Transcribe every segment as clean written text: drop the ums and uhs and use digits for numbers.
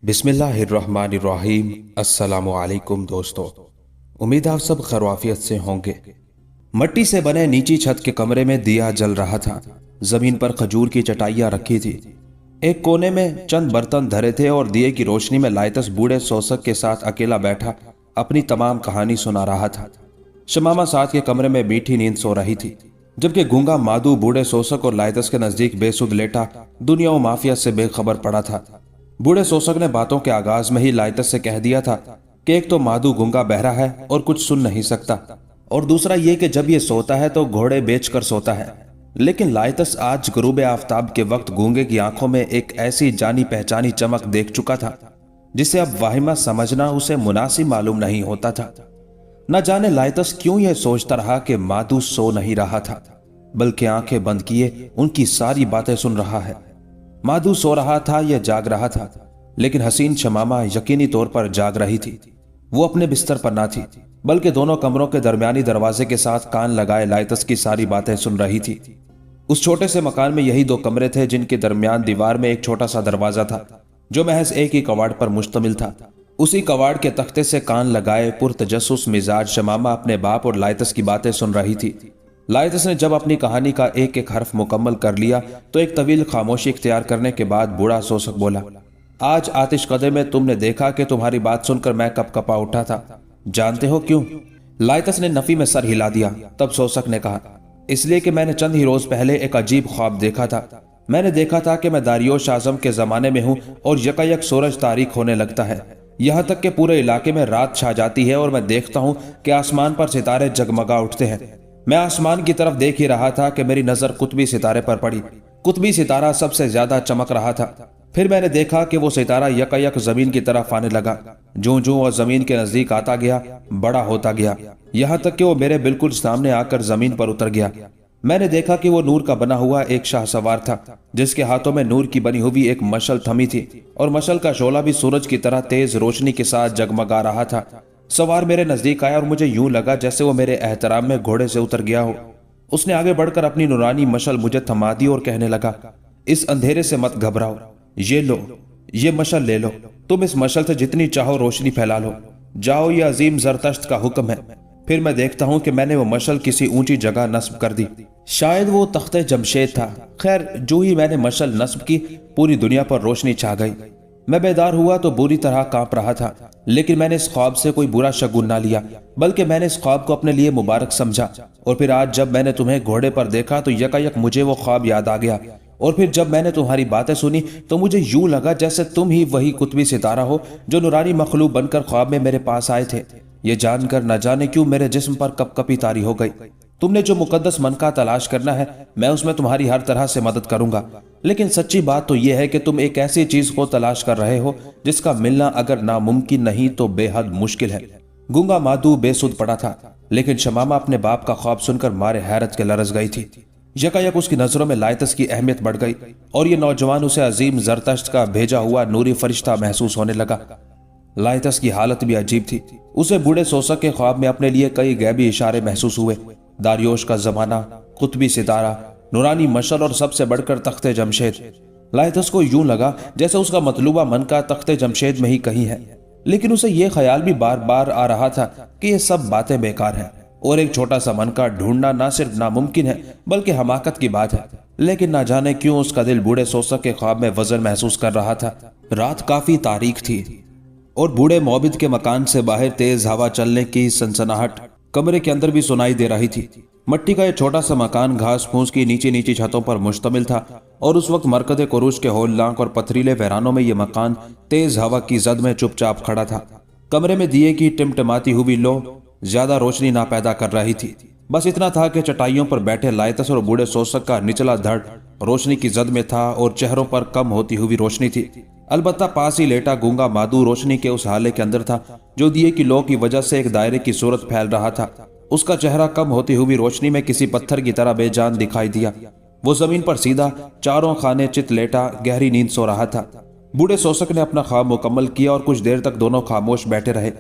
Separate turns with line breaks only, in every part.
बिस्मिल्लाहिर्रहमानिर्रहीम। अस्सलामु अलैकुम दोस्तों, उम्मीद आप सब खैरियत से होंगे। मट्टी से बने नीची छत के कमरे में दिया जल रहा था। जमीन पर खजूर की चटाइयां रखी थी। एक कोने में चंद बर्तन धरे थे और दिए की रोशनी में लाइतस बूढ़े सोसक के साथ अकेला बैठा अपनी तमाम कहानी सुना रहा था। शमामा साथ के कमरे में मीठी नींद सो रही थी, जबकि गूंगा मादू बूढ़े सोसक और लाइतस के नजदीक बेसुध लेटा दुनिया और माफिया से बेखबर पड़ा था। बूढ़े सोसक ने बातों के आगाज में ही लाइतस से कह दिया था कि एक तो मादू गूंगा बहरा है और कुछ सुन नहीं सकता, और दूसरा ये कि जब ये सोता है तो घोड़े बेचकर सोता है। लेकिन लाइतस आज गुरूब आफताब के वक्त गूंगे की आंखों में एक ऐसी जानी पहचानी चमक देख चुका था जिसे अब वाहिमा समझना उसे मुनासिब मालूम नहीं होता था। न जाने लाइतस क्यों यह सोचता रहा कि मादू सो नहीं रहा था, बल्कि आंखें बंद किए उनकी सारी बातें सुन रहा है। मादू सो रहा था या जाग रहा था, लेकिन हसीन शमामा यकीनी तौर पर जाग रही थी। वो अपने बिस्तर पर ना थी, बल्कि दोनों कमरों के दरमियानी दरवाजे के साथ कान लगाए लाइतस की सारी बातें सुन रही थी। उस छोटे से मकान में यही दो कमरे थे जिनके दरमियान दीवार में एक छोटा सा दरवाजा था जो महज एक ही कवाड़ पर मुश्तमिल था। उसी कवाड़ के तख्ते से कान लगाए पुरतजस्सुस मिजाज शमामा अपने बाप और लाइतस की बातें सुन रही थी। लाइतस ने जब अपनी कहानी का एक एक हर्फ मुकम्मल कर लिया तो एक तवील खामोशी इख्तियार करने के बाद बूढ़ा सोसक बोला, आज आतिश कदे में तुमने देखा कि तुम्हारी बात सुनकर मैं कपकपा उठा था। जानते हो क्यों? लाइतस ने नफी में सर हिला दिया। तब सोसक ने कहा, इसलिए कि मैंने चंद ही रोज पहले एक अजीब ख्वाब देखा था। मैंने देखा था कि मैं दारियोश आजम के जमाने में हूं और यकायक सूरज तारीक होने लगता है, यहां तक कि पूरे इलाके में रात छा जाती है और मैं देखता हूं कि आसमान पर सितारे जगमगा उठते हैं। मैं आसमान की तरफ देख ही रहा था कि मेरी नजर कुतबी सितारे पर पड़ी। कुतबी सितारा सबसे ज्यादा चमक रहा था। फिर मैंने देखा कि वो सितारा यकायक जमीन की तरफ आने लगा। जो जो और जमीन के नजदीक आता गया, बड़ा होता गया, यहां तक कि वो मेरे बिल्कुल सामने आकर जमीन पर उतर गया। मैंने देखा कि वो नूर का बना हुआ एक शाहसवार था, जिसके हाथों में नूर की बनी हुई एक मशल थमी थी, और मशल का शोला भी सूरज की तरह तेज रोशनी के साथ जगमगा रहा था। सवार मेरे नजदीक आया और मुझे यूं लगा जैसे वो मेरे एहतराम में घोड़े से उतर गया हो। उसने आगे बढ़कर अपनी नूरानी मशल मुझे थमा दी और कहने लगा, इस अंधेरे से मत घबराओ, ये लो, ये मशल ले लो, तुम इस मशल से जितनी चाहो रोशनी फैला लो। जाओ, ये अजीम जरतश्त का हुक्म है। फिर मैं देखता हूं कि मैंने वो मशल किसी ऊंची जगह नस्ब कर दी। शायद वो तख्ते जमशेद था। खैर, जो ही मैंने मशल नस्ब की, पूरी दुनिया पर रोशनी छा गई। मैं बेदार हुआ तो बुरी तरह कांप रहा था, लेकिन मैंने इस ख्वाब से कोई बुरा शगुन ना लिया, बल्कि मैंने इस ख्वाब को अपने लिए मुबारक समझा। और फिर आज जब मैंने तुम्हें घोड़े पर देखा तो यकायक मुझे वो ख्वाब याद आ गया। और फिर जब मैंने तुम्हारी बातें सुनी तो मुझे यूं लगा जैसे तुम ही वही कुतबी सितारा हो जो नूरानी मखलूक बनकर ख्वाब में मेरे पास आए थे। ये जानकर न जाने क्यों मेरे जिस्म पर कपकपी तारी हो गई। तुमने जो मुकद्दस मन का तलाश करना है, मैं उसमें तुम्हारी हर तरह से मदद करूंगा, लेकिन सच्ची बात तो यह है कि तुम एक ऐसी चीज को तलाश कर रहे हो जिसका मिलना अगर नामुमकिन नहीं तो बेहद मुश्किल है। गूंगा मादू बेसुध पड़ा था, लेकिन शमामा अपने बाप का ख्वाब सुनकर मारे हैरत के लरज गई थी। यकायक उसकी नजरों में लाइतस की अहमियत बढ़ गई और ये नौजवान उसे अजीम जरतश्त का भेजा हुआ नूरी फरिश्ता महसूस होने लगा। लाइतस की हालत भी अजीब थी। उसे बूढ़े सोसक के ख्वाब में अपने लिए कई गैबी इशारे महसूस हुए। दारियोश का जमाना, कुतबी सितारा, नूरानी मशल और सबसे बढ़कर तख्ते जमशेद। लाइतस को यूं लगा जैसे उसका मतलूबा मन का तख्ते जमशेद में ही कहीं है, लेकिन उसे यह ख्याल भी बार बार आ रहा था कि ये सब बातें बेकार हैं और एक छोटा सा मन का ढूंढना ना सिर्फ नामुमकिन है बल्कि हमाकत की बात है। लेकिन ना जाने क्यों उसका दिल बूढ़े सोसक के ख्वाब में वजन महसूस कर रहा था। रात काफी तारीख थी और बूढ़े मोबिद के मकान से बाहर तेज हवा चलने की सनसनाहट कमरे के अंदर भी सुनाई दे रही थी। मट्टी का यह छोटा सा मकान घास फूस की नीची नीची छतों पर मुश्तमिल था और उस वक्त मरकज़ कुरूश के होलनाक और पथरीले वैरानों में यह मकान तेज हवा की जद में चुपचाप खड़ा था। कमरे में दिए की टिमटिमाती हुई लो ज्यादा रोशनी ना पैदा कर रही थी। बस इतना था कि चटाइयों पर बैठे लाइतस और बूढ़े सोसक का निचला धड़ रोशनी की जद में था और चेहरों पर कम होती हुई रोशनी थी। अलबत्ता पास ही लेटा गूंगा मादू रोशनी के उस हाले के अंदर था जो दिए की लो की वजह से एक दायरे की सूरत फैल रहा था। उसका चेहरा कम होती हुई रोशनी में किसी पत्थर की तरह बेजान दिखाई दिया। वो जमीन पर सीधा चारों खाने चित लेटा गहरी नींद सो रहा था। बूढ़े सोसक ने अपना ख्वाब मुकम्मल किया और कुछ देर तक दोनों खामोश बैठे रहे।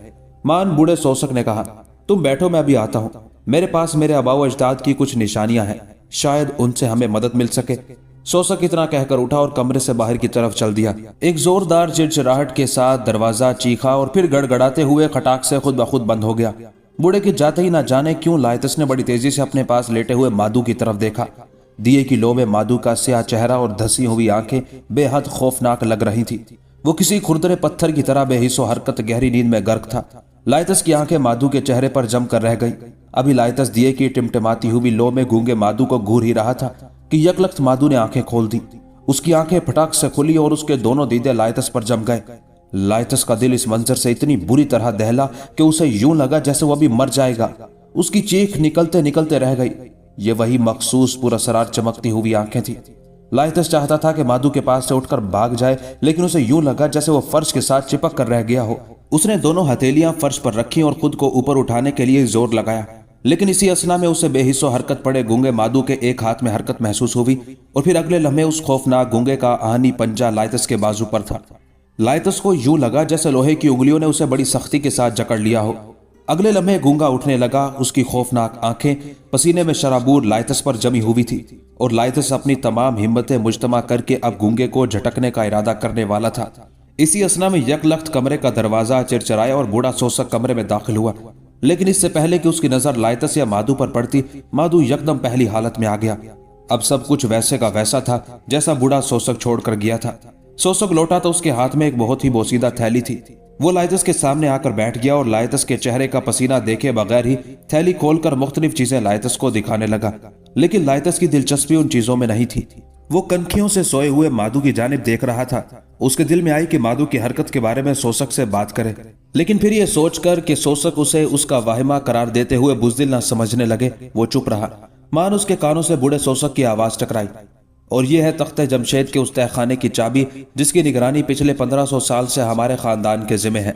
मान बूढ़े सोसक ने कहा, तुम बैठो, मैं अभी आता हूँ। मेरे पास मेरे आबा व अजदाद की कुछ निशानियां हैं, शायद उनसे हमें मदद मिल सके। सोसक इतना कहकर उठा और कमरे से बाहर की तरफ चल दिया। एक जोरदार चिड़चिड़ाहट के साथ दरवाजा चीखा और फिर गड़गड़ाते हुए खटाक से खुद ब खुद बंद हो गया। बूढ़े के जाते ही ना जाने क्यों लायतस ने बड़ी तेजी से अपने पास लेटे हुए माधु की तरफ देखा। दिए की लो में माधु का स्याह चेहरा और धसी हुई आंखें बेहद खौफनाक लग रही थी। वो किसी खुरदरे पत्थर की तरह बेहिस्सो हरकत गहरी नींद में गर्क था। लायतस की आंखें माधु के चेहरे पर जमकर रह गई। अभी लायतस दिए की टिमटिमाती हुई लो में गूंगे माधु को घूर ही रहा था कि यकलख्त माधु ने आंखें खोल दी। उसकी आंखें फटाक से खुली और उसके दोनों दीदे लायतस पर जम गए। लायतस का दिल इस मंजर से इतनी बुरी तरह दहला कि उसे यूं लगा जैसे वो अभी मर जाएगा। उसकी चीख निकलते निकलते रह गई। ये वही मखसूस पुरअसरार चमकती हुई आंखें थी। लायतस चाहता था कि माधु के पास से उठकर भाग जाए, लेकिन उसे यूं लगा जैसे वो फर्श के साथ चिपक कर रह गया हो। उसने दोनों हथेलियां फर्श पर रखी और खुद को ऊपर उठाने के लिए जोर लगाया, लेकिन इसी असना में उसे बेहिस्सो हरकत पड़े गूंगे माधु के एक हाथ में हरकत महसूस हुई और फिर अगले लम्हे उस खौफनाक गूंगे का आहनी पंजा लायतस के बाजू पर था। लायतस को यूं लगा जैसे लोहे की उंगलियों ने उसे बड़ी सख्ती के साथ जकड़ लिया हो। अगले लम्हे गूंगा उठने लगा। उसकी खौफनाक आंखें पसीने में शराबूर लायतस पर जमी हुई थी और लायतस अपनी तमाम हिम्मतें मुजतमा करके अब गूंगे को झटकने का इरादा करने वाला था। इसी असना में यकलख्त कमरे का दरवाजा चिरचिराया और बूढ़ा सोसक कमरे में दाखिल हुआ, लेकिन इससे पहले कि उसकी नजर लायतस या माधु पर पड़ती, माधु यकदम पहली हालत में आ गया। अब सब कुछ वैसे का वैसा था जैसा बूढ़ा सोसक छोड़कर गया था। सोसक लौटा तो उसके हाथ में एक बहुत ही बोसीदा थैली थी। वो लायतस के सामने आकर बैठ गया और लायतस के चेहरे का पसीना देखे बगैर ही थैली खोलकर मुख्तलिफ चीजें लायतस को दिखाने लगा, लेकिन लायतस की दिलचस्पी उन चीजों में नहीं थी। वो कनखियों से सोए हुए माधु की जानिब देख रहा था। उसके दिल में आई कि माधु की हरकत के बारे में सोसक से बात करे, लेकिन फिर यह सोचकर कि सोसक उसे उसका वाहिमा करार देते हुए बुज़दिल न समझने लगे, वो चुप रहा। मान उसके कानों से बूढ़े सोसक की आवाज टकराई, और यह है तख्ते जमशेद के उस तहखाने की चाबी जिसकी निगरानी पिछले 1500 साल से हमारे खानदान के जिम्मे है।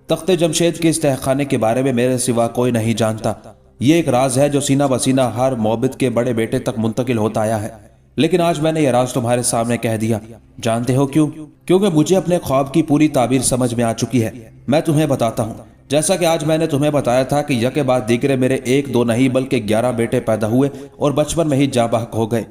तख्ते जमशेद के इस तहखाने के बारे में मेरे सिवा कोई नहीं जानता। ये एक राज है जो सीना बसीना हर मोबिद के बड़े बेटे तक मुंतकिल होता आया है, लेकिन आज मैंने यह राज तुम्हारे सामने कह दिया। जानते हो क्यों? क्योंकि मुझे अपने ख्वाब की पूरी ताबीर समझ में आ चुकी है। मैं तुम्हें बताता हूँ। जैसा कि आज मैंने तुम्हें बताया था कि यके बाद दीगरे मेरे एक दो नहीं बल्कि 11 बेटे पैदा हुए और बचपन में ही जाँ बहक हो गए।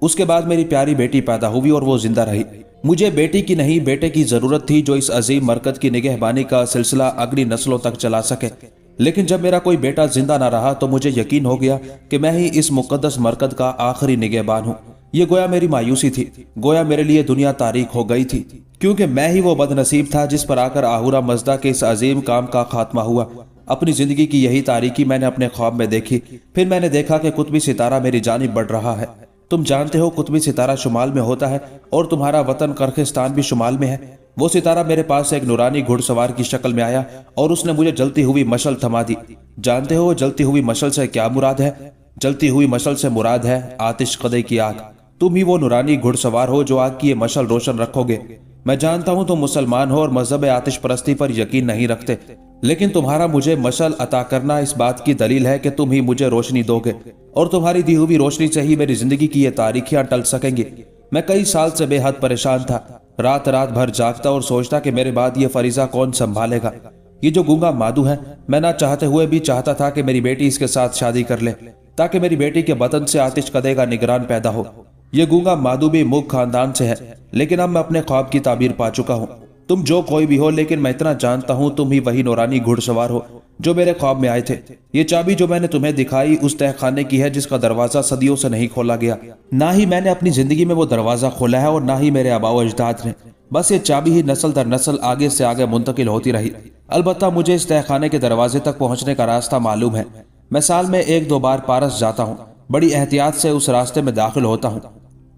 उसके बाद मेरी प्यारी बेटी पैदा हुई और वो जिंदा रही। मुझे बेटी की नहीं बेटे की जरूरत थी जो इस अजीम मरकज की निगहबानी का सिलसिला अगली नस्लों तक चला सके। लेकिन जब मेरा कोई बेटा जिंदा ना रहा तो मुझे यकीन हो गया कि मैं ही इस मुकद्दस मरकज का आखिरी निगहबान हूँ। ये गोया मेरी मायूसी थी, गोया मेरे लिए दुनिया तारीख हो गई थी, क्योंकि मैं ही वो बदनसीब था जिस पर आकर आहूरा मजदा के इस अजीम काम का खात्मा हुआ। अपनी जिंदगी की यही तारीकी मैंने अपने ख्वाब में देखी। फिर मैंने देखा कि कुतबी सितारा मेरी जानिब बढ़ रहा है। तुम जानते हो कुतबी सितारा शुमाल में होता है और तुम्हारा वतन करखिस्तान भी शुमाल में है। वो सितारा मेरे पास एक नूरानी घुड़सवार की शक्ल में आया और उसने मुझे जलती हुई मशल थमा दी। जानते हो जलती हुई मशल से क्या मुराद है? जलती हुई मशल से मुराद है आतिश कदे की आग। तुम ही वो नूरानी घुड़सवार हो जो आग की ये मशल रोशन रखोगे। मैं जानता हूं तुम मुसलमान हो और मजहब आतिश परस्ती पर यकीन नहीं रखते, लेकिन तुम्हारा मुझे मशल अता करना इस बात की दलील है कि तुम ही मुझे रोशनी दोगे और तुम्हारी दी हुई रोशनी से ही मेरी जिंदगी की ये तारीखियां टल सकेंगी। मैं कई साल से बेहद परेशान था, रात रात भर जागता और सोचता कि मेरे बाद ये फरीजा कौन संभालेगा। ये जो गूंगा माधु है, मैं ना चाहते हुए भी चाहता था कि मेरी बेटी इसके साथ शादी कर ले ताकि मेरी बेटी के बदन से आतिश कदे का निगरान पैदा हो। ये गूंगा माधु भी मुग खानदान से है, लेकिन अब मैं अपने ख्वाब की ताबीर पा चुका हूँ। तुम जो कोई भी हो, लेकिन मैं इतना जानता हूँ तुम ही वही नौरानी घुड़सवार हो जो मेरे ख्वाब में आए थे। ये चाबी जो मैंने तुम्हें दिखाई उस तहखाने की है जिसका दरवाजा सदियों से नहीं खोला गया। ना ही मैंने अपनी जिंदगी में वो दरवाजा खोला है और ना ही मेरे आबा व अजदाद ने। बस ये चाबी ही नस्ल दर नस्ल आगे से आगे मुंतकिल होती रही। अलबत्ता मुझे इस तहखाने के दरवाजे तक पहुंचने का रास्ता मालूम है। मैं साल में 1-2 बार पारस जाता हूँ। बड़ी एहतियात से उस रास्ते में दाखिल होता हूँ।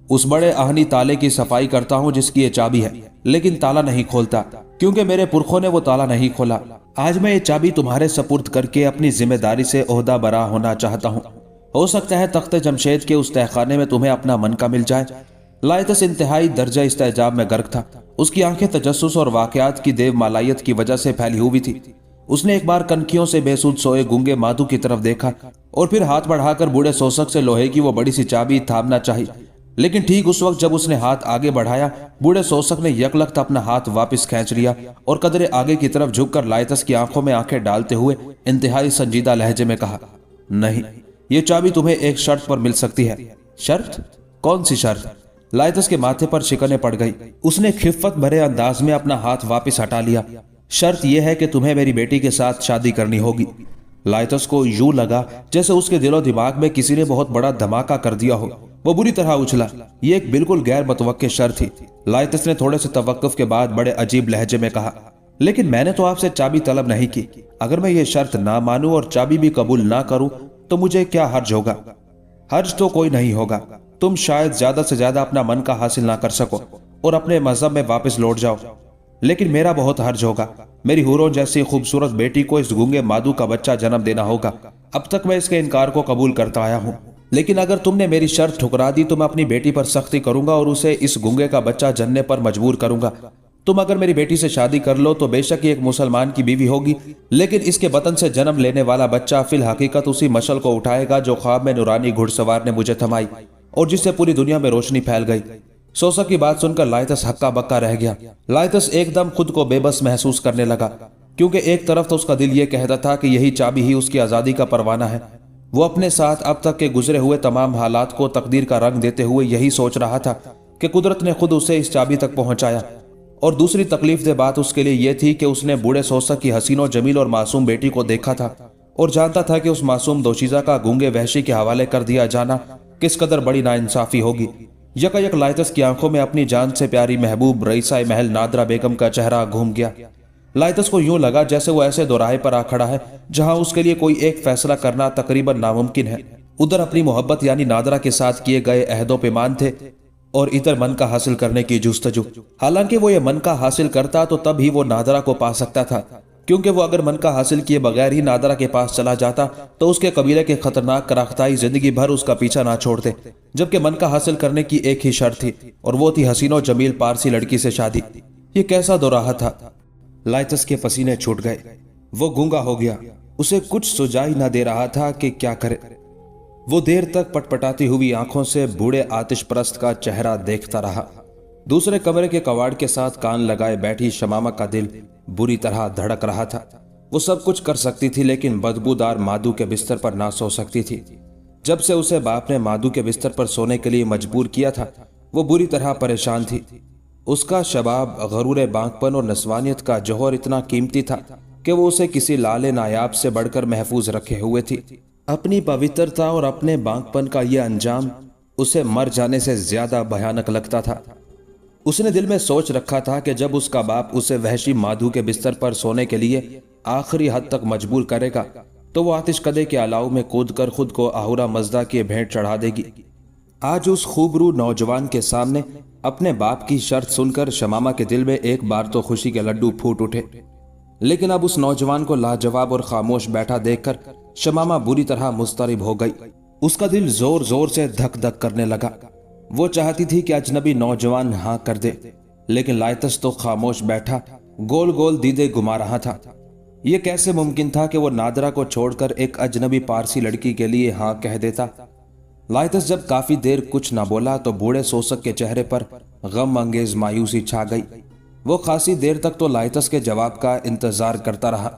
उस बड़े आहनी ताले की सफाई करता हूँ जिसकी ये चाबी है, लेकिन ताला नहीं खोलता क्योंकि मेरे पुरखों ने वो ताला नहीं खोला। आज मैं ये चाबी तुम्हारे सपुर्द करके अपनी जिम्मेदारी से ओहदा बरा होना चाहता हूँ। हो सकता है तख्ते जमशेद के उस तहखाने में तुम्हें अपना मन का मिल जाए। लायतस इंतहाई दर्जा इस्तेजाब में गर्क था। उसकी आंखें तजस्सुस और वाकयात की देव मालायत की वजह से फैली हुई थी। उसने एक बार कनखियों से बेसुध सोए गूंगे माधु की तरफ देखा और फिर हाथ बढ़ाकर बूढ़े सोसक से लोहे की वो बड़ी सी चाबी थामना चाही। लेकिन ठीक उस वक्त जब उसने हाथ आगे बढ़ाया, बूढ़े शोषक ने यकलख्त अपना हाथ वापस खींच लिया और कदरे आगे की तरफ झुककर लाइतस की आंखों में आंखें डालते हुए इंतहाई संजीदा लहजे में कहा, नहीं, ये चाबी तुम्हें एक शर्त पर मिल सकती है। शर्त? कौन सी शर्त? लाइतस के माथे पर शिकने पड़ गई। उसने खिफ्फत भरे अंदाज में अपना हाथ वापस हटा लिया। शर्त यह है कि तुम्हें मेरी बेटी के साथ शादी करनी होगी। लाइतस को यूं लगा जैसे उसके दिलो दिमाग में किसी ने बहुत बड़ा धमाका कर दिया हो। वो बुरी तरह उछला। ये एक बिल्कुल गैर मुतवक्के शर्त थी। लाइतस ने थोड़े से तवक्कुफ के बाद बड़े अजीब लहजे में कहा, लेकिन मैंने तो आपसे चाबी तलब नहीं की। अगर मैं ये शर्त ना मानूं और चाबी भी कबूल ना करूं तो मुझे क्या हर्ज होगा? हर्ज तो कोई नहीं होगा। तुम शायद ज्यादा से ज्यादा अपना मन का हासिल ना कर सको और अपने मजहब में वापस लौट जाओ, लेकिन मेरा बहुत हर्ज होगा। मेरी हूरों जैसी खूबसूरत बेटी को इस गूंगे मादू का बच्चा जन्म देना होगा। अब तक मैं इसके इनकार को कबूल करता आया हूं, लेकिन अगर तुमने मेरी शर्त ठुकरा दी तो मैं अपनी बेटी पर सख्ती करूंगा और उसे इस गूंगे का बच्चा जनने पर मजबूर करूंगा। तुम अगर मेरी बेटी से शादी कर लो तो बेशक ये एक मुसलमान की बीवी होगी, लेकिन इसके बतन से जन्म लेने वाला बच्चा फिल हकीकत उसी मशल को उठाएगा जो ख्वाब में नूरानी घुड़सवार ने मुझे थमाई और जिससे पूरी दुनिया में रोशनी फैल गई। सोसा की बात सुनकर लाइतस हक्का बक्का रह गया। लाइतस एकदम खुद को बेबस महसूस करने लगा, क्योंकि एक तरफ तो उसका दिल ये कहता था कि यही चाबी ही उसकी आजादी का परवाना है। वो अपने साथ अब तक के गुजरे हुए तमाम हालात को तकदीर का रंग देते हुए यही सोच रहा था कि कुदरत ने खुद उसे इस चाबी तक पहुंचाया। और दूसरी तकलीफ दे बात उसके लिए यह थी कि उसने बूढ़े सोसा की हसीनो जमील और मासूम बेटी को देखा था और जानता था कि उस मासूम दोशीजा का गूंगे वहशी के हवाले कर दिया जाना किस कदर बड़ी नाइंसाफी होगी। यकायक लाइतस की आंखों में अपनी जान से प्यारी महबूब रईसा महल नादरा बेगम का चेहरा घूम गया। लाइतस को यूं लगा जैसे वो ऐसे दोराहे पर आ खड़ा है जहां उसके लिए कोई एक फैसला करना तकरीबन नामुमकिन है। उधर अपनी मोहब्बत यानी नादरा के साथ किए गए अहदो पैमान थे और इधर मन का हासिल करने की जुस्तजू। हालांकि वो ये मन का हासिल करता तो तब ही वो नादरा को पा सकता था, क्योंकि वो अगर मन का हासिल किए बगैर ही नादरा के पास चला जाता तो उसके कबीले के खतरनाक कराख्ताई जिंदगी भर उसका पीछा ना छोड़ते। जबकि मन का हासिल करने की एक ही शर्त थी और वो थी हसीनो जमील पारसी लड़की से शादी। ये कैसा दोराहा था? लाइतस के पसीने छूट गए। वो गूंगा हो गया। उसे कुछ सुझाई ना दे रहा था कि क्या करे। वो देर तक पटपटाती हुई आंखों से बूढ़े आतिश परस्त का चेहरा देखता रहा। दूसरे कमरे के कवाड़ के साथ कान लगाए बैठी शमामा का दिल बुरी तरह धड़क रहा था। वो सब कुछ कर सकती थी, लेकिन बदबूदार मादू के बिस्तर पर ना सो सकती थी। जब से उसे बाप ने मादू के बिस्तर पर सोने के लिए मजबूर किया था, वो बुरी तरह परेशान थी। उसका शबाब, गरूर बांकपन और नस्वानियत का जौहर इतना कीमती था कि वो उसे किसी लाले नायाब से बढ़कर महफूज रखे हुए थी। अपनी पवित्रता और अपने बांकपन का यह अंजाम उसे मर जाने से ज्यादा भयानक लगता था। उसने दिल में सोच रखा था कि जब उसका बाप उसे वहशी माधु के बिस्तर पर सोने के लिए आखिरी हद तक मजबूर करेगा तो वो आतिश कदे के अलाव में कूदकर खुद को आहुरा मजदा की भेंट चढ़ा देगी। आज उस खूबरू नौजवान के सामने अपने बाप की शर्त सुनकर शमामा के दिल में एक बार तो खुशी के लड्डू फूट उठे, लेकिन अब उस नौजवान को लाजवाब और खामोश बैठा देखकर शमामा बुरी तरह मुस्तरिब हो गई। उसका दिल जोर जोर से धक धक करने लगा। वो चाहती थी कि अजनबी नौजवान हाँ कर दे, लेकिन लाइतस तो खामोश बैठा गोल गोल दीदे घुमा रहा था। यह कैसे मुमकिन था कि वो नादरा को छोड़कर एक अजनबी पारसी लड़की के लिए हाँ कह देता। लाइतस जब काफी देर कुछ ना बोला तो बूढ़े सोसक के चेहरे पर गम अंगेज मायूसी छा गई। वो खासी देर तक तो लाइतस के जवाब का इंतजार करता रहा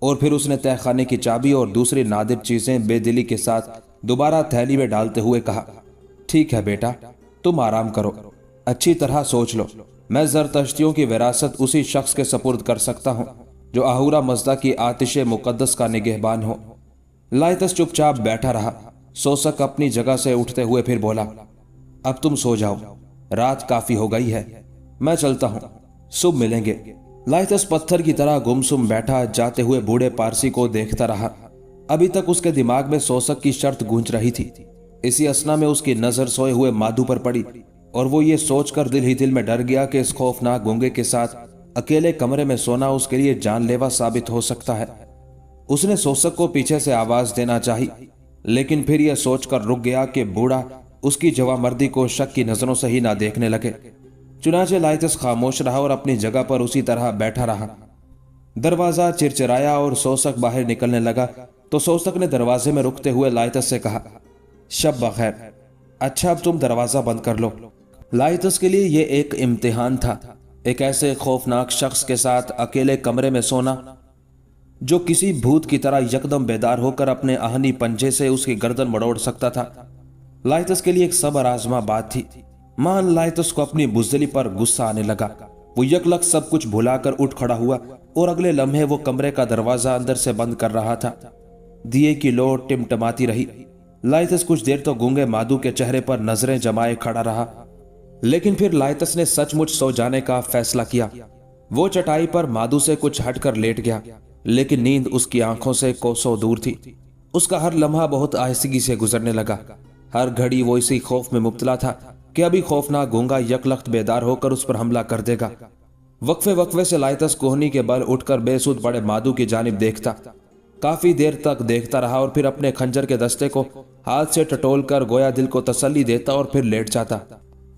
और फिर उसने तहखाने की चाबी और दूसरी नादिर चीजें बेदिली के साथ दोबारा थैली में डालते हुए कहा, ठीक है बेटा, तुम आराम करो, अच्छी तरह सोच लो। मैं ज़रतश्तियों की विरासत उसी शख्स के सपुर्द कर सकता हूँ जो आहुरा मजदा की आतिश मुकद्दस का निगहबान हो। लाइतस चुपचाप बैठा रहा। सोसक अपनी जगह से उठते हुए फिर बोला, अब तुम सो जाओ, रात काफी हो गई है, मैं चलता हूँ, सुबह मिलेंगे। लाइतस पत्थर की तरह गुमसुम बैठा जाते हुए बूढ़े पारसी को देखता रहा। अभी तक उसके दिमाग में सोसक की शर्त गूंज रही थी। इसी असना में उसकी नजर सोए हुए माधु पर पड़ी और वो ये सोचकर दिल ही दिल में डर गया कि इस खौफनाक गूंगे के साथ अकेले कमरे में सोना उसके लिए जानलेवा साबित हो सकता है। उसने सोसक को पीछे से आवाज देना चाही, लेकिन फिर यह सोचकर रुक गया कि बूढ़ा उसकी जवामर्दी को शक की नजरों से ही ना देखने लगे। चुनाचे लाइतस खामोश रहा और अपनी जगह पर उसी तरह बैठा रहा। दरवाजा चिरचिराया और सोसक बाहर निकलने लगा तो सोसक ने दरवाजे में रुकते हुए लाइतस से कहा, शब बखैर। अच्छा अब तुम दरवाजा बंद कर लो। लाइतस के लिए ये एक इम्तिहान था, एक ऐसे खौफनाक शख्स के साथ अकेले कमरे में सोना जो किसी भूत की तरह यकदम बेदार होकर अपने आहनी पंजे से उसकी गर्दन मड़ोड़ सकता था। लाइतस के लिए एक सब्र आजमा बात थी। मान लाइतस को अपनी बुज़दिली पर गुस्सा आने लगा। वो यकलक सब कुछ भुलाकर उठ खड़ा हुआ और अगले लम्हे वो कमरे का दरवाजा अंदर से बंद कर रहा था। दिए की लौ टिमटमाती रही। लाइतस कुछ देर तो गूंगे मादू के चेहरे पर नजरें जमाए खड़ा रहा, लेकिन फिर लाइतस ने सचमुच सो जाने का फैसला किया। वो चटाई पर मादू से कुछ हटकर लेट गया, लेकिन नींद उसकी आंखों से कोसों दूर थी। उसका हर लम्हा बहुत आहिस्तगी से गुजरने लगा। हर घड़ी वो इसी खौफ में मुब्तला था कि अभी खौफनाक गूंगा यकलख्त बेदार होकर उस पर हमला कर देगा। वक्फे वक्फे से लाइतस कोहनी के बल उठकर बेसुध बड़े मादू की जानिब देखता। काफी देर तक देखता रहा और फिर अपने खंजर के दस्ते को हाथ से टटोल कर गोया दिल को तसल्ली देता और फिर लेट जाता।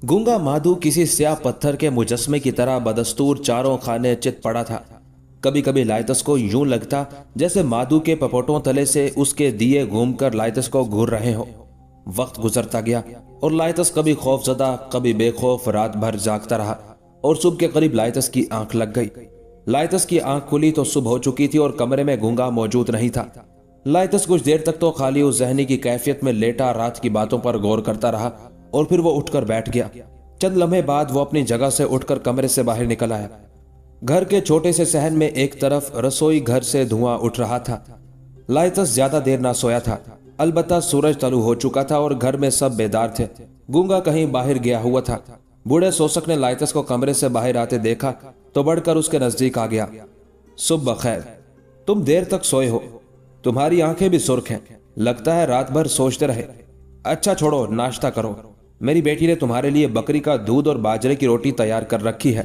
गूंगा मादू किसी स्याह पत्थर के मुजस्मे की तरह बदस्तूर चारों खाने चित पड़ा था। कभी कभी लाइतस को यूं लगता जैसे मादू के पपोटों तले से उसके दिए घूमकर लाइतस को घूर रहे हो। वक्त गुजरता गया और लाइतस कभी खौफजदा कभी बेखौफ रात भर जागता रहा और सुबह के करीब लाइतस की आंख लग गई। लाइतस की आंख खुली तो सुबह हो चुकी थी और कमरे में गूंगा मौजूद नहीं था। लाइतस कुछ देर तक तो खाली उस जहनी की कैफियत में लेटा रात की बातों पर गौर करता रहा और फिर वो उठकर बैठ गया। चंद लम्हे बाद वो अपनी जगह से उठकर कमरे से बाहर निकल आया। घर के छोटे से सहन में एक तरफ रसोई घर से धुआं उठ रहा था। लाइतस ज्यादा देर ना सोया था, अलबत्ता सूरज तलू हो चुका था और घर में सब बेदार थे। गूंगा कहीं बाहर गया हुआ था। बूढ़े शोषक ने लाइतस को कमरे से बाहर आते देखा तो बढ़कर उसके नजदीक आ गया। सुबह खैर, तुम देर तक सोए हो, तुम्हारी आंखें भी सुर्ख हैं, लगता है रात भर सोचते रहे। अच्छा छोड़ो, नाश्ता करो। मेरी बेटी ने तुम्हारे लिए बकरी का दूध और बाजरे की रोटी तैयार कर रखी है।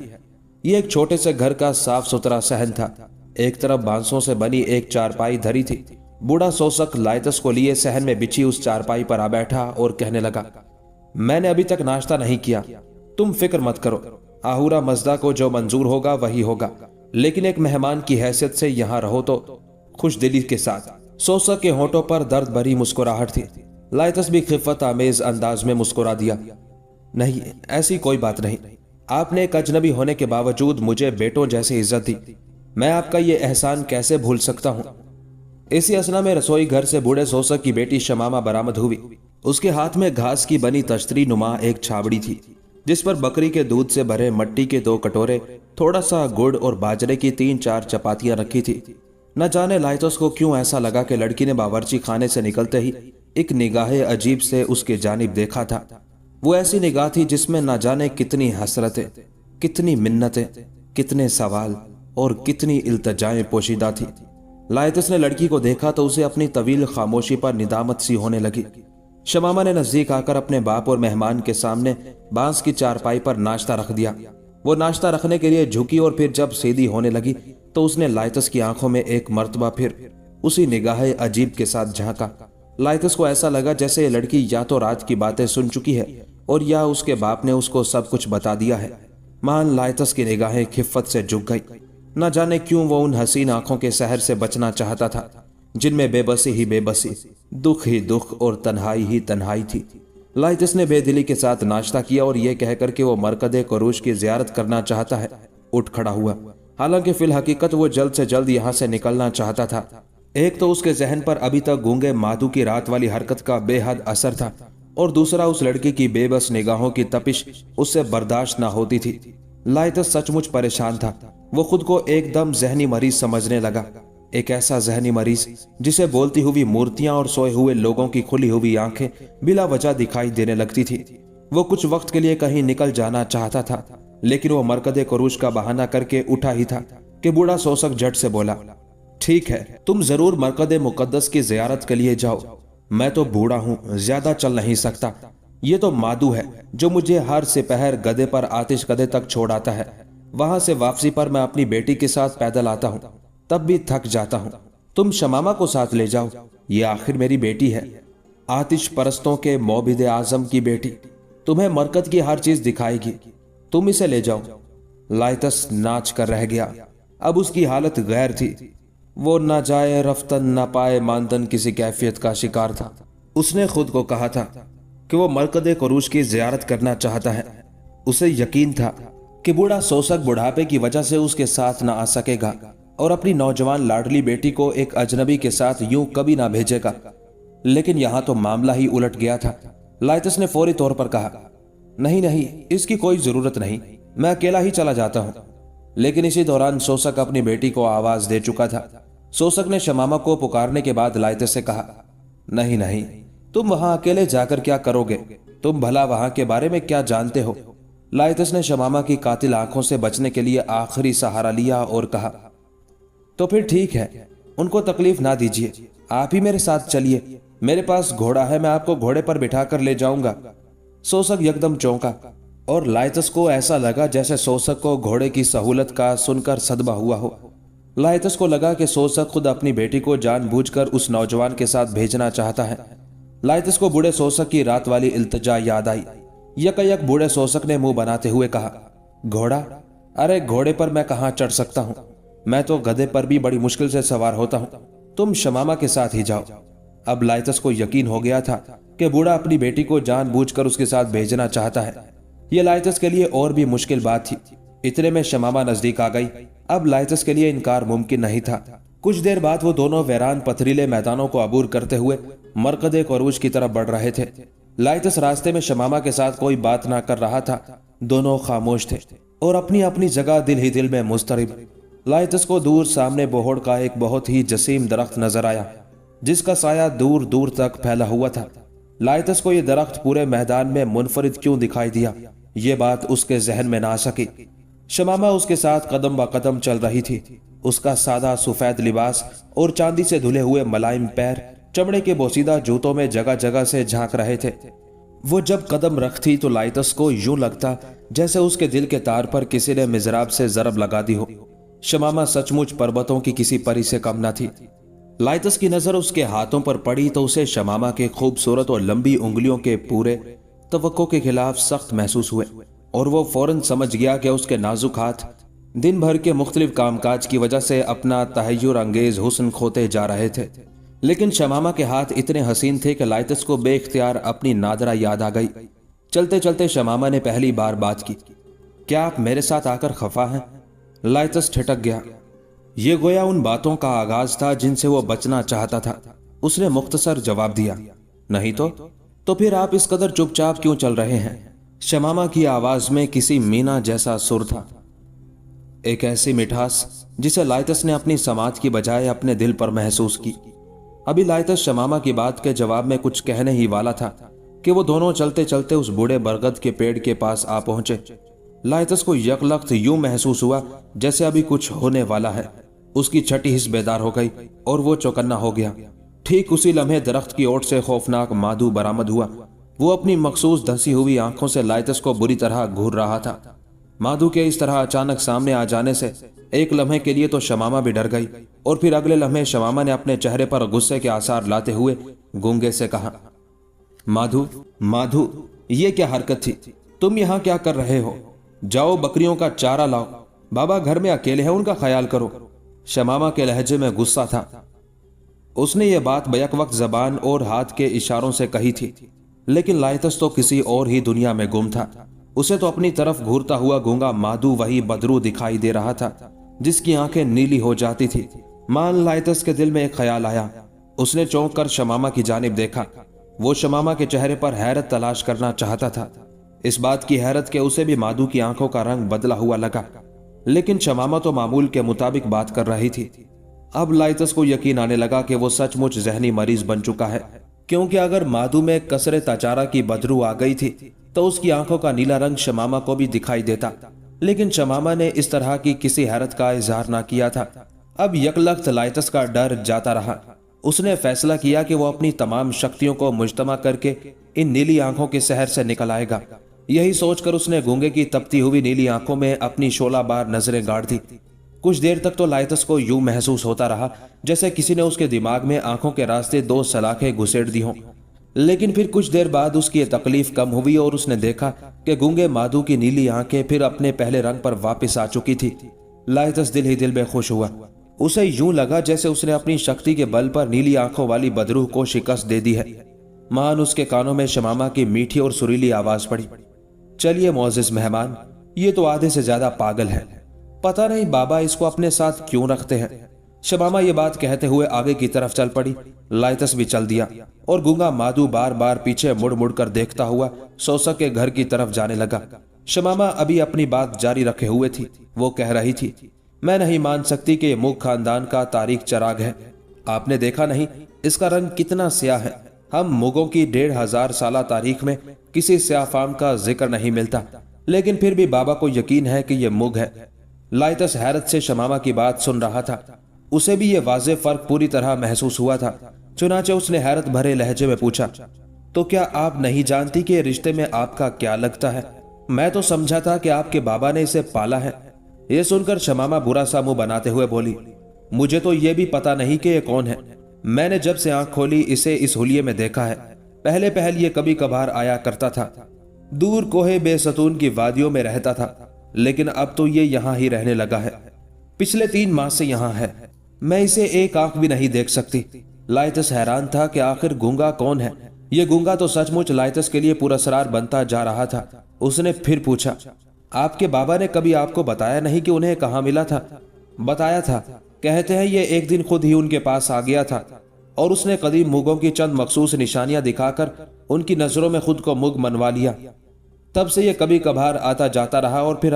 ये एक छोटे से घर का साफ सुथरा सहन था। एक तरफ बांसों से बनी एक चारपाई धरी थी। बूढ़ा शोषक लाइतस को लिए सहन में बिछी उस चारपाई पर आ बैठा और कहने लगा, मैंने अभी तक नाश्ता नहीं किया। तुम फिक्र मत करो, आहूरा मजदा को जो मंजूर होगा वही होगा, लेकिन एक मेहमान की हैसियत से यहाँ रहो तो खुश दिली के साथ। शोषक के होठों पर दर्द भरी मुस्कुराहट थी। लाइतस भी खिफत आमेज अंदाज में मुस्कुरा दिया, नहीं ऐसी कोई बात नहीं, आपने एक अजनबी होने के बावजूद मुझे बेटों जैसी इज्जत दी, मैं आपका ये एहसान कैसे भूल सकता हूँ। इसी असना में रसोई घर से बूढ़े शोषक की बेटी शमामा बरामद हुई। उसके हाथ में घास की बनी तश्तरी नुमा एक छाबड़ी थी, जिस पर बकरी के दूध से भरे मट्टी के 2 कटोरे, थोड़ा सा गुड़ और बाजरे की 3-4 चपातियां रखी थी। न जाने लाइतस को क्यों ऐसा लगा कि लड़की ने बावर्ची खाने से निकलते ही एक निगाहे अजीब से उसके जानिब देखा था। वो ऐसी निगाह थी जिसमें न जाने कितनी हसरतें, कितनी मिन्नतें, कितने सवाल और कितनी इल्तजाएं पोशीदा थी। लाइतस ने लड़की को देखा तो उसे अपनी तवील खामोशी पर निदामत सी होने लगी। शमामा ने नजदीक आकर अपने बाप और मेहमान के सामने बांस की चारपाई पर नाश्ता रख दिया। वो नाश्ता रखने के लिए झुकी और फिर जब सीधी होने लगी तो उसने लाइतस की आंखों में एक मर्तबा फिर उसी निगाह अजीब के साथ झांका। लाइतस को ऐसा लगा जैसे ये लड़की या तो रात की बातें सुन चुकी है और या उसके बाप ने उसको सब कुछ बता दिया है। मान लाइतस की निगाहें खिफ्फत से झुक गई। न जाने क्यों वो उन हसीन आंखों के सहर से बचना चाहता था जिनमें बेबसी ही बेबसी, दुख ही दुख और तन्हाई ही तन्हाई थी। लाइतस ने बेदिली के साथ नाश्ता किया और यह कहकर कि वो मरकदे कुरूश की जियारत करना चाहता है, उठ खड़ा हुआ। हालांकि फिल हकीकत वो जल्द से जल्द यहाँ से निकलना चाहता था। एक तो उसके जहन पर अभी तक गूंगे मादू की रात वाली हरकत का बेहद असर था और दूसरा उस लड़की की बेबस निगाहों की तपिश उससे बर्दाश्त ना होती थी। लाइतस सचमुच परेशान था। वो खुद को एकदम जहनी मरीज समझने लगा, एक ऐसा जहनी मरीज जिसे बोलती हुई मूर्तियां और सोए हुए लोगों की खुली हुई आंखें बिला वजह दिखाई देने लगती थी। वो कुछ वक्त के लिए कहीं निकल जाना चाहता था, लेकिन वो मरकदे कुरूश का बहाना करके उठा ही था कि बूढ़ा शोषक झट से बोला, ठीक है, तुम जरूर मरकदे मुकद्दस की जियारत के लिए जाओ, मैं तो बूढ़ा हूं, ज्यादा चल नहीं सकता। ये तो मादू है जो मुझे हर सिपहर गधे पर आतिश गधे तक छोड़ आता है। वहां से वापसी पर मैं अपनी बेटी के साथ पैदल आता हूं, तब भी थक जाता हूं। तुम शमामा को साथ ले जाओ, ये आखिर मेरी बेटी है, आतिश परस्तों के मोबिद आजम की बेटी, तुम्हें मरकत की हर चीज दिखाएगी, तुम इसे ले जाओ। लाइतस नाच कर रह गया। अब उसकी हालत गैर थी। वो न जाए रफ्तन न पाए मानदन किसी कैफियत का शिकार था। उसने खुद को कहा था कि वो मरकद कुरूज की जियारत करना चाहता है। उसे यकीन था कि बूढ़ा सोसक बुढ़ापे की वजह से उसके साथ ना आ सकेगा और अपनी नौजवान लाडली बेटी को एक अजनबी के साथ यूं कभी ना भेजेगा। लेकिन यहां तो मामला ही उलट गया था। लाइतस ने फौरी तौर पर कहा, नहीं नहीं, इसकी कोई जरूरत नहीं, मैं अकेला ही चला जाता हूं। लेकिन इसी दौरान सोसक अपनी बेटी को आवाज दे चुका था। सोसक ने शमामा को पुकारने के बाद लाइतस से कहा, नहीं नहीं, तुम वहां अकेले जाकर क्या करोगे? तुम भला वहां के बारे में क्या जानते हो? लाइतस ने शमामा की कातिल आंखों से बचने के लिए आखिरी सहारा लिया और कहा, तो फिर ठीक है, उनको तकलीफ ना दीजिए, आप ही मेरे साथ चलिए, मेरे पास घोड़ा है, मैं आपको घोड़े पर बिठाकर ले जाऊंगा। सोसक एकदम चौंका और लाइतस को ऐसा लगा जैसे सोसक को घोड़े की सहूलत का सुनकर सदमा हुआ हो। लाइतस को लगा कि सोसक खुद अपनी बेटी को जानबूझकर उस नौजवान के साथ भेजना चाहता है। लाइतस को बूढ़े सोसक की रात वाली इल्तिजा याद आई। यकयक बूढ़े सोसक ने मुंह बनाते हुए कहा, घोड़ा? अरे घोड़े पर मैं कहां चढ़ सकता हूं, मैं तो गधे पर भी बड़ी मुश्किल से सवार होता हूं, तुम शमामा के साथ ही जाओ। अब लाइतस को यकीन हो गया था कि बूढ़ा अपनी बेटी को जानबूझकर उसके साथ भेजना चाहता है। यह लाइतस के लिए और भी मुश्किल बात थी। इतने में शमामा नजदीक आ गई। अब लाइतस के लिए इनकार मुमकिन नहीं था। कुछ देर बाद वो दोनों वैरान पथरीले मैदानों को अबूर करते हुए मरकद कुरूज की तरफ बढ़ रहे थे। लाइतस रास्ते में शमामा के साथ कोई बात ना कर रहा था। दोनों खामोश थे और अपनी अपनी जगह दिल ही दिल में मुस्तरिब। लाइतस को दूर सामने बोहड़ का एक बहुत ही जसीम दरख्त नजर आया, जिसका साया दूर दूर तक फैला हुआ था। लाइतस को यह दरख्त पूरे मैदान में मुनफरिद क्यों दिखाई दिया, ये बात उसके जहन में ना आ सकी। शमामा उसके साथ कदम ब कदम चल रही थी। उसका सादा सफेद लिबास और चांदी से धुले हुए मुलायम पैर चमड़े के बोसीदा जूतों में जगह जगह से झांक रहे थे। वो जब कदम रखती तो लाइतस को यूं लगता जैसे उसके दिल के तार पर किसी ने मिजराब से जरब लगा दी हो। शमामा सचमुच पर्वतों की किसी परी से कम न थी। लाइतस की नजर उसके हाथों पर पड़ी तो उसे शमामा के खूबसूरत और लंबी उंगलियों के पूरे तवक्को के खिलाफ सख्त महसूस हुए और वो फौरन समझ गया कि उसके नाजुक हाथ दिन भर के मुख्तलिफ कामकाज की वजह से अपना तहय्युर अंगेज हुस्न खोते जा रहे थे। लेकिन शमामा के हाथ इतने हसीन थे कि लाइतस को बेख्तियार अपनी नादरा याद आ गई। चलते चलते शमामा ने पहली बार बात की, क्या आप मेरे साथ आकर खफा हैं? लाइतस ठिठक गया। ये गोया उन बातों का आगाज था जिनसे वो बचना चाहता था। उसने मुख्तसर जवाब दिया, नहीं तो फिर आप इस कदर चुपचाप क्यों चल रहे हैं? शमामा की आवाज में किसी मीना जैसा सुर था, एक ऐसी मिठास जिसे लाइतस ने अपनी समात की बजाय अपने दिल पर महसूस की। अभी लाइतस शमामा की बात के जवाब में कुछ कहने ही वाला था कि वो दोनों चलते चलते उस बूढ़े बरगद के पेड़ के पास आ पहुंचे। लाइतस को यकलख्त यूं महसूस हुआ जैसे अभी कुछ होने वाला है। उसकी छठी हिस्स बेदार हो गई और वो चौकन्ना हो गया। ठीक उसी लम्हे दरख्त की ओट से खौफनाक मादू बरामद हुआ। वो अपनी मखसूस धंसी हुई आंखों से लाइतस को बुरी तरह घूर रहा था। माधु के इस तरह अचानक सामने आ जाने से एक लम्हे के लिए तो शमामा भी डर गई और फिर अगले लम्हे शमामा ने अपने चेहरे पर गुस्से के आसार लाते हुए गूंगे से कहा, माधु माधु, ये क्या हरकत थी? तुम यहाँ क्या कर रहे हो? जाओ बकरियों का चारा लाओ, बाबा घर में अकेले हैं, उनका ख्याल करो। शमामा के लहजे में गुस्सा था। उसने ये बात बैक वक्त जबान और हाथ के इशारों से कही थी, लेकिन लाइतस तो किसी और ही दुनिया में गुम था। उसे तो अपनी तरफ घूरता हुआ गूंगा माधु वही बदरू दिखाई दे रहा था जिसकी आंखें नीली हो जाती थी। मान लाइतस के दिल में एक ख्याल आया। उसने चौंक कर शमामा की जानिब देखा। वो शमामा के चेहरे पर हैरत तलाश करना चाहता था। इस बात की हैरत के उसे भी माधु की आंखों का रंग बदला हुआ लगा, लेकिन शमामा तो मामूल के मुताबिक बात कर रही थी। अब लाइतस को यकीन आने लगा कि वो सचमुच जहनी मरीज बन चुका है, क्योंकि अगर माधु में कसरे तचारा की बदरू आ गई थी तो उसकी आंखों का नीला रंग शमामा को भी दिखाई देता। लेकिन शमामा ने इस तरह की किसी हैरत का इजहार ना किया था। अब यकलख्त लाइतस का डर जाता रहा। उसने फैसला किया कि वो अपनी तमाम शक्तियों को मुजतमा करके इन नीली आंखों के शहर से निकल आएगा। यही सोचकर उसने गूंगे की तपती हुई नीली आंखों में अपनी शोला बार नजरें गाड़ दी। कुछ देर तक तो लाइतस को यूं महसूस होता रहा जैसे किसी ने उसके दिमाग में आंखों के रास्ते दो सलाखें घुसेड़ दी हों। लेकिन फिर कुछ देर बाद उसकी ये तकलीफ कम हुई और उसने देखा कि गूंगे माधु की नीली आंखें फिर अपने पहले रंग पर वापस आ चुकी थी। लाइतस दिल ही दिल में खुश हुआ। उसे यूं लगा जैसे उसने अपनी शक्ति के बल पर नीली आंखों वाली बदरूह को शिकस्त दे दी है। महान उसके कानों में शमामा की मीठी और सुरीली आवाज पड़ी। चलिए मोअज़्ज़िज़ मेहमान, ये तो आधे से ज्यादा पागल है, पता नहीं बाबा इसको अपने साथ क्यों रखते हैं। शमामा ये बात कहते हुए आगे की तरफ चल पड़ी। लाइतस भी चल दिया और गूंगा माधु बार बार पीछे मुड़ मुड़ कर देखता हुआ सोसक के घर की तरफ जाने लगा। शमामा अभी अपनी बात जारी रखे हुए थी। वो कह रही थी, मैं नहीं मान सकती कि मुग खानदान का तारीख चराग है। आपने देखा नहीं इसका रंग कितना स्याह है। हम मुगों की 1500 साल तारीख में किसी स्याफाम का जिक्र नहीं मिलता, लेकिन फिर भी बाबा को यकीन है कि यह मुग है। लाइतस हैरत से शमामा की बात सुन रहा था। उसे भी यह वाज़ेह फर्क पूरी तरह महसूस हुआ था। चुनाचे उसने हैरत भरे लहजे में पूछा, तो क्या आप नहीं जानती कि रिश्ते में आपका क्या लगता है? मैं तो समझा था कि आपके बाबा ने इसे पाला है। यह सुनकर शमामा बुरा सा मुंह बनाते हुए बोली, मुझे तो यह भी पता नहीं कि यह कौन है। मैंने जब से आंख खोली इसे इस हुलिये में देखा है। पहले पहल ये कभी कभार आया करता था, दूर कोहे बेसतून की वादियों में रहता था, लेकिन अब तो ये यहाँ ही रहने लगा है। पिछले 3 माह से यहाँ है। मैं इसे एक आंख भी नहीं देख सकती। लाइतस हैरान था कि आखिर गूंगा कौन है। ये गूंगा तो सचमुच लाइतस के लिए पुरस्कार बनता जा रहा था। उसने फिर पूछा, आपके बाबा ने कभी आपको बताया नहीं कि उन्हें कहाँ मिला था? बताया था, कहते हैं ये एक दिन खुद ही उनके पास आ गया था और उसने कदीम मुगों की चंद मखसूस निशानियां दिखाकर उनकी नजरों में खुद को मुग मनवा लिया। तब से ये कभी कभार आता जाता रहा और फिर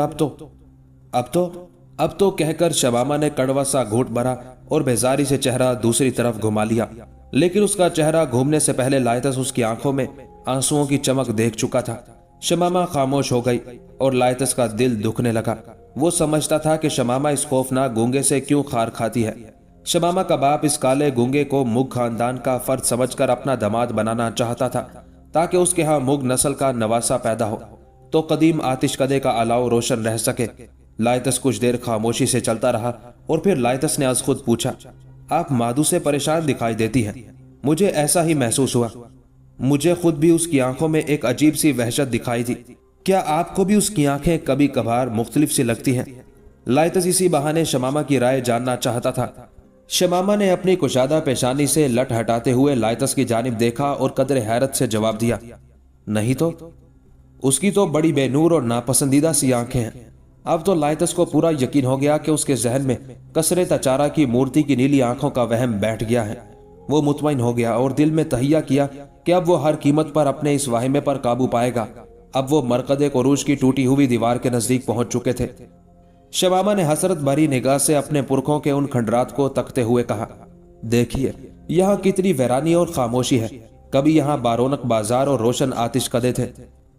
अब तो कहकर शमामा ने कड़वा सा घूंट भरा और बेजारी से चेहरा दूसरी तरफ घुमा लिया। लेकिन उसका चेहरा घूमने से पहले लाइतस उसकी आंखों में आंसुओं की चमक देख चुका था। शमामा खामोश हो गई और लाइतस का दिल दुखने लगा। वो समझता था कि शमामा इस खौफनाक गूंगे से क्यों खार खाती है। शमामा का बाप इस काले गूंगे को मुग खानदान का फर्द समझकर अपना दामाद बनाना चाहता था, ताकि उसके यहाँ मुग नस्ल का नवासा पैदा हो तो कदीम आतिशकदे का अलाव रोशन रह सके। लाइतस कुछ देर खामोशी से चलता रहा और फिर लाइतस ने आज खुद पूछा, आप माधु से परेशान दिखाई देती हैं। मुझे ऐसा ही महसूस हुआ। मुझे खुद भी उसकी आंखों में एक अजीब सी वहशत दिखाई दी। क्या आपको भी उसकी आंखें कभी कभार मुख्तलिफ सी लगती हैं? लाइतस इसी बहाने शमामा की राय जानना चाहता था। शमामा ने अपनी कुशादा पेशानी से लट हटाते हुए लाइतस की जानिब देखा और कदरे हैरत से जवाब दिया, नहीं तो उसकी तो बड़ी बेनूर और नापसंदीदा सी आंखें हैं। अब तो लाइतस को पूरा यकीन हो गया कि उसके जहन में कसरे तचारा की मूर्ति की नीली आंखों का वहम बैठ गया है। वो मुतमईन हो गया और दिल में तहिया किया कि अब वो हर कीमत पर अपने इस वाहिमे पर काबू पाएगा। अब वो मरकदे कुरूज की टूटी हुई दीवार के नजदीक पहुंच चुके थे। शमामा ने हसरत भरी निगाह से अपने पुरखों के उन खंडरात को तकते हुए कहा, देखिए यहाँ कितनी वैरानी और खामोशी है। कभी यहाँ बारोनक बाजार और रोशन आतिशकदे थे,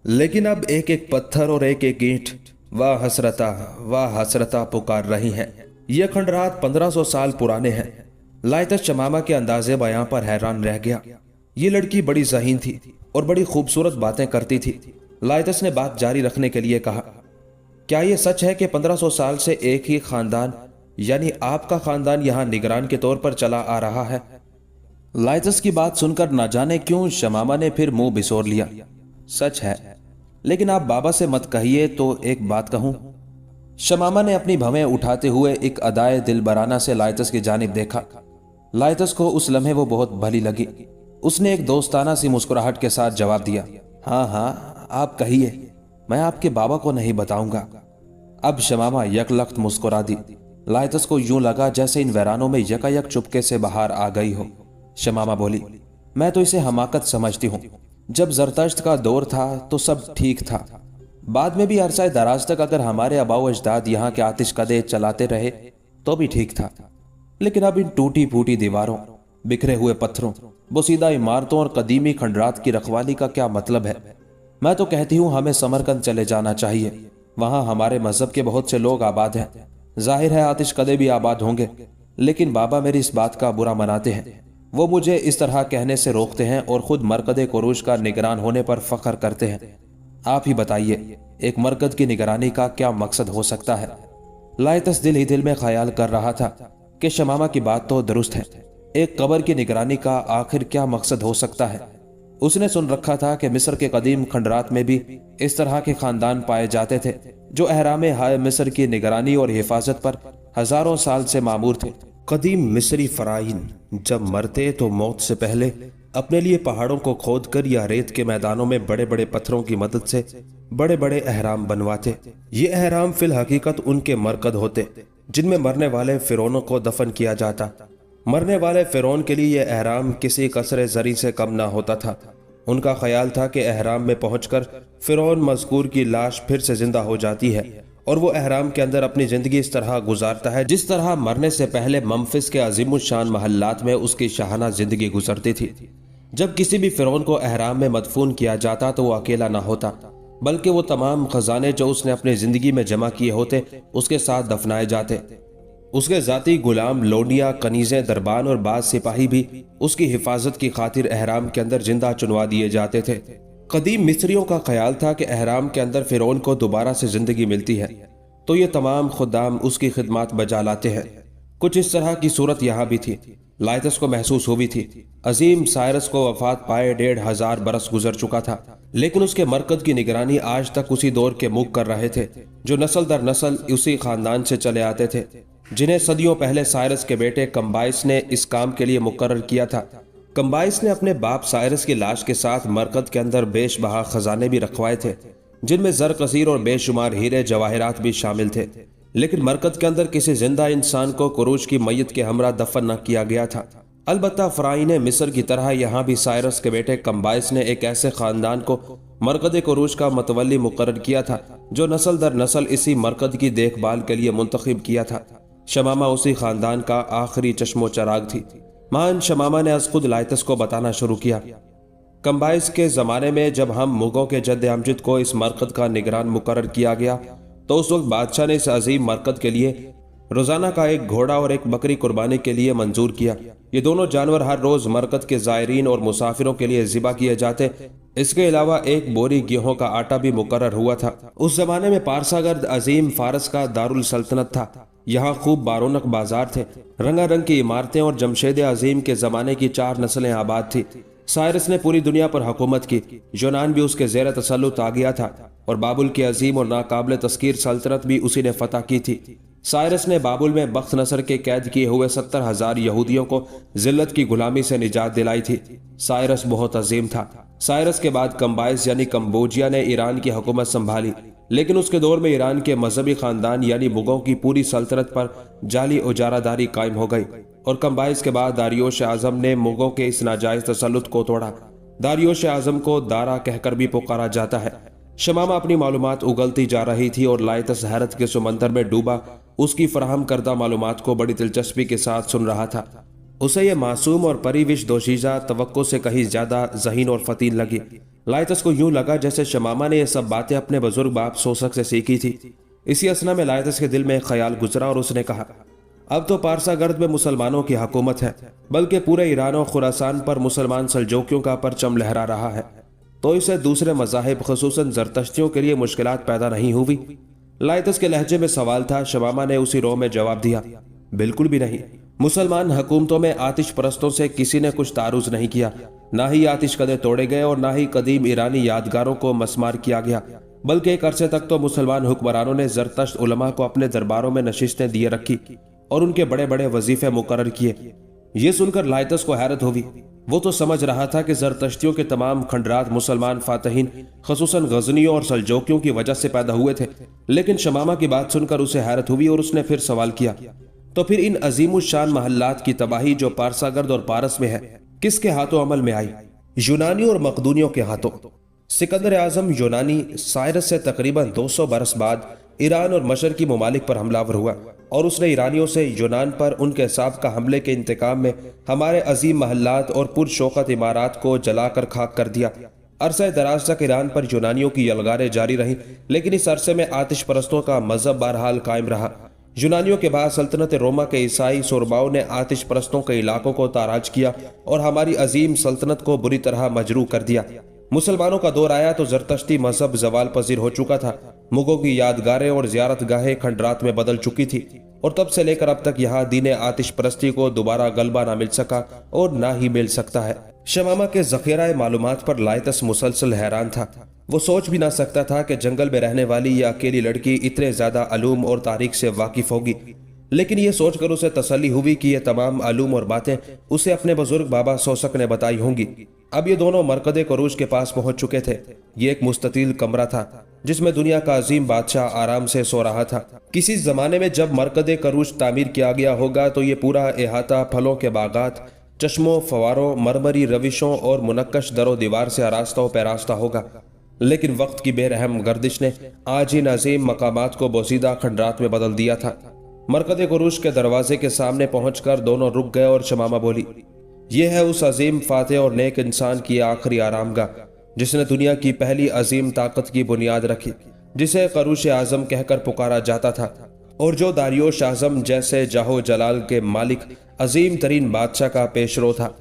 लेकिन अब एक एक पत्थर और एक एक ईंट वाह हसरता पुकार रही हैं। ये खंडरात 1500 साल पुराने हैं। लाइतस शमामा के अंदाजे बयां पर हैरान रह गया। ये लड़की बड़ी ज़हीन थी और बड़ी खूबसूरत बातें करती थी। लाइतस ने बात जारी रखने के लिए कहा, क्या ये सच है कि 1500 साल से एक ही खानदान यानी आपका खानदान यहाँ निगरान के तौर पर चला आ रहा है? लाइतस की बात सुनकर न जाने क्यों शमामा ने फिर मुंह बिसोर लिया। सच है, लेकिन आप बाबा से मत कहिए तो एक बात कहूं। शमामा ने अपनी भवें उठाते हुए एक अदाए दिलबराना से लाइतस की जानिब देखा। लाइतस को उस लम्हे वो बहुत भली लगी। उसने एक दोस्ताना सी मुस्कुराहट के साथ जवाब दिया, हाँ आप कहिए, मैं आपके बाबा को नहीं बताऊंगा। अब शमामा यकलख्त मुस्कुरा दी। लाइतस को यूं लगा जैसे इन वैरानों में यकायक चुपके से बाहर आ गई हो। शमामा बोली, मैं तो इसे हमाकत समझती हूँ। जब जरतश्त का दौर था तो सब ठीक था। बाद में भी अरसा दराज तक अगर हमारे आबाओ अजदाद यहाँ के आतिशकदे चलाते रहे तो भी ठीक था। लेकिन अब इन टूटी फूटी दीवारों, बिखरे हुए पत्थरों, बोसीदा इमारतों और कदीमी खंडरात की रखवाली का क्या मतलब है? मैं तो कहती हूँ हमें समरकंद चले जाना चाहिए। वहाँ हमारे मजहब के बहुत से लोग आबाद हैं। जाहिर है आतिशकदे भी आबाद होंगे, लेकिन बाबा मेरी इस बात का बुरा मनाते हैं। वो मुझे इस तरह कहने से रोकते हैं और खुद मरकद कुरूज का निगरान होने पर फख्र करते हैं। आप ही बताइए, एक मरकद की निगरानी का क्या मकसद हो सकता है? लाइतस दिल ही दिल में ख्याल कर रहा था कि शमामा की बात तो दुरुस्त है। एक कब्र की निगरानी का आखिर क्या मकसद हो सकता है? उसने सुन रखा था कि मिस्र के कदीम खंडरात में भी इस तरह के खानदान पाए जाते थे जो अहरामे हाय मिस्र की निगरानी और हिफाजत पर हजारों साल से मामूर थे। कदीम मिस्री फराइन जब मरते तो मौत से पहले اپنے لیے پہاڑوں کو کھود کر یا ریت کے میدانوں میں بڑے بڑے پتھروں کی مدد سے بڑے بڑے احرام بنواتے۔ یہ احرام فی الحقیقت ان کے مرکز ہوتے جن میں مرنے والے فرعونوں کو دفن کیا جاتا۔ مرنے والے فرعون کے لیے یہ احرام کسی قصر زرعی سے کم نہ ہوتا تھا۔ ان کا خیال تھا کہ احرام میں پہنچ کر فرعون مذکور کی لاش پھر سے زندہ ہو جاتی ہے اور وہ احرام کے اندر اپنی زندگی اس طرح گزارتا ہے جس طرح مرنے سے پہلے ممفس کے عظیم الشان محلات میں اس کی شاہانہ زندگی گزرتی تھی۔ جب کسی بھی فرعون کو احرام میں مدفون کیا جاتا تو وہ اکیلا نہ ہوتا، بلکہ وہ تمام خزانے جو اس نے اپنی زندگی میں جمع کیے ہوتے اس کے ساتھ دفنائے جاتے۔ اس کے ذاتی غلام، لونڈیاں، کنیزیں، دربان اور بعض سپاہی بھی اس کی حفاظت کی خاطر احرام کے اندر زندہ چنوا دیے جاتے تھے۔ قدیم مصریوں کا خیال تھا کہ احرام کے اندر فرعون کو دوبارہ سے زندگی ملتی ہے، تو یہ تمام خدام اس کی خدمات بجا لاتے ہیں۔ کچھ اس طرح کی صورت یہاں بھی تھی۔ لائتس کو محسوس ہوئی تھی عظیم سائرس کو وفات پائے 1500 برس گزر چکا تھا، لیکن اس کے مرکز کی نگرانی آج تک اسی دور کے موگ کر رہے تھے جو نسل در نسل اسی خاندان سے چلے آتے تھے، جنہیں صدیوں پہلے سائرس کے بیٹے کمبائس نے اس کام کے لیے مقرر کیا تھا۔ کمبائس نے اپنے باپ سائرس کی لاش کے ساتھ مرکز کے اندر بیش بہا خزانے بھی رکھوائے تھے، جن میں زر کثیر اور بے شمار ہیرے جواہرات بھی شامل تھے، لیکن مرکز کے اندر کسی زندہ انسان کو قروش کی میت کے ہمراہ دفن نہ کیا گیا تھا۔ البتہ فرعین مصر کی طرح یہاں بھی سائرس کے بیٹے کمبائس نے ایک ایسے خاندان کو مرکز قروش کا متولی مقرر کیا تھا جو نسل در نسل اسی مرکز کی دیکھ بھال کے لیے منتخب کیا تھا۔ شمامہ اسی خاندان کا آخری چشم و چراغ تھی۔ مہان شمامہ نے از خود لائتس کو بتانا شروع کیا، کمبائس کے زمانے میں جب ہم مغوں کے جد امجد کو اس مرکز کا نگران مقرر کیا گیا تو اس وقت بادشاہ نے اس عظیم مرکز کے لیے روزانہ کا ایک گھوڑا اور ایک بکری قربانی کے لیے منظور کیا۔ یہ دونوں جانور ہر روز مرکز کے زائرین اور مسافروں کے لیے ذبح کیے جاتے۔ اس کے علاوہ ایک بوری گیہوں کا آٹا بھی مقرر ہوا تھا۔ اس زمانے میں پارساگرد عظیم فارس کا دارالسلطنت تھا۔ یہاں خوب بارونق بازار تھے، رنگا رنگ کی عمارتیں اور جمشید عظیم کے زمانے کی 4 نسلیں آباد تھی۔ سائرس نے پوری دنیا پر حکومت کی، یونان بھی اس کے زیر تسلط آ گیا تھا اور بابل کی عظیم اور ناقابل تذکیر سلطنت بھی اسی نے فتح کی تھی۔ سائرس نے بابل میں بخت نصر کے قید کیے ہوئے 70,000 یہودیوں کو ذلت کی غلامی سے نجات دلائی تھی۔ سائرس بہت عظیم تھا۔ سائرس کے بعد کمبائس یعنی کمبوجیا نے ایران کی حکومت سنبھالی، لیکن اس کے دور میں ایران کے مذہبی خاندان یعنی مغوں کی پوری سلطنت پر جعلی اجارہ داری قائم ہو گئی، اور کمبائس کے بعد داریوش اعظم نے مغوں کے اس ناجائز تسلط کو توڑا۔ داریوش اعظم کو دارا کہہ کر بھی پکارا جاتا ہے۔ شمامہ اپنی معلومات اگلتی جا رہی تھی اور لائتس حیرت کے سمندر میں ڈوبا اس کی فراہم کردہ معلومات کو بڑی دلچسپی کے ساتھ سن رہا تھا۔ اسے یہ معصوم اور پریوش دوشیزہ توقع سے کہیں زیادہ ذہین اور فتین لگی۔ لائتس کو یوں لگا جیسے شمامہ نے یہ سب باتیں اپنے بزرگ باپ سوسک سے سیکھی تھی۔ اسی اثنا میں لائتس کے دل میں ایک خیال گزرا اور اس نے کہا، اب تو پارسا گرد میں مسلمانوں کی حکومت ہے، بلکہ پورے ایران و خراسان پر مسلمان سلجوکیوں کا پرچم لہرا رہا ہے، تو اسے دوسرے مذاہب خصوصاً زرتشتیوں کے لیے مشکلات پیدا نہیں ہوئی؟ لائتس کے لہجے میں سوال تھا۔ شمامہ نے اسی رو میں جواب دیا، بالکل بھی نہیں۔ مسلمان حکومتوں میں آتش پرستوں سے کسی نے کچھ تعارض نہیں کیا، نہ ہی آتش کدے توڑے گئے اور نہ ہی قدیم ایرانی یادگاروں کو مسمار کیا گیا، بلکہ ایک عرصے تک تو مسلمان حکمرانوں نے زرتشت علماء کو اپنے درباروں میں نشستیں دیے رکھی اور ان کے بڑے بڑے وظیفے مقرر کیے۔ یہ سن کر لائتس کو حیرت ہوئی۔ وہ تو سمجھ رہا تھا کہ زرتشتیوں کے تمام کھنڈرات مسلمان فاتحین خصوصاً غزنیوں اور سلجوکیوں کی وجہ سے پیدا ہوئے تھے، لیکن شمامہ کی بات سن کر اسے حیرت ہوئی اور اس نے پھر سوال کیا، تو پھر ان عظیم الشان محلات کی تباہی جو پارساگرد اور پارس میں ہے کس کے ہاتھوں عمل میں آئی؟ یونانیوں اور مقدونیوں کے ہاتھوں۔ سکندر اعظم یونانی سائرس سے تقریباً 200 برس بعد ایران اور مشرقی ممالک پر حملہ آور ہوا اور اس نے ایرانیوں سے یونان پر ان کے سابقہ حملے کے انتقام میں ہمارے عظیم محلات اور پرشوکت عمارات کو جلا کر خاک کر دیا۔ عرصہ دراز تک ایران پر یونانیوں کی یلغاریں جاری رہیں، لیکن اس عرصے میں آتش پرستوں کا مذہب بہرحال قائم رہا۔ یونانیوں کے بعد سلطنت روما کے عیسائی سورباؤں نے آتش پرستوں کے علاقوں کو تاراج کیا اور ہماری عظیم سلطنت کو بری طرح مجروح کر دیا۔ مسلمانوں کا دور آیا تو زرتشتی مذہب زوال پذیر ہو چکا تھا، مغوں کی یادگاریں اور زیارت گاہیں کھنڈرات میں بدل چکی تھی، اور تب سے لے کر اب تک یہاں دین آتش پرستی کو دوبارہ غلبہ نہ مل سکا اور نہ ہی مل سکتا ہے۔ شمامہ کے ذخیرہ معلومات پر لائتس مسلسل حیران تھا۔ وہ سوچ بھی نہ سکتا تھا کہ جنگل میں رہنے والی یہ اکیلی لڑکی اتنے زیادہ علوم اور تاریخ سے واقف ہوگی۔ लेकिन ये सोचकर उसे तसल्ली हुई कि ये तमाम मालूम और बातें उसे अपने बुजुर्ग बाबा सोसक ने बताई होंगी। अब ये दोनों मरकद करूज के पास पहुंच चुके थे। ये एक मुस्ततील कमरा था जिसमें दुनिया का अजीम बादशाह आराम से सो रहा था। किसी जमाने में जब मरकद करूज तामीर किया गया होगा तो ये पूरा अहाता फलों के बागात, चश्मों, फवारों, मरमरी रविशों और मुनक्कश दरो दीवार से आरास्ता व पैरास्ता होगा। लेकिन वक्त की बेरहम गर्दिश ने आज इन अजीम मकामात को बोसीदा खंडरात में बदल दिया था। मरकद कुरूश के दरवाजे के सामने पहुंचकर दोनों रुक गए और शमामा बोली, यह है उस अजीम फातेह और नेक इंसान की आखिरी आरामगाह जिसने दुनिया की पहली अजीम ताकत की बुनियाद रखी, जिसे करूश आजम कहकर पुकारा जाता था और जो दारियोश आजम जैसे जाहो जलाल के मालिक अजीम तरीन बादशाह का पेशरो था।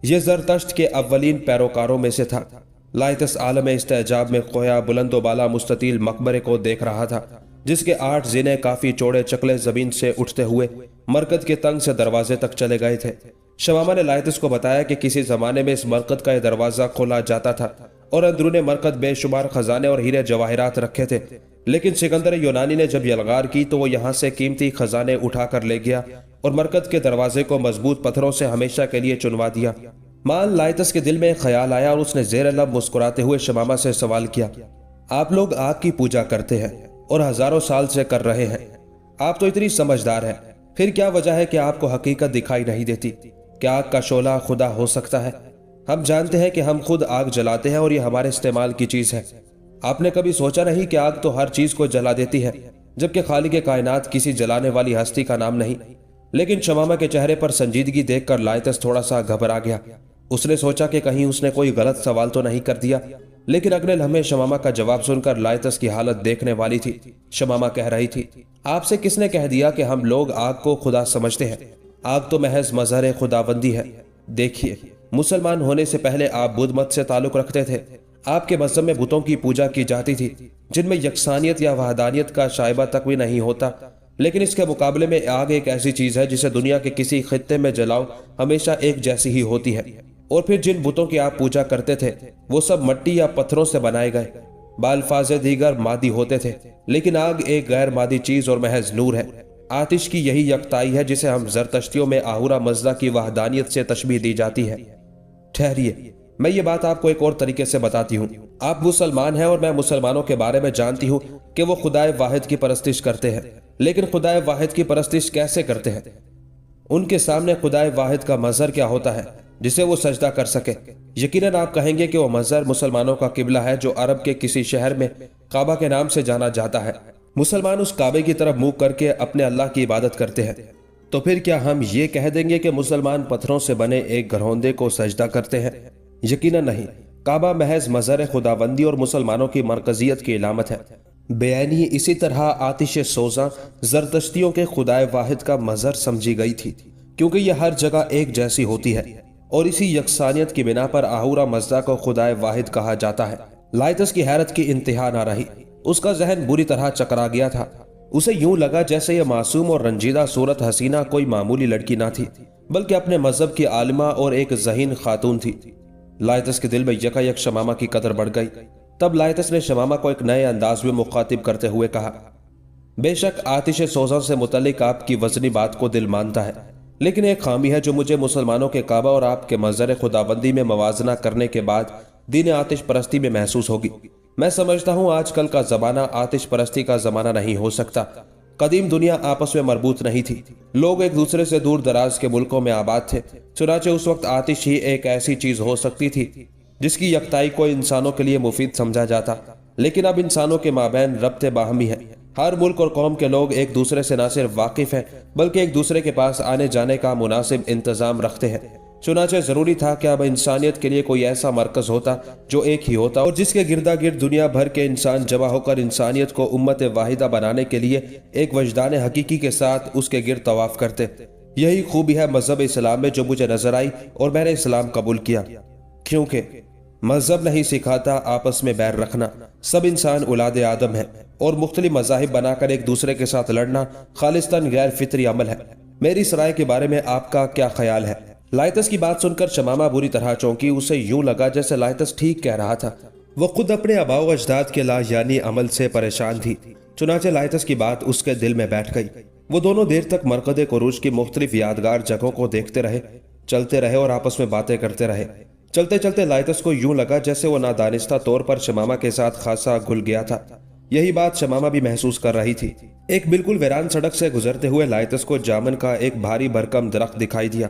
यह जरतश्त के अव्वलीन पैरोकारों में से था। लाइतस आलम इस्तेजाब में खोया बुलंदो बाला मुस्ततील मकबरे को देख रहा था जिसके 8 जीने काफी चौड़े चकले जमीन से उठते हुए मरकद के तंग से दरवाजे तक चले गए थे। शमामा ने लाइतस को बताया कि किसी जमाने में इस मरकद का यह दरवाजा खोला जाता था और अंदरून मरकद बेशुमार खजाने और हीरे जवाहिरात रखे थे, लेकिन सिकंदर यूनानी ने जब यलगार की तो वो यहाँ से कीमती खजाने उठाकर ले गया और मरकद के दरवाजे को मजबूत पत्थरों से हमेशा के लिए चुनवा दिया। मान लाइतस के दिल में ख्याल आया और उसने जेर लब मुस्कुराते हुए शमामा से सवाल किया, आप लोग आग की पूजा करते हैं और हजारों साल से कर रहे हैं। आप तो इतनी समझदार हैं, फिर क्या वजह है कि आपको हकीकत दिखाई नहीं देती? क्या आग का शोला खुदा हो सकता है? हम जानते हैं कि हम खुद आग जलाते हैं और ये हमारे इस्तेमाल की चीज है। आपने कभी सोचा नहीं कि आग तो हर चीज को जला देती है, जबकि खालिक कायनात किसी जलाने वाली हस्ती का नाम नहीं। लेकिन शमामा के चेहरे पर संजीदगी देखकर लाइतस थोड़ा सा घबरा गया। उसने सोचा कि कहीं उसने कोई गलत सवाल तो नहीं कर दिया, लेकिन अगले लम्हे शमामा का जवाब सुनकर लाइतस की हालत देखने वाली थी। शमामा कह रही थी, आपसे किसने कह दिया कि हम लोग आग को खुदा समझते हैं? आग तो महज मजहर खुदाबंदी है। देखिए, मुसलमान होने से पहले आप बुद्ध मत से ताल्लुक रखते थे। आपके मजहब में बुतों की पूजा की जाती थी जिनमें यकसानियत या वहदानियत का शायबा तक भी नहीं होता, लेकिन इसके मुकाबले में आग एक ऐसी चीज है जिसे दुनिया के किसी खित्ते में जलाओ हमेशा एक जैसी ही होती है। और फिर जिन बुतों की आप पूजा करते थे वो सब मट्टी या पत्थरों से बनाए गए बाल्फाज दीगर मादी होते थे, लेकिन आग एक गैर मादी चीज और महज नूर है। आतिश की यही यकताई है जिसे हम जरतश्तियों में आहुरा मजदा की वहदानियत से तशबीह दी जाती है। ठहरिए, मैं ये बात आपको एक और तरीके से बताती हूँ। आप मुसलमान हैं और मैं मुसलमानों के बारे में जानती हूँ कि वो खुदाए वाहिद की परस्तिश करते हैं, लेकिन खुदाए वाहिद की परस्तिश कैसे करते हैं? उनके सामने खुदाए वाहिद का मजहर क्या होता है जिसे वो सजदा कर सके? यकीनन आप कहेंगे कि वो मजहर मुसलमानों का किबला है जो अरब के किसी शहर में काबा के नाम से जाना जाता है। मुसलमान उस काबे की तरफ मुंह करके अपने अल्लाह की इबादत करते हैं। तो फिर क्या हम ये कह देंगे कि मुसलमान पत्थरों से बने एक घरौंदे को सजदा करते हैं? यकीनन नहीं। काबा महज मजहर खुदाबंदी और मुसलमानों की मरकजियत की इलामत है। बेआईनी इसी तरह आतिश सोजा जरदश्तियों के खुदाए वाहिद का मजहर समझी गई थी, क्योंकि यह हर जगह एक जैसी होती है और इसी यकसानियत की बिना पर आहुरा मजदा को खुदाए वाहिद कहा जाता है। लाइतस की हैरत की इंतहा ना रही। उसका जहन बुरी तरह चकरा गया था। उसे यूं लगा जैसे यह मासूम और रंजीदा सूरत हसीना कोई मामूली लड़की ना थी, बल्कि अपने मजहब की आलिमा और एक ज़हीन खातून थी। लाइतस के दिल में यकायक शमामा की कदर बढ़ गई। तब लाइतस ने शमामा को एक नए अंदाज में मुखातिब करते हुए कहा, बेशक आतिश सोजा से मुतल्लिक आपकी वजनी बात को दिल मानता है, लेकिन एक खामी है जो मुझे मुसलमानों के काबा और आपके मजहर खुदाबंदी में मवाजना करने के बाद दीन आतिश परस्ती में महसूस होगी। मैं समझता हूँ आजकल का जमाना आतिश परस्ती का जमाना नहीं हो सकता। कदीम दुनिया आपस में मरबूत नहीं थी। लोग एक दूसरे से दूर दराज के मुल्कों में आबाद थे। चुनाचे उस वक्त आतिश ही एक ऐसी चीज हो सकती थी जिसकी यकताई को इंसानों के लिए मुफीद समझा जाता, लेकिन अब इंसानों के माबैन रब्ते बाहमी है। हर मुल्क और कौम के लोग एक दूसरे से न सिर्फ वाकिफ हैं बल्कि एक दूसरे के पास आने जाने का मुनासिब इंतजाम रखते हैं। चुनाचे जरूरी था कि अब इंसानियत के लिए कोई ऐसा मरकज होता जो एक ही होता और जिसके गिरदा गिर्द दुनिया भर के इंसान जमा होकर इंसानियत को उम्मत वाहिदा बनाने के लिए एक वजदान हकीकी के साथ उसके गिर्द तवाफ करते। यही खूबी है मजहब इस्लाम में जो मुझे नजर आई और मैंने इस्लाम कबूल किया, क्योंकि मजहब नहीं सिखाता आपस में बैर रखना। सब इंसान औलाद आदम है और मुख्तलिफ मज़ाहिब बनाकर एक दूसरे के साथ लड़ना खालिस्तान गैर फितरी अमल है। मेरी इस राय के बारे में आपका क्या ख्याल है? लाइतस की बात सुनकर शमामा बुरी तरह चौंकी। उसे यूं लगा जैसे लाइतस ठीक कह रहा था। वो खुद अपने आबाओ अजदाद के ला यानी अमल से परेशान थी। चुनाचे लाइतस की बात उसके दिल में बैठ गई। वो दोनों देर तक मरकद कुरूज की मुख्तलिफ यादगार जगहों को देखते रहे, चलते रहे और आपस में बातें करते रहे। चलते चलते लाइतस को यूं लगा जैसे वो नादानिस्ता तौर पर शमामा के साथ खासा घुल गया था। यही बात शमामा भी महसूस कर रही थी। एक बिल्कुल वीरान सड़क से गुजरते हुए लाइतस को जामन का एक भारी भरकम दरख्त दिखाई दिया।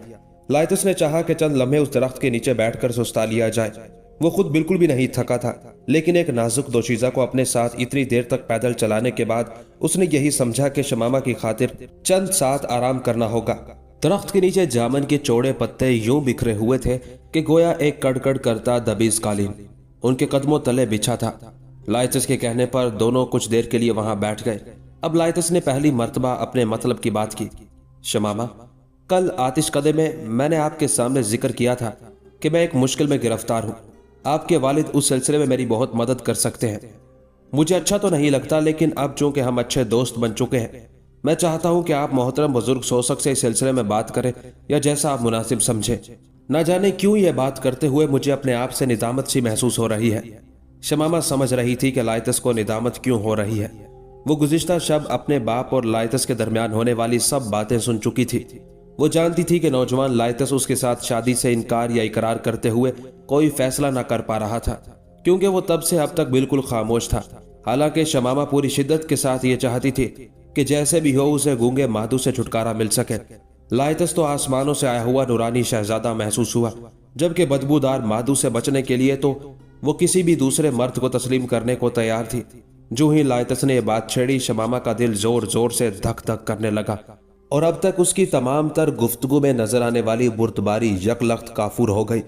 लाइतस ने चाहा कि चंद लम्हे उस दरख्त के नीचे बैठकर सुस्ता लिया जाए। वो खुद बिल्कुल भी नहीं थका था, लेकिन एक नाजुक दोशीज़ा को अपने साथ इतनी देर तक पैदल चलाने के बाद उसने यही समझा कि शमामा की खातिर चंद साथ आराम करना होगा। दरख्त के नीचे जामन के चौड़े पत्ते यूं बिखरे हुए थे कि गोया एक कड़कड़ करता दबीज कालीन उनके कदमों तले बिछा था। लाइतस के कहने पर दोनों कुछ देर के लिए वहां बैठ गए। अब लाइतस ने पहली मर्तबा अपने मतलब की बात की। शमामा, कल आतिश कदे में मैंने आपके सामने जिक्र किया था कि मैं एक मुश्किल में गिरफ्तार हूं। आपके वालिद उस सिलसिले में मेरी बहुत मदद कर सकते हैं। मुझे अच्छा तो नहीं लगता, लेकिन अब चूंकि हम अच्छे दोस्त बन चुके हैं, मैं चाहता हूं कि आप मोहतरम बुजुर्ग सोसक से इस सिलसिले में बात करें या जैसा आप मुनासिब समझें। न जाने क्यों यह बात करते हुए मुझे अपने आप से निदामत सी महसूस हो रही है। शमामा समझ रही थी कि लाइतस को निदामत क्यों हो रही है। वो गुज़िश्ता शब अपने बाप और लाइतस के दरमियान होने वाली सब बातें सुन चुकी थी। वो जानती थी कि नौजवान लाइतस उसके साथ शादी से इनकार या इकरार करते हुए कोई फैसला न कर पा रहा था, क्योंकि वो तब से अब तक बिल्कुल खामोश था। हालांकि शमामा पूरी शिद्दत के साथ ये चाहती थी कि जैसे भी हो उसे गूंगे मादू से छुटकारा मिल सके। लाइतस तो आसमानों से आया हुआ नूरानी शहजादा महसूस हुआ, जबकि बदबूदार मादू से बचने के लिए तो वो किसी भी दूसरे मर्द को तस्लीम करने को तैयार थी। जो ही लाइतस ने यह बात छेड़ी, शमामा का दिल जोर जोर से धक धक करने लगा और अब तक उसकी तमाम तर गुफ्तगू में नजर आने वाली बुर्दबारी यकलख्त काफूर हो गई।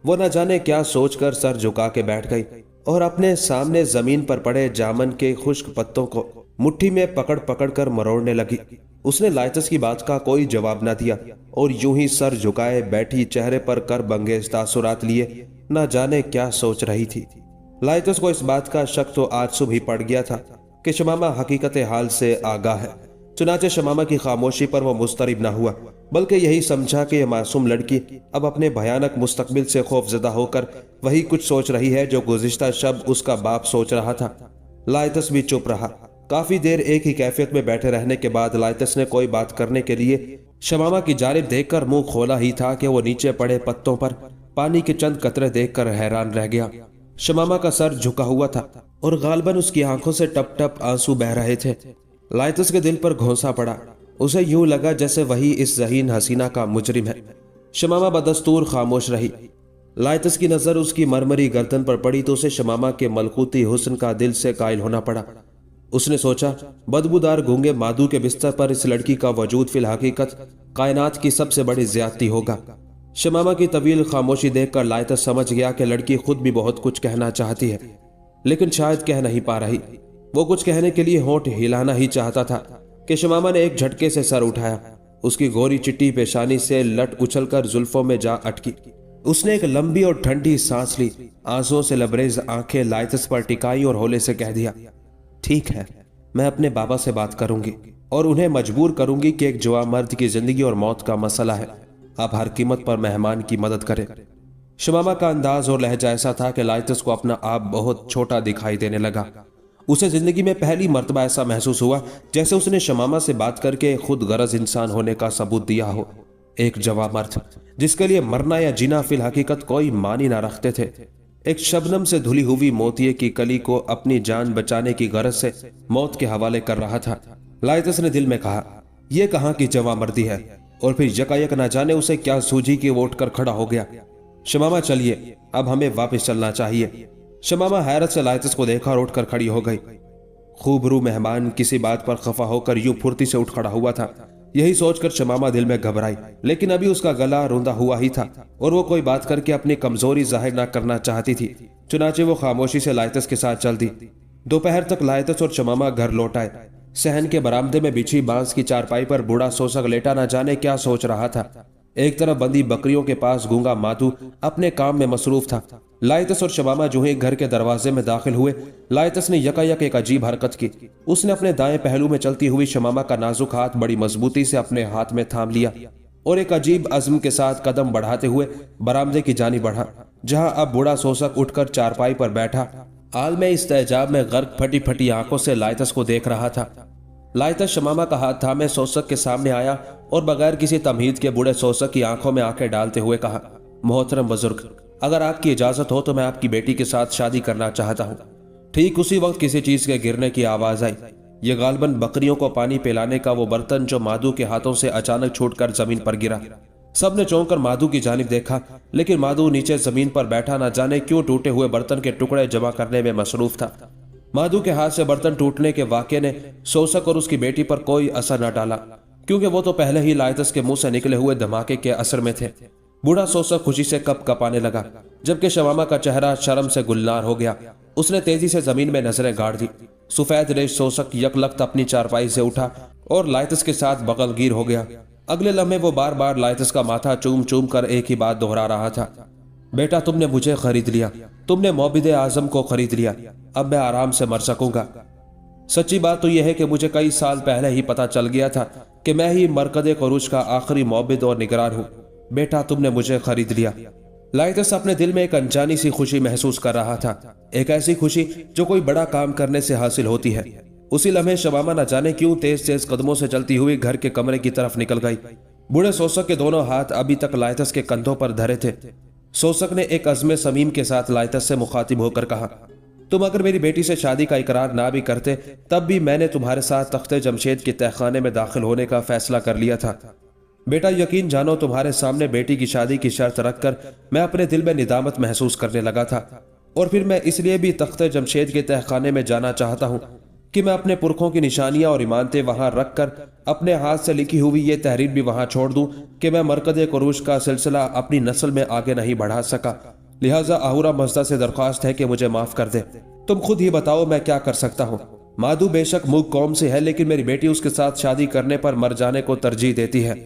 वो न जाने क्या सोचकर सर झुका के बैठ गई और अपने सामने जमीन पर पड़े जामन के खुश्क पत्तों को मुट्ठी में पकड़ पकड़ कर मरोड़ने लगी। उसने लाइतस की बात का कोई जवाब न दिया और यूं ही सर झुकाए बैठी, चेहरे पर कर बंगेज तासुरात लिए न जाने क्या सोच रही थी। लाइतस को इस बात का शक तो आज सुबह ही पड़ गया था कि शमामा हकीकत हाल से आगाह है। चुनाचे शमामा की खामोशी पर वो मुस्तरिब न हुआ, बल्कि यही समझा कि यह मासूम लड़की अब अपने भयानक मुस्तकबिल से खौफजदा होकर वही कुछ सोच रही है जो गुज़िश्ता शब उसका बाप सोच रहा था। लाइतस भी चुप रहा। काफी देर एक ही कैफियत में बैठे रहने के बाद लाइतस ने कोई बात करने के लिए शमामा की जानिब देखकर मुंह खोला ही था कि वो नीचे पड़े पत्तों पर पानी के चंद कतरे देखकर हैरान रह गया। शमामा का सर झुका हुआ था और गालबन उसकी आंखों से टप टप आंसू बह रहे थे। लाइतस के दिल पर घोंसा पड़ा। उसे यूं लगा जैसे वही इस ज़हीन हसीना का मुजरिम है। शमामा बदस्तूर खामोश रही। लाइतस की नजर उसकी मरमरी गर्दन पर पड़ी तो उसे शमामा के मलकूती हुस्न का दिल से कायल होना पड़ा। उसने सोचा, बदबूदार गूंगे मादू के बिस्तर पर इस लड़की का वजूद फिल हकीकत कायनात की सबसे बड़ी ज्यादती होगा। शमामा की तवील खामोशी देखकर लाइतस समझ गया कि लड़की खुद भी बहुत कुछ कहना चाहती है, लेकिन शायद कह नहीं पा रही। वो कुछ कहने के लिए होंठ हिलाना ही चाहता था कि शमामा ने एक झटके से सर उठाया। उसकी गोरी चिट्टी पेशानी से लट उछलकर जुल्फों में जा अटकी। उसने एक लंबी और ठंडी सांस ली, आंसुओं से लबरेज आंखें लाइतस पर टिकाई और होले से कह दिया, ठीक है, मैं अपने बाबा से बात करूंगी और उन्हें मजबूर करूंगी कि एक जवान मर्द की जिंदगी और मौत का मसला है, आप हर कीमत पर मेहमान की मदद करें। शमामा का अंदाज और लहजा ऐसा था कि लाइतस को अपना आप बहुत छोटा दिखाई देने लगा। उसे जिंदगी में पहली मर्तबा ऐसा महसूस हुआ जैसे उसने शमामा से बात करके खुद गरज इंसान होने का सबूत दिया हो। एक जवां मर्द जिसके लिए मरना या जीना फिल हकीकत कोई मानी ना रखते थे, एक शबनम से धुली हुई मोतिये की कली को अपनी जान बचाने की गरज से मौत के हवाले कर रहा था। लाइतस ने दिल में कहा, यह कहां की जवां मर्दी है, और फिर यकायक ना जाने उसे क्या सूझी कि वो उठकर खड़ा हो गया। शमामा चलिए, अब हमें वापस चलना चाहिए। शमामा हैरत से लाइतस को देखा और उठकर खड़ी हो गई। खूबरू मेहमान किसी बात पर खफा होकर यूं फुर्ती से उठ खड़ा हुआ था। यही सोचकर शमामा दिल में घबराई, लेकिन अभी उसका गला रूंधा हुआ ही था और वो कोई बात करके अपनी कमजोरी जाहिर न करना चाहती थी। चुनाचे वो खामोशी से लाइतस के साथ चल दी। दोपहर तक लाइतस और शमामा घर लौट आए। सहन के बरामदे में बिछी बांस की चारपाई पर बूढ़ा सोसक लेटा न जाने क्या सोच रहा था। एक तरफ बंदी बकरियों के पास गूंगा माधु अपने काम में मसरूफ था। लाइतस और शमामा जो ही घर के दरवाजे में दाखिल हुए, लाइतस ने यकायक एक अजीब हरकत की। उसने अपने दाएं पहलू में चलती हुई शमामा का नाजुक हाथ बड़ी मजबूती से अपने हाथ में थाम लिया और एक अजीब अज़्म के साथ कदम बढ़ाते हुए बरामदे की जानी बढ़ा, जहां अब बूढ़ा सोसक उठकर चारपाई पर बैठा आलम इस्तेजाब में गर्क फटी फटी आंखों से लाइतस को देख रहा था। लाइतस शमामा का हाथ थामे सोसक के सामने आया और बगैर किसी तमहीद के बूढ़े सोसक की आंखों में आंखें डालते हुए कहा, मोहतरम बुजुर्ग, अगर आपकी इजाजत हो तो मैं आपकी बेटी के साथ शादी करना चाहता हूँ। ठीक उसी वक्त किसी चीज के गिरने की आवाज आई। ये गालबन बकरियों को पानी पिलाने का वो बर्तन जो माधु के हाथों से अचानक छूटकर जमीन पर गिरा। सबने चौंक कर माधु की जानिब देखा, लेकिन माधु नीचे जमीन पर बैठा न जाने क्यों टूटे हुए बर्तन के टुकड़े जमा करने में मसरूफ था। माधु के हाथ से बर्तन टूटने के वाक़े ने सोसक और उसकी बेटी पर कोई असर न डाला, क्योंकि वो तो पहले ही लाइतस के मुंह से निकले हुए धमाके के असर में थे। बूढ़ा सोसक खुशी से कप कपाने लगा, जबकि शमामा का चेहरा शर्म से गुलनार हो गया। उसने तेजी से जमीन में नजरें गाड़ दी। सफेद रेश सोसक यकलख्त अपनी चारपाई से उठा और लाइतस के साथ बगलगीर हो गया। अगले लम्हे वो बार बार लाइतस का माथा चूम चूम कर एक ही बात दोहरा रहा था, बेटा तुमने मुझे खरीद लिया, तुमने मोबिद आजम को खरीद लिया, अब मैं आराम से मर सकूंगा। सच्ची बात तो यह है कि मुझे कई साल पहले ही पता चल गया था कि मैं ही मरकद खुरूज का आखिरी मोबिद और निगरान हूँ। बेटा तुमने मुझे खरीद लिया। लाइतस अपने दिल में एक अनजानी सी खुशी महसूस कर रहा था, एक ऐसी खुशी जो कोई बड़ा काम करने से हासिल होती है। उसी लम्हे शमामा न जाने क्यों तेज तेज कदमों से चलती हुई घर के कमरे की तरफ निकल गई। बूढ़े सोसक के दोनों हाथ अभी तक लाइतस के कंधों पर धरे थे। सोसक ने एक अज़्म समीम के साथ लाइतस से मुखातिब होकर कहा, तुम अगर मेरी बेटी से शादी का इकरार ना भी करते तब भी मैंने तुम्हारे साथ तख्ते जमशेद के तहखाने में दाखिल होने का फैसला कर लिया था। बेटा यकीन जानो, तुम्हारे सामने बेटी की शादी की शर्त रखकर मैं अपने दिल में निदामत महसूस करने लगा था, और फिर मैं इसलिए भी तख्ते जमशेद के तहखाने में जाना चाहता हूँ कि मैं अपने पुरखों की निशानियां और इमानतें वहां रखकर अपने हाथ से लिखी हुई ये तहरीर भी वहां छोड़ दूं कि मैं मरकद कुरूज का सिलसिला अपनी नस्ल में आगे नहीं बढ़ा सका। लिहाजा आहूरा मज़दा से दरख्वास्त है कि मुझे माफ कर दे। तुम खुद ही बताओ मैं क्या कर सकता हूँ। माधु बेशक मूक कौम से है, लेकिन मेरी बेटी उसके साथ शादी करने पर मर जाने को तरजीह देती है।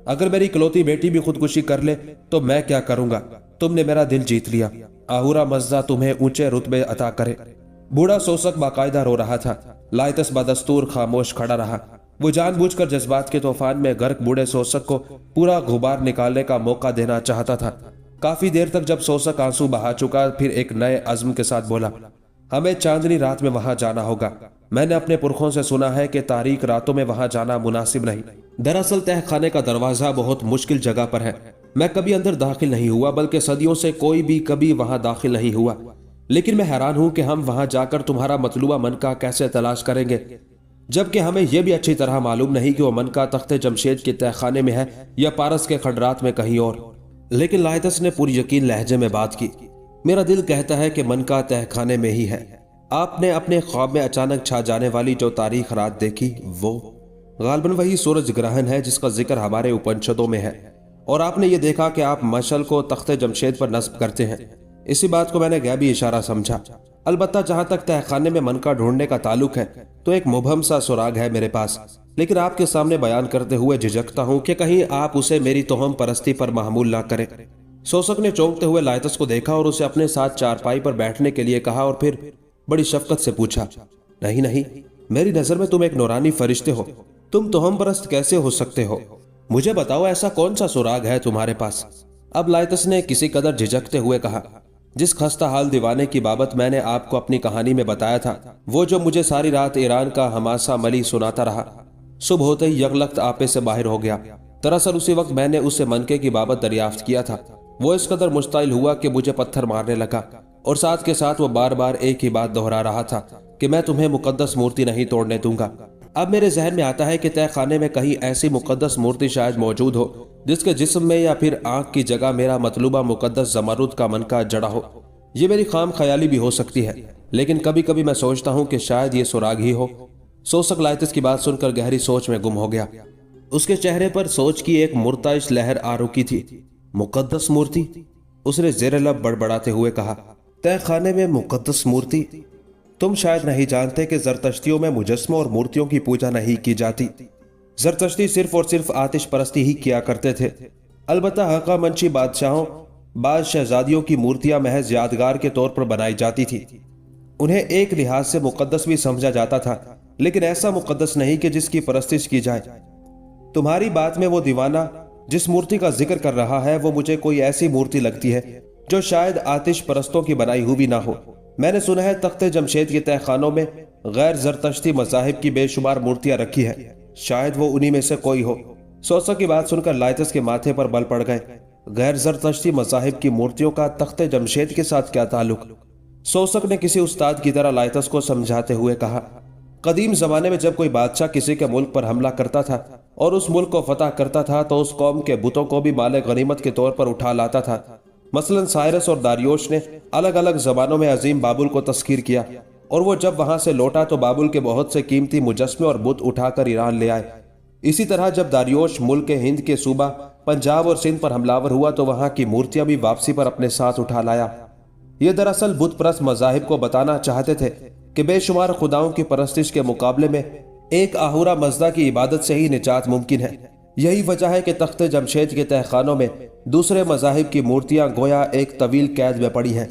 अगर मेरी इकलौती बेटी भी खुदकुशी कर ले तो मैं क्या करूंगा। तुमने मेरा दिल जीत लिया। आहूरा मज़दा तुम्हें ऊंचे रुतबे अता करे। बूढ़ा सोसक बाकायदा रो रहा था। लाइतस बदस्तूर खामोश खड़ा रहा। वो जानबूझकर जज्बात के तूफान में गर्क बूढ़े सोसक को पूरा गुबार निकालने का मौका देना चाहता था। काफी देर तक जब सोसक आंसू बहा चुका, फिर एक नए अज़्म के साथ बोला, हमें चांदनी रात में वहां जाना होगा। मैंने अपने पुरखों से सुना है कि तारीख रातों में वहां जाना मुनासिब नहीं। दरअसल तहखाने का दरवाजा बहुत मुश्किल जगह पर है। मैं कभी अंदर दाखिल नहीं हुआ, बल्कि सदियों से कोई भी कभी वहां दाखिल नहीं हुआ। लेकिन मैं हैरान हूं कि हम वहां जाकर तुम्हारा मतलूबा मनका कैसे तलाश करेंगे, जबकि हमें यह भी अच्छी तरह मालूम नहीं कि वह मनका तख्ते जमशेद के तहखाने में है या पारस के खंडरात में कहीं और। लेकिन लाइतस ने पूरी यकीन लहजे में बात की, मेरा दिल कहता है कि मनका तहखाने में ही है। आपने अपने ख्वाब में अचानक छा जाने वाली जो तारीख रात देखी, वो गालबन वही सूरज ग्रहण है जिसका जिक्र हमारे उपनिषदों में है। और आपने ये देखा कि आप मशल को तख्ते जमशेद पर नस्ब करते हैं। इसी बात को मैंने गैबी इशारा समझा। अलबत्ता जहां तक तहखाने में मनका ढूंढने का ताल्लुक है तो एक मुबहम सा सुराग है मेरे पास, लेकिन आपके सामने बयान करते हुए झिझकता हूं कि कहीं आप उसे मेरी तोहम परस्ती पर महमूल ना करें। सोसक ने चौंकते हुए लाइतस को देखा और उसे अपने साथ चारपाई पर बैठने के लिए कहा और फिर बड़ी शफकत से पूछा, नहीं नहीं, मेरी नजर में तुम एक नूरानी फरिश्ते हो। तुम तोहम परस्त कैसे हो सकते हो? मुझे बताओ ऐसा कौन सा सुराग है तुम्हारे पास? अब लाइतस ने किसी कदर झिझकते हुए कहा, जिस खस्ता हाल दीवाने की बाबत मैंने आपको अपनी कहानी में बताया था, वो जो मुझे सारी रात ईरान का हमासा मली सुनाता रहा, सुबह होते ही यकलख्त आपे से बाहर हो गया। दरअसल उसी वक्त मैंने उससे मनके की बाबत दरियाफ्त किया था। वो इस कदर मुश्ताइल हुआ कि मुझे पत्थर मारने लगा, और साथ के साथ वो बार बार एक ही बात दोहरा रहा था कि मैं तुम्हें मुकद्दस मूर्ति नहीं तोड़ने दूंगा। अब मेरे जहन में आता है कि तहखाने में कहीं ऐसी मुकद्दस मूर्ति शायद मौजूद हो जिसके जिस्म में या फिर आंख की जगह मेरा मतलूबा मुकद्दस जमरुद का मनका जड़ा हो। ये मेरी खाम ख्याली भी हो सकती है, लेकिन कभी कभी मैं सोचता हूँ कि शायद ये सुराग ही हो। सोसक लाइतस की बात सुनकर गहरी सोच में गुम हो गया। उसके चेहरे पर सोच की एक मुर्ताइश लहर आ रुकी थी। मुकद्दस मूर्ति? उसने जेर लब बड़बड़ाते हुए कहा, तहखाने में मुकद्दस मूर्ति? तुम शायद नहीं जानते कि जरतश्तियों में मुजस्मों और मूर्तियों की पूजा नहीं की जाती। जरतश्ती सिर्फ और सिर्फ आतिश परस्ती ही किया करते थे। अलबत्ता हका मंशी बादशाहों, बाज शहजादियों की मूर्तियां महज यादगार के तौर पर बनाई जाती थी। उन्हें एक लिहाज से मुकद्दस भी समझा जाता था, लेकिन ऐसा मुकद्दस नहीं कि जिसकी परस्तिश की जाए। तुम्हारी बात में वो दीवाना जिस मूर्ति का जिक्र कर रहा है वो मुझे कोई ऐसी मूर्ति लगती है जो शायद आतिश परस्तों की बनाई हुई ना हो। میں نے سنا ہے تخت جمشید کے تہ خانوں میں غیر زرتشتی مذاہب کی بے شمار مورتیاں رکھی ہیں، شاید وہ انہی میں سے کوئی ہو۔ سوسک کی بات سن کر لائتس کے ماتھے پر بل پڑ گئے۔ غیر زرتشتی مذاہب کی مورتیوں کا تخت جمشید کے ساتھ کیا تعلق؟ سوسک نے کسی استاد کی طرح لائتس کو سمجھاتے ہوئے کہا، قدیم زمانے میں جب کوئی بادشاہ کسی کے ملک پر حملہ کرتا تھا اور اس ملک کو فتح کرتا تھا تو اس قوم کے بتوں کو بھی مال غنیمت کے طور پر اٹھا لاتا تھا۔ مثلا سائرس اور داریوش نے الگ الگ زبانوں میں عظیم بابل کو تذکیر کیا، اور وہ جب وہاں سے لوٹا تو بابل کے بہت سے قیمتی مجسمے اور بت اٹھا کر ایران لے آئے۔ اسی طرح جب داریوش ملک ہند کے صوبہ پنجاب اور سندھ پر حملہ ور ہوا تو وہاں کی مورتیاں بھی واپسی پر اپنے ساتھ اٹھا لایا۔ یہ دراصل بت پرست مذاہب کو بتانا چاہتے تھے کہ بے شمار خداؤں کی پرستش کے مقابلے میں ایک آہورا مزدا کی عبادت سے ہی نجات ممکن ہے۔ یہی وجہ ہے کہ تخت جمشید کے تہ خانوں میں دوسرے مذاہب کی مورتیاں گویا ایک طویل قید میں پڑی ہیں۔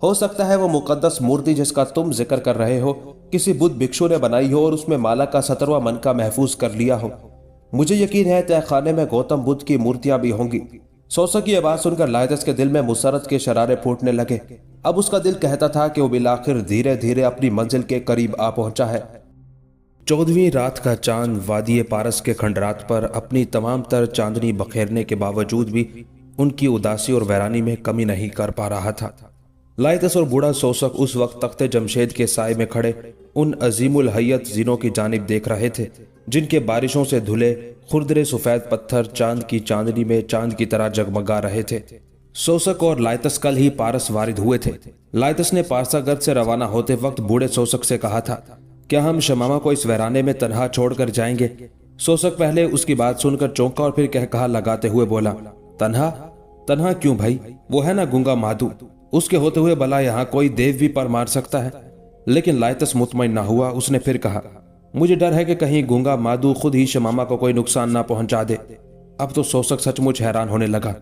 ہو سکتا ہے وہ مقدس مورتی جس کا تم ذکر کر رہے ہو کسی بدھ بھکشو نے بنائی ہو اور اس میں مالا کا 17واں منکا محفوظ کر لیا ہو۔ مجھے یقین ہے تہ خانے میں گوتم بدھ کی مورتیاں بھی ہوں گی۔ سوسک کی آواز سن کر لائتس کے دل میں مسرت کے شرارے پھوٹنے لگے۔ اب اس کا دل کہتا تھا کہ وہ بالآخر دھیرے دھیرے اپنی منزل کے قریب آ پہنچا ہے۔ 14ویں رات کا چاند وادی پارس کے کھنڈرات پر اپنی تمام تر چاندنی بکھیرنے کے باوجود بھی ان کی اداسی اور ویرانی میں کمی نہیں کر پا رہا تھا۔ لائتس اور بوڑھا سوسک اس وقت تخت جمشید کے سائے میں کھڑے ان عظیم الہیت زینوں کی جانب دیکھ رہے تھے جن کے بارشوں سے دھلے خردرے سفید پتھر چاند کی چاندنی میں چاند کی طرح جگمگا رہے تھے۔ سوسک اور لائتس کل ہی پارس وارد ہوئے تھے۔ لائتس نے پارسا گرد سے روانہ ہوتے وقت بوڑھے سوسک سے کہا تھا، کیا ہم شمامہ کو اس ویرانے میں تنہا چھوڑ کر جائیں گے؟ سوسک پہلے اس کی بات سن کر چونکا اور پھر کہا لگاتے ہوئے بولا، تنہا؟ تنہا کیوں بھائی؟ وہ ہے نا گنگا مادو، اس کے ہوتے ہوئے بلا یہاں کوئی دیو بھی پر مار سکتا ہے۔ لیکن لائتس مطمئن نہ ہوا۔ اس نے پھر کہا، مجھے ڈر ہے کہ کہیں گنگا مادو خود ہی شمامہ کو کوئی نقصان نہ پہنچا دے۔ اب تو سوسک سچ مچ حیران ہونے لگا۔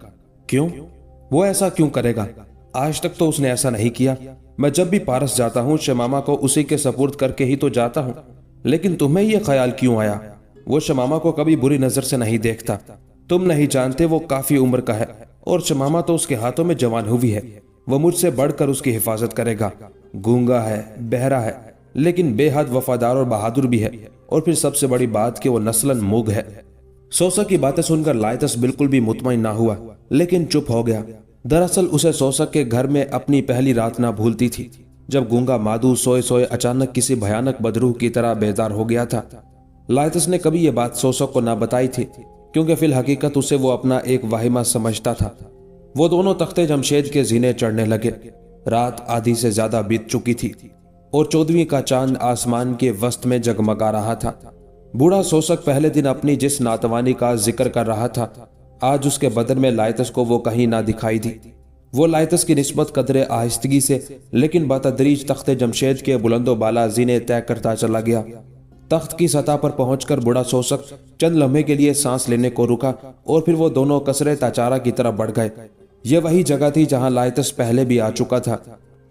کیوں؟ وہ ایسا کیوں کرے گا؟ آج تک تو اس نے ایسا نہیں کیا۔ میں جب بھی پارس جاتا ہوں شمامہ کو اسی کے سپرد کر کے ہی تو جاتا ہوں۔ لیکن تمہیں یہ خیال کیوں آیا؟ وہ شمامہ کو کبھی بری نظر سے نہیں دیکھتا۔ تم نہیں جانتے وہ کافی عمر کا ہے اور شمامہ تو اس کے ہاتھوں میں جوان ہوئی ہے۔ وہ مجھ سے بڑھ کر اس کی حفاظت کرے گا۔ گونگا ہے، بہرا ہے، لیکن بے حد وفادار اور بہادر بھی ہے، اور پھر سب سے بڑی بات کہ وہ نسلاً موگ ہے۔ سوسک کی باتیں سن کر لائتس بالکل بھی مطمئن نہ ہوا، لیکن چپ ہو گیا۔ دراصل اسے سوسک کے گھر میں اپنی پہلی رات نہ بھولتی تھی جب گونگا مادو سوئے سوئے اچانک کسی بھیانک بدروح کی طرح بیدار ہو گیا تھا۔ لائتس نے کبھی یہ بات سوسک کو نہ بتائی تھی کیونکہ فی الحقیقت اسے وہ اپنا ایک واہمہ سمجھتا تھا۔ وہ دونوں تخت جمشید کے زینے چڑھنے لگے۔ رات آدھی سے زیادہ بیت چکی تھی اور 14ویں کا چاند آسمان کے وسط میں جگمگا رہا تھا۔ بوڑھا سوسک پہلے دن اپنی جس ناتوانی کا ذکر کر رہا تھا آج اس کے بدن میں لائتس کو وہ کہیں نہ دکھائی دی۔ وہ لائتس کی نسبت قدرے آہستگی سے لیکن بتدریج تخت جمشید کے بلند و بالا زینے طے کرتا چلا گیا۔ تخت کی سطح پر پہنچ کر بوڑھا سوسک چند لمحے کے لیے سانس لینے کو رکا اور پھر وہ دونوں کسرے تاچارہ کی طرف بڑھ گئے۔ یہ وہی جگہ تھی جہاں لائتس پہلے بھی آ چکا تھا۔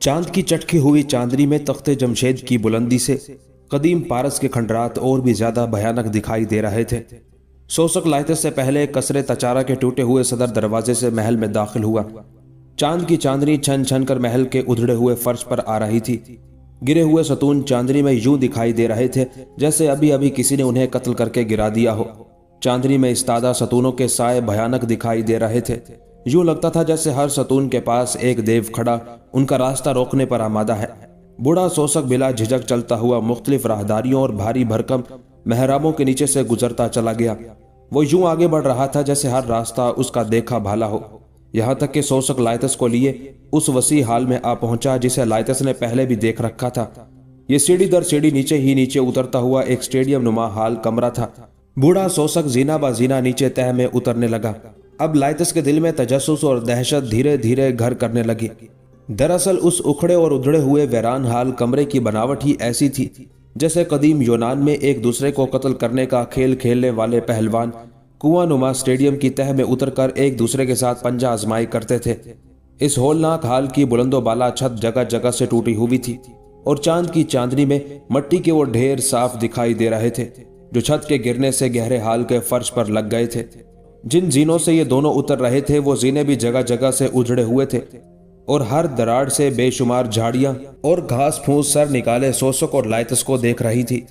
چاند کی چٹکی ہوئی چاندنی میں تخت جمشید کی بلندی سے قدیم پارس کے کھنڈرات اور بھی زیادہ بھیانک دکھائی دے رہے تھے۔ سوسک لائتس سے پہلے کسرے تچارہ کے ٹوٹے ہوئے صدر دروازے سے محل میں داخل ہوا۔ چاند کی چاندنی چھن چھن کر محل کے ادھڑے ہوئے فرش پر آ رہی تھی۔ گرے ہوئے ستون چاندنی میں یوں دکھائی دے رہے تھے جیسے ابھی ابھی کسی نے انہیں قتل کر کے گرا دیا ہو۔ چاندنی میں استادہ ستونوں کے سائے بھیانک دکھائی دے رہے تھے۔ یوں لگتا تھا جیسے ہر ستون کے پاس ایک دیو کھڑا ان کا راستہ روکنے پر آمادہ ہے۔ بوڑھا سوسک بلا جھجک چلتا ہوا مختلف راہداریوں اور بھاری بھرکم محرابوں کے نیچے سے گزرتا چلا گیا۔ وہ یوں آگے بڑھ رہا تھا جیسے ہر راستہ اس کا دیکھا بھالا ہو، یہاں تک کہ سوسک لائتس کو لیے اس وسیع حال میں آ پہنچا جسے لائتس نے پہلے بھی دیکھ رکھا تھا۔ یہ سیڑھی در سیڑھی نیچے ہی نیچے اترتا ہوا ایک سٹیڈیم نما حال کمرہ تھا۔ بوڑھا سوسک زینہ با زینہ نیچے تہ میں اترنے لگا۔ اب لائتس کے دل میں تجسس اور دہشت دھیرے دھیرے گھر کرنے لگی۔ دراصل اس اکھڑے اور ادھڑے ہوئے ویران حال کمرے کی بناوٹ ہی ایسی تھی جیسے قدیم یونان میں ایک دوسرے کو قتل کرنے کا کھیل کھیلنے والے پہلوان کنواں نما سٹیڈیم کی تہ میں اتر کر ایک دوسرے کے ساتھ پنجہ آزمائی کرتے تھے۔ اس ہولناک حال کی بلند و بالا چھت جگہ جگہ سے ٹوٹی ہوئی تھی اور چاند کی چاندنی میں مٹی کے وہ ڈھیر صاف دکھائی دے رہے تھے جو چھت کے گرنے سے گہرے حال کے فرش پر لگ گئے تھے۔ جن زینوں سے یہ دونوں اتر رہے تھے وہ زینے بھی جگہ جگہ سے اجڑے ہوئے تھے۔ اور ہر دراڑ سے بے شمار جھاڑیاں اور گھاس پھوس سر نکالے سوسک اور لائتس کو دیکھ رہی تھی۔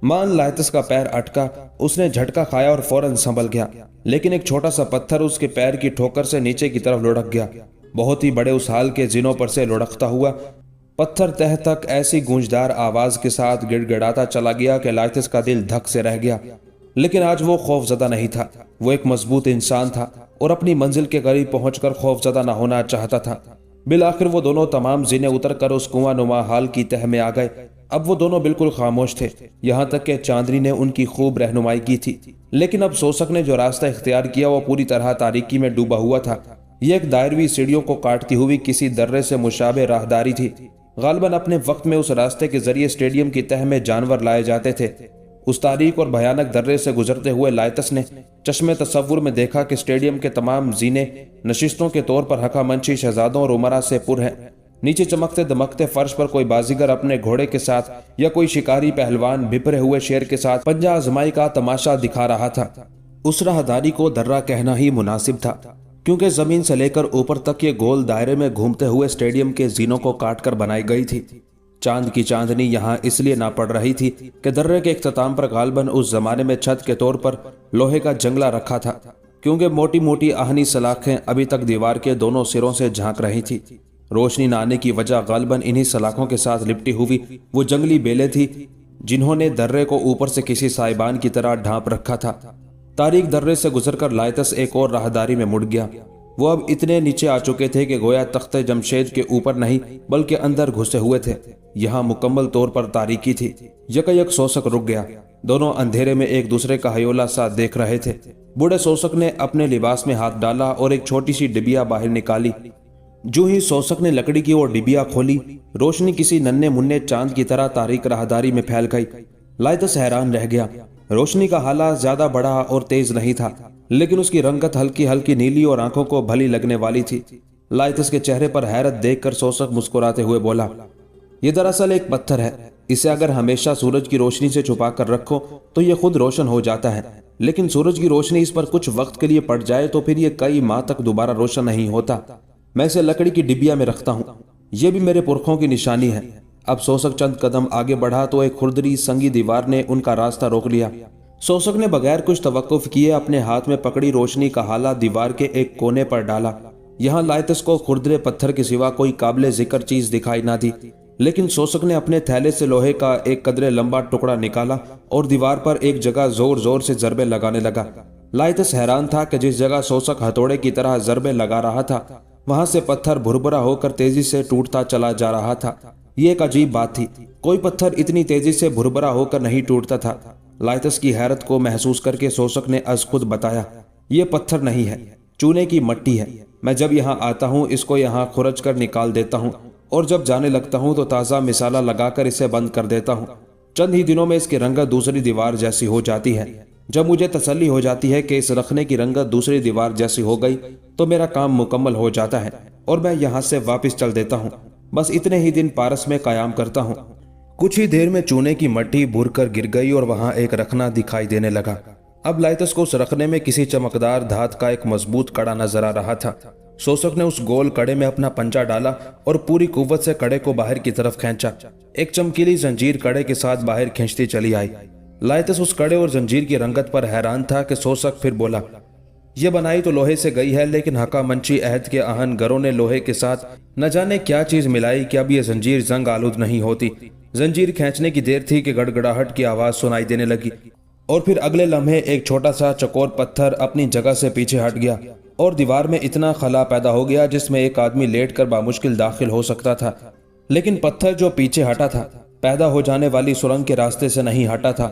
مان لائتس کا پیر اٹکا، اس نے جھٹکا کھایا اور فوراً سنبھل گیا، لیکن ایک چھوٹا سا پتھر اس کے پیر کی ٹھوکر سے نیچے کی طرف لڑک گیا، بہت ہی بڑے اس حال کے زنوں پر سے لڑکتا ہوا پتھر تہ تک ایسی گونجدار آواز کے ساتھ گڑ گڑاتا چلا گیا کہ لائتس کا دل دھک سے رہ گیا۔ لیکن آج وہ خوف زدہ نہیں تھا، وہ ایک مضبوط انسان تھا اور اپنی منزل کے قریب پہنچ کر خوف زدہ نہ ہونا چاہتا تھا۔ بالآخر وہ دونوں تمام زنے اتر کر اس کنواں نما حال کی تہ میں آ گئے۔ اب وہ دونوں بالکل خاموش تھے، یہاں تک کہ چاندنی نے ان کی خوب رہنمائی کی تھی، لیکن اب سوسک نے جو راستہ اختیار کیا وہ پوری طرح تاریکی میں ڈوبا ہوا تھا۔ یہ ایک دائروی سیڑھیوں کو کاٹتی ہوئی کسی درے سے مشابہ راہداری تھی۔ غالباً اپنے وقت میں اس راستے کے ذریعے اسٹیڈیم کی تہ میں جانور لائے جاتے تھے۔ اس تاریک اور بھیانک درے سے گزرتے ہوئے لائتس نے چشم تصور میں دیکھا کہ اسٹیڈیم کے تمام زینے نشستوں کے طور پر حقہ منشی شہزادوں اور امراء سے پر ہیں۔ نیچے چمکتے دمکتے فرش پر کوئی بازیگر اپنے گھوڑے کے ساتھ یا کوئی شکاری پہلوان بھپرے ہوئے شیر کے ساتھ پنجہ آزمائی کا تماشا دکھا رہا تھا۔ اس راہداری کو درہ کہنا ہی مناسب تھا، کیونکہ زمین سے لے کر اوپر تک یہ گول دائرے میں گھومتے ہوئے اسٹیڈیم کے زینوں کو کاٹ کر بنائی گئی تھی۔ چاند کی چاندنی یہاں اس لیے نہ پڑ رہی تھی کہ درے کے اختتام پر غالباً اس زمانے میں چھت کے طور پر لوہے کا جنگلہ رکھا تھا، کیونکہ موٹی موٹی آہنی سلاخیں ابھی تک دیوار کے دونوں سروں سے جھانک رہی تھی۔ روشنی نہ آنے کی وجہ غالباً انہی سلاخوں کے ساتھ لپٹی ہوئی وہ جنگلی بیلیں تھی جنہوں نے درے کو اوپر سے کسی سائبان کی طرح ڈھانپ رکھا تھا۔ تاریک درے سے گزر کر لائتس ایک اور راہداری میں مڑ گیا۔ وہ اب اتنے نیچے آ چکے تھے کہ گویا تخت جمشید کے اوپر نہیں بلکہ اندر گھسے ہوئے تھے۔ یہاں مکمل طور پر تاریکی تھی۔ یکایک سوسک رک گیا۔ دونوں اندھیرے میں ایک دوسرے کا ہیولا سا دیکھ رہے تھے۔ بوڑھے سوسک نے اپنے لباس میں ہاتھ ڈالا اور ایک چھوٹی سی ڈبیا باہر نکالی۔ جو ہی سوسک نے لکڑی کی وہ ڈبیا کھولی، روشنی کسی ننھے منھے چاند کی طرح تاریک راہداری میں پھیل گئی۔ لائتس حیران رہ گیا۔ روشنی کا حالہ زیادہ بڑا اور تیز نہیں تھا، لیکن اس کی رنگت ہلکی ہلکی نیلی اور آنکھوں کو بھلی لگنے والی تھی۔ لائتس کے چہرے پر حیرت دیکھ کر سوسک مسکراتے ہوئے بولا، یہ دراصل ایک پتھر ہے، اسے اگر ہمیشہ سورج کی روشنی سے چھپا کر رکھو تو یہ خود روشن ہو جاتا ہے، لیکن سورج کی روشنی اس پر کچھ وقت کے لیے پڑ جائے تو پھر یہ کئی ماہ تک دوبارہ روشن نہیں ہوتا۔ میں اسے لکڑی کی ڈبیا میں رکھتا ہوں، یہ بھی میرے پرکھوں کی نشانی ہے۔ اب سوسک چند قدم آگے بڑھا تو ایک کھردری سنگی دیوار نے ان کا راستہ روک لیا۔ سوسک نے بغیر کچھ توقف کیے اپنے ہاتھ میں پکڑی روشنی کا حالہ دیوار کے ایک کونے پر ڈالا۔ یہاں لائتس کو کھردرے پتھر کے سوا کوئی قابل ذکر چیز دکھائی نہ دی، لیکن سوسک نے اپنے تھیلے سے لوہے کا ایک قدرے لمبا ٹکڑا نکالا اور دیوار پر ایک جگہ زور زور سے ضربے لگانے لگا۔ لائتس حیران تھا کہ جس جگہ سوسک ہتھوڑے کی طرح ضربے لگا رہا تھا وہاں سے پتھر بھربھرا ہو کر تیزی سے ٹوٹتا چلا جا رہا تھا۔ یہ ایک عجیب بات تھی، کوئی پتھر اتنی تیزی سے بھربھرا ہو کر نہیں ٹوٹتا تھا۔ لائتس کی حیرت کو محسوس کر کے سوسک نے از خود بتایا، یہ پتھر نہیں ہے، چونے کی مٹی ہے۔ میں جب یہاں آتا ہوں اس کو یہاں کھرچ کر نکال دیتا ہوں اور جب جانے لگتا ہوں تو تازہ مسالہ لگا کر اسے بند کر دیتا ہوں۔ چند ہی دنوں میں اس کی رنگت دوسری دیوار جیسی ہو جاتی ہے۔ جب مجھے تسلی ہو جاتی ہے کہ اس رخنے کی رنگت دوسری دیوار جیسی ہو گئی تو میرا کام مکمل ہو جاتا ہے اور میں یہاں سے واپس چل دیتا ہوں۔ بس اتنے ہی دن پارس میں قیام کرتا ہوں۔ کچھ ہی دیر میں چونے کی مٹی بھر کر گر گئی اور وہاں ایک رخنا دکھائی دینے لگا۔ اب لائتس کو اس رخنے میں کسی چمکدار دھات کا ایک مضبوط کڑا نظر آ رہا تھا۔ سوسک نے اس گول کڑے میں اپنا پنجہ ڈالا اور پوری قوت سے کڑے کو باہر کی طرف کھینچا۔ ایک چمکیلی زنجیر کڑے کے ساتھ باہر کھینچتی چلی آئی۔ لائتس اس کڑے اور زنجیر کی رنگت پر حیران تھا کہ سوسک پھر بولا، یہ بنائی تو لوہے سے گئی ہے، لیکن حقہ منشی عہد کے آہن گروں نے لوہے کے ساتھ نہ جانے کیا چیز ملائی کہ اب یہ زنجیر زنگ آلود نہیں ہوتی۔ زنجیر کھینچنے کی دیر تھی کہ گڑگڑاہٹ کی آواز سنائی دینے لگی اور پھر اگلے لمحے ایک چھوٹا سا چکور پتھر اپنی جگہ سے پیچھے ہٹ گیا اور دیوار میں اتنا خلا پیدا ہو گیا جس میں ایک آدمی لیٹ کر بامشکل داخل ہو سکتا تھا، لیکن پتھر جو پیچھے ہٹا تھا پیدا ہو جانے والی سرنگ کے راستے سے نہیں ہٹا تھا۔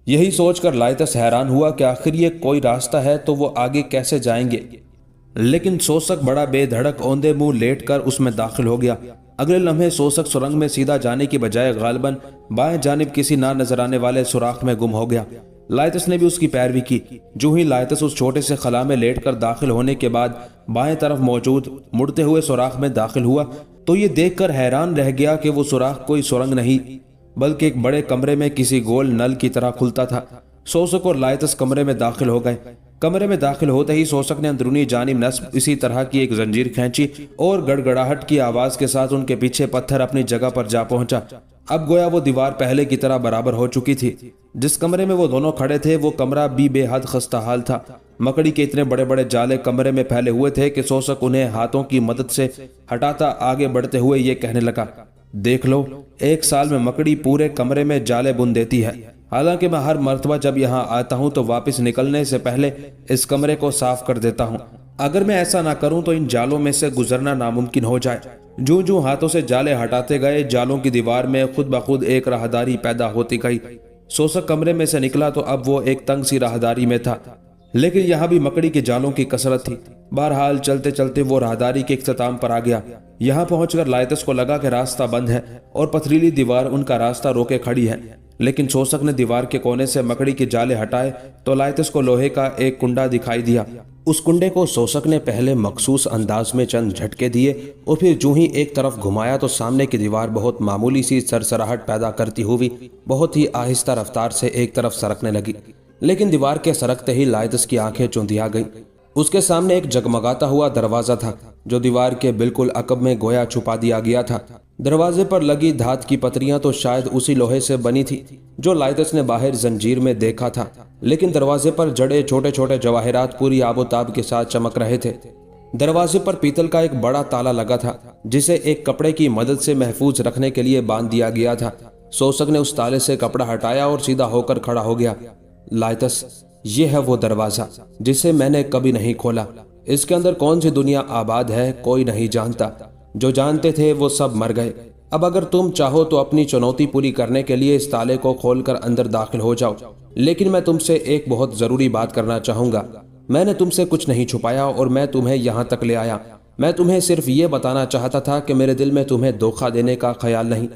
یہی سوچ کر لائتس حیران ہوا کہ آخر یہ کوئی راستہ ہے تو وہ آگے کیسے جائیں گے، لیکن سوسک بڑا بے دھڑک اوندے منہ لیٹ کر اس میں داخل ہو گیا۔ اگلے لمحے سوسک سرنگ میں سیدھا جانے کی بجائے غالباً بائیں جانب کسی نہ نظر آنے والے سوراخ میں گم ہو گیا۔ لائتس نے بھی اس کی پیروی کی۔ جو ہی لائتس اس چھوٹے سے خلا میں لیٹ کر داخل ہونے کے بعد بائیں طرف موجود مڑتے ہوئے سوراخ میں داخل ہوا تو یہ دیکھ کر حیران رہ گیا کہ وہ سوراخ کوئی سرنگ نہیں بلکہ ایک بڑے کمرے میں کسی گول نل کی طرح کھلتا تھا۔ سوسک اور لائتس کمرے میں داخل ہو گئے۔ कमरे में दाखिल होते ही सोसक ने अंदरूनी जानिब नस्ब इसी तरह की एक जंजीर खींची और गड़गड़ाहट की आवाज के साथ उनके पीछे पत्थर अपनी जगह पर जा पहुंचा। अब गोया वो दीवार पहले की तरह बराबर हो चुकी थी। जिस कमरे में वो दोनों खड़े थे वो कमरा भी बेहद खस्ता हाल था। मकड़ी के इतने बड़े बड़े जाले कमरे में फैले हुए थे कि सोसक उन्हें हाथों की मदद से हटाता आगे बढ़ते हुए ये कहने लगा, देख लो, 1 साल में मकड़ी पूरे कमरे में जाले बुन देती है। हालांकि मैं हर मर्तबा जब यहाँ आता हूँ तो वापस निकलने से पहले इस कमरे को साफ कर देता हूँ। अगर मैं ऐसा ना करूँ तो इन जालों में से गुजरना नामुमकिन हो जाए। जूं जूं हाथों से जाले हटाते गए जालों की दीवार में खुद ब खुद एक राहदारी पैदा होती गई। सोसक कमरे में से निकला तो अब वो एक तंग सी राहदारी में था, लेकिन यहाँ भी मकड़ी के जालों की कसरत थी। बहरहाल चलते चलते वो राहदारी के इख्तिताम पर आ गया। यहाँ पहुंचकर लायतस को लगा कि रास्ता बंद है और पथरीली दीवार उनका रास्ता रोके खड़ी है। लेकिन सोसक ने दीवार के कोने से मकड़ी के जाले हटाए तो लायतस को लोहे का एक कुंडा दिखाई दिया। उस कुंडे को सोसक ने पहले मखसूस अंदाज में चंद झटके दिए और फिर जूं ही एक तरफ घुमाया तो सामने की दीवार बहुत मामूली सी सरसराहट पैदा करती हुई बहुत ही आहिस्ता रफ्तार से एक तरफ सरकने लगी। लेकिन दीवार के सरकते ही लायतस की आंखें चौंधिया गईं। उसके सामने एक जगमगाता हुआ दरवाजा था जो दीवार के बिल्कुल अकब में गोया छुपा दिया गया था। दरवाजे पर लगी धात की पतरियां तो शायद उसी लोहे से बनी थी जो लायतस ने बाहर जंजीर में देखा था, लेकिन दरवाजे पर जड़े छोटे छोटे जवाहिरात पूरी आबोताब के साथ चमक रहे थे। दरवाजे पर पीतल का एक बड़ा ताला लगा था जिसे एक कपड़े की मदद से महफूज रखने के लिए बांध दिया गया था। सोसक ने उस ताले से कपड़ा हटाया और सीधा होकर खड़ा हो गया। लायतस, ये है वो दरवाजा जिसे मैंने कभी नहीं खोला। इसके अंदर कौन सी दुनिया आबाद है कोई नहीं जानता। जो जानते थे वो सब मर गए। अब अगर तुम चाहो तो अपनी चुनौती पूरी करने के लिए इस ताले को खोलकर अंदर दाखिल हो जाओ, लेकिन मैं तुमसे एक बहुत जरूरी बात करना चाहूंगा। मैंने तुमसे कुछ नहीं छुपाया और मैं तुम्हें यहाँ तक ले आया। मैं तुम्हें सिर्फ ये बताना चाहता था कि मेरे दिल में तुम्हें धोखा देने का ख्याल नहीं,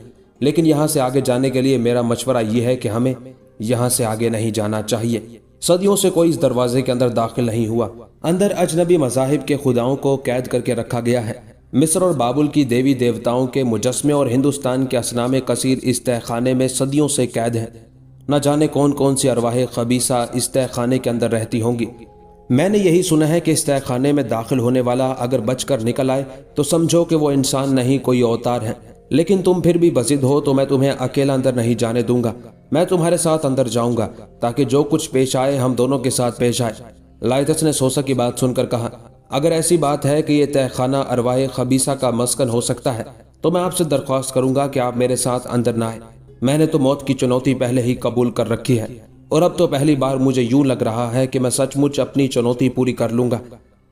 लेकिन यहाँ से आगे जाने के लिए मेरा मशवरा ये है कि हमें यहाँ से आगे नहीं जाना चाहिए। सदियों से कोई इस दरवाजे के अंदर दाखिल नहीं हुआ। अंदर अजनबी मज़ाहिब के खुदाओं को कैद करके रखा गया है। मिस्र और बाबुल की देवी देवताओं के मुजस्मे और हिंदुस्तान के असनामे कसीर इस तहखाने में सदियों से कैद हैं। न जाने कौन कौन सी अरवाह खबीसा इस तहखाने के अंदर रहती होंगी। मैंने यही सुना है कि इस तहखाने में दाखिल होने वाला अगर बचकर निकल आए तो समझो कि वो इंसान नहीं कोई अवतार है। लेकिन तुम फिर भी बजिद हो तो मैं तुम्हें अकेला अंदर नहीं जाने दूंगा। मैं तुम्हारे साथ अंदर जाऊंगा ताकि जो कुछ पेश आए हम दोनों के साथ पेश आए। लायतस ने सोसक की बात सुनकर कहा, अगर ऐसी बात है कि ये तहखाना अरवाह खबीसा का मस्कन हो सकता है तो मैं आपसे दरख्वास्त करूंगा कि आप मेरे साथ अंदर ना आए। मैंने तो मौत की चुनौती पहले ही कबूल कर रखी है और अब तो पहली बार मुझे यूं लग रहा है कि मैं सचमुच अपनी चुनौती पूरी कर लूंगा।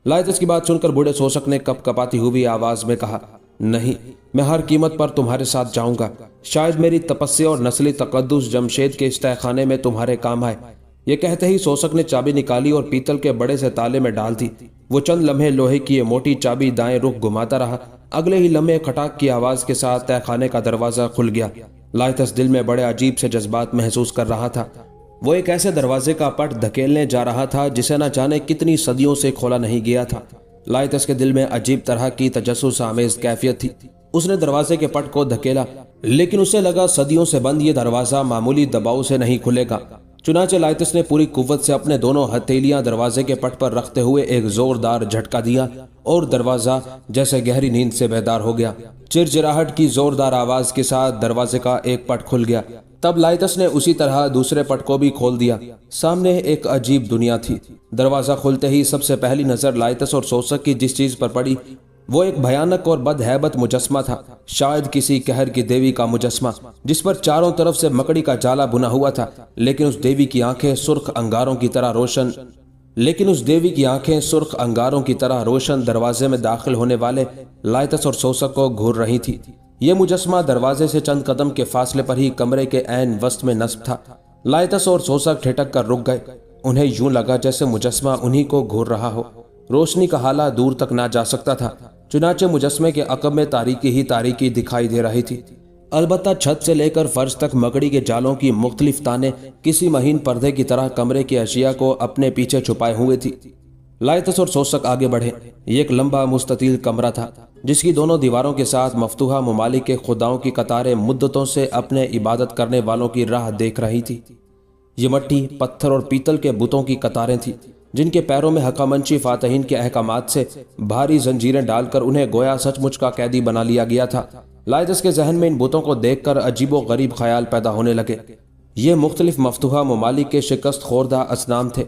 लायतस की बात सुनकर बूढ़े सोसक ने कपकपाती हुई आवाज में कहा, नहीं, मैं हर कीमत पर तुम्हारे साथ जाऊंगा। शायद मेरी तपस्या और नस्ली तकद्दुस जमशेद के इस तहखाने में तुम्हारे काम आए। ये कहते ही सोसक ने चाबी निकाली और पीतल के बड़े से ताले में डाल दी। वो चंद लम्हे लोहे की ये मोटी चाबी दाएं रुख घुमाता रहा। अगले ही लम्हे खटाक की आवाज के साथ तहखाने का दरवाजा खुल गया। लायतस दिल में बड़े अजीब से जज्बात महसूस कर रहा था। वो एक ऐसे दरवाजे का पट धकेलने जा रहा था जिसे न जाने कितनी सदियों से खोला नहीं गया था। लायतस के दिल में अजीब तरह की तजस्सुस आमेज कैफियत थी। उसने दरवाजे के पट को धकेला, लेकिन उसे लगा सदियों से बंद ये दरवाजा मामूली दबाव से नहीं खुलेगा। चुनाचे लायतस ने पूरी कुव्वत से अपने दोनों हथेलियां दरवाजे के पट पर रखते हुए एक जोरदार झटका दिया और दरवाजा जैसे गहरी नींद से बेदार हो गया। चिरचिराहट की जोरदार आवाज के साथ दरवाजे का एक पट खुल गया। तब लायतस ने उसी तरह दूसरे पट को भी खोल दिया। सामने एक अजीब दुनिया थी। दरवाजा खुलते ही सबसे पहली नजर लायतस और सोसक की जिस चीज पर पड़ी वो एक भयानक और बदहैबत मुजस्मा था। शायद किसी कहर की देवी का मुजस्मा जिस पर चारों तरफ से मकड़ी का जाला बुना हुआ था, लेकिन उस देवी की आंखें सुर्ख अंगारों की तरह रोशन दरवाजे में दाखिल होने वाले लायतस और सोसक को घूर रही थी। ये मुजस्मा दरवाजे से चंद कदम के फासले पर ही कमरे के ऐन वस्त में नस्ब था। लायतस और सोसक ठिठक कर रुक गए। उन्हें यूं लगा जैसे मुजस्मा उन्हीं को घूर रहा हो। रोशनी का हाला दूर तक ना जा सकता था। चुनाचे मुजस्मे के अकब में तारीकी ही तारीकी दिखाई दे रही थी। अलबत्ता छत से लेकर फर्श तक मकड़ी के जालों की मुख्तलिफ ताने किसी महीन पर्दे की तरह कमरे की अशिया को अपने पीछे छुपाए हुए थी। लायतस और सोसक आगे बढ़े। ये एक लंबा मुस्ततील कमरा था जिसकी दोनों दीवारों के साथ मफ्तूहा ममालिक के खुदाओं की कतारें मुद्दतों से अपने इबादत करने वालों की राह देख रही थी। ये मट्टी, पत्थर और पीतल के बुतों की कतारें थी। جن کے پیروں میں حقامنشی فاتحین کے احکامات سے بھاری زنجیریں ڈال کر انہیں گویا سچ مچ کا قیدی بنا لیا گیا تھا۔ لائتس کے ذہن میں ان بتوں کو دیکھ کر عجیب و غریب خیال پیدا ہونے لگے۔ یہ مختلف مفتوحہ ممالک کے شکست خوردہ اصنام تھے۔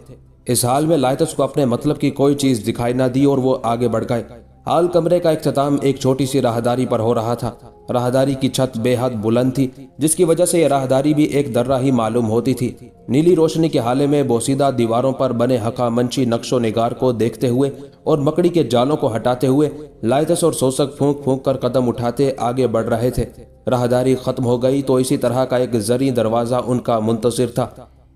اس حال میں لائتس کو اپنے مطلب کی کوئی چیز دکھائی نہ دی اور وہ آگے بڑھ گئے۔ حال کمرے کا اختتام ایک چھوٹی سی راہداری پر ہو رہا تھا۔ راہداری کی چھت بے حد بلند تھی، جس کی وجہ سے یہ راہداری بھی ایک درہ ہی معلوم ہوتی تھی۔ نیلی روشنی کے حالے میں بوسیدہ دیواروں پر بنے حقامنشی نقش و نگار کو دیکھتے ہوئے اور مکڑی کے جالوں کو ہٹاتے ہوئے لائتس اور سوسک پھونک پھونک کر قدم اٹھاتے آگے بڑھ رہے تھے۔ راہداری ختم ہو گئی تو اسی طرح کا ایک زرعی دروازہ ان کا منتظر تھا۔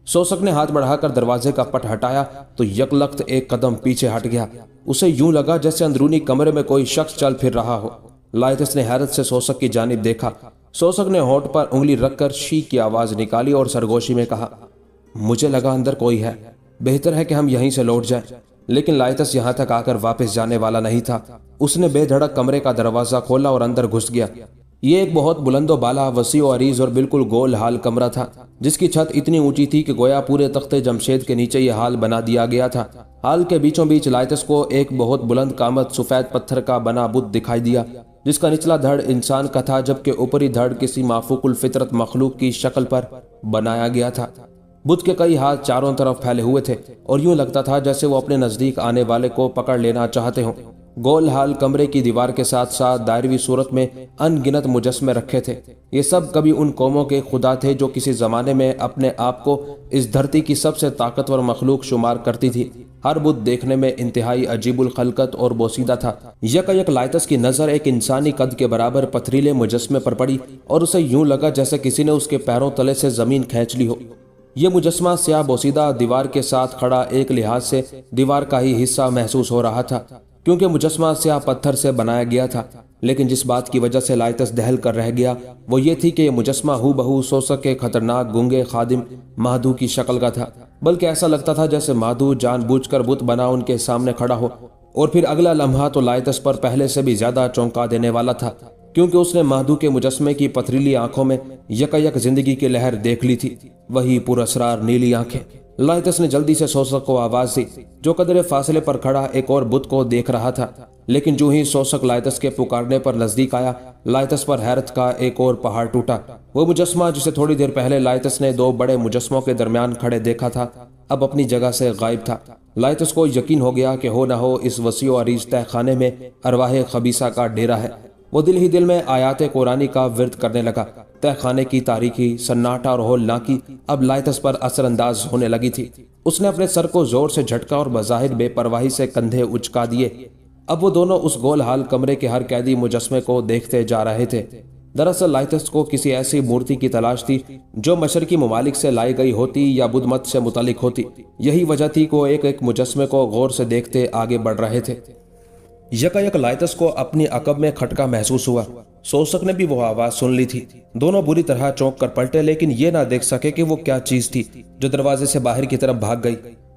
سوسک نے ہاتھ بڑھا کر دروازے کا پٹ ہٹایا تو یکلخت ایک قدم پیچھے ہٹ گیا۔ اسے یوں لگا جیسے اندرونی کمرے میں کوئی شخص چل پھر رہا ہو۔ لائتس نے حیرت سے سوسک کی جانب دیکھا۔ سوسک نے ہونٹ پر انگلی رکھ کر شی کی آواز نکالی اور سرگوشی میں کہا، مجھے لگا اندر کوئی ہے، بہتر ہے کہ ہم یہیں سے لوٹ جائیں۔ لیکن لائتس یہاں تک آ کر واپس جانے والا نہیں تھا۔ اس نے بے دھڑک کمرے کا دروازہ کھولا اور اندر گھس گیا۔ یہ ایک بہت بلند و بالا، وسیع و عریض اور بالکل گول حال کمرہ تھا، جس کی چھت اتنی اونچی تھی کہ گویا پورے تخت جمشید کے نیچے یہ حال بنا دیا گیا تھا۔ حال کے بیچوں بیچ لائتس کو ایک بہت بلند قامت سفید پتھر کا بنا بت دکھائی دیا، جس کا نچلا دھڑ انسان کا تھا جبکہ اوپری دھڑ کسی مافوق الفطرت مخلوق کی شکل پر بنایا گیا تھا۔ بت کے کئی ہاتھ چاروں طرف پھیلے ہوئے تھے اور یوں لگتا تھا جیسے وہ اپنے نزدیک آنے والے کو پکڑ لینا چاہتے ہوں۔ گول حال کمرے کی دیوار کے ساتھ ساتھ دائروی صورت میں ان گنت مجسمے رکھے تھے۔ یہ سب کبھی ان قوموں کے خدا تھے جو کسی زمانے میں اپنے آپ کو اس دھرتی کی سب سے طاقتور مخلوق شمار کرتی تھی۔ ہر بت دیکھنے میں انتہائی عجیب الخلقت اور بوسیدہ تھا۔ یک لائتس کی نظر ایک انسانی قد کے برابر پتھریلے مجسمے پر پڑی اور اسے یوں لگا جیسے کسی نے اس کے پیروں تلے سے زمین کھینچ لی ہو۔ یہ مجسمہ سیاہ بوسیدہ دیوار کے ساتھ کھڑا ایک لحاظ سے دیوار کا ہی حصہ محسوس ہو رہا تھا، کیونکہ مجسمہ سیاہ پتھر سے بنایا گیا تھا۔ لیکن جس بات کی وجہ سے لائتس دہل کر رہ گیا وہ یہ تھی کہ یہ مجسمہ ہو بہو سوسک کے خطرناک گونگے خادم مہدو کی شکل کا تھا، بلکہ ایسا لگتا تھا جیسے مہدو جان بوجھ کر بت بنا ان کے سامنے کھڑا ہو۔ اور پھر اگلا لمحہ تو لائتس پر پہلے سے بھی زیادہ چونکا دینے والا تھا، کیونکہ اس نے مہدو کے مجسمے کی پتھریلی آنکھوں میں یک زندگی کی لہر دیکھ لی تھی، وہی پراسرار نیلی آنکھیں۔ لائتس نے جلدی سے سوسک کو آواز دی، جو قدرے فاصلے پر کھڑا ایک اور بت کو دیکھ رہا تھا۔ لیکن جو ہی سوسک لائتس کے پکارنے پر نزدیک آیا، لائتس پر حیرت کا ایک اور پہاڑ ٹوٹا۔ وہ مجسمہ جسے تھوڑی دیر پہلے لائتس نے دو بڑے مجسموں کے درمیان کھڑے دیکھا تھا، اب اپنی جگہ سے غائب تھا۔ لائتس کو یقین ہو گیا کہ ہو نہ ہو اس وسیع و عریض تہ خانے میں ارواح خبیثہ کا ڈیرا ہے۔ وہ دل ہی دل میں آیات قرآنی کا ورد کرنے لگا۔ تہ خانے کی تاریکی، سناٹا اور ہولناکی اب لائتس پر اثر انداز ہونے لگی تھی۔ اس نے اپنے سر کو زور سے جھٹکا اور بظاہر بے پرواہی سے کندھے اچکا دیے۔ اب وہ دونوں اس گول حال کمرے کے ہر قیدی مجسمے کو دیکھتے جا رہے تھے۔ دراصل لائتس کو کسی ایسی مورتی کی تلاش تھی جو مشرقی ممالک سے لائی گئی ہوتی یا بدھ مت سے متعلق ہوتی۔ یہی وجہ تھی کہ وہ ایک ایک مجسمے کو غور سے دیکھتے آگے بڑھ رہے تھے۔ یک لائتس کو اپنی عقب میں کھٹکا محسوس ہوا۔ سوسک نے بھی وہ آواز سن لی تھی۔ دونوں بری طرح چونک کر پلٹے، لیکن یہ نہ دیکھ سکے کہ وہ کیا چیز تھی جو دروازے سے باہر کی طرف بھاگ گئی۔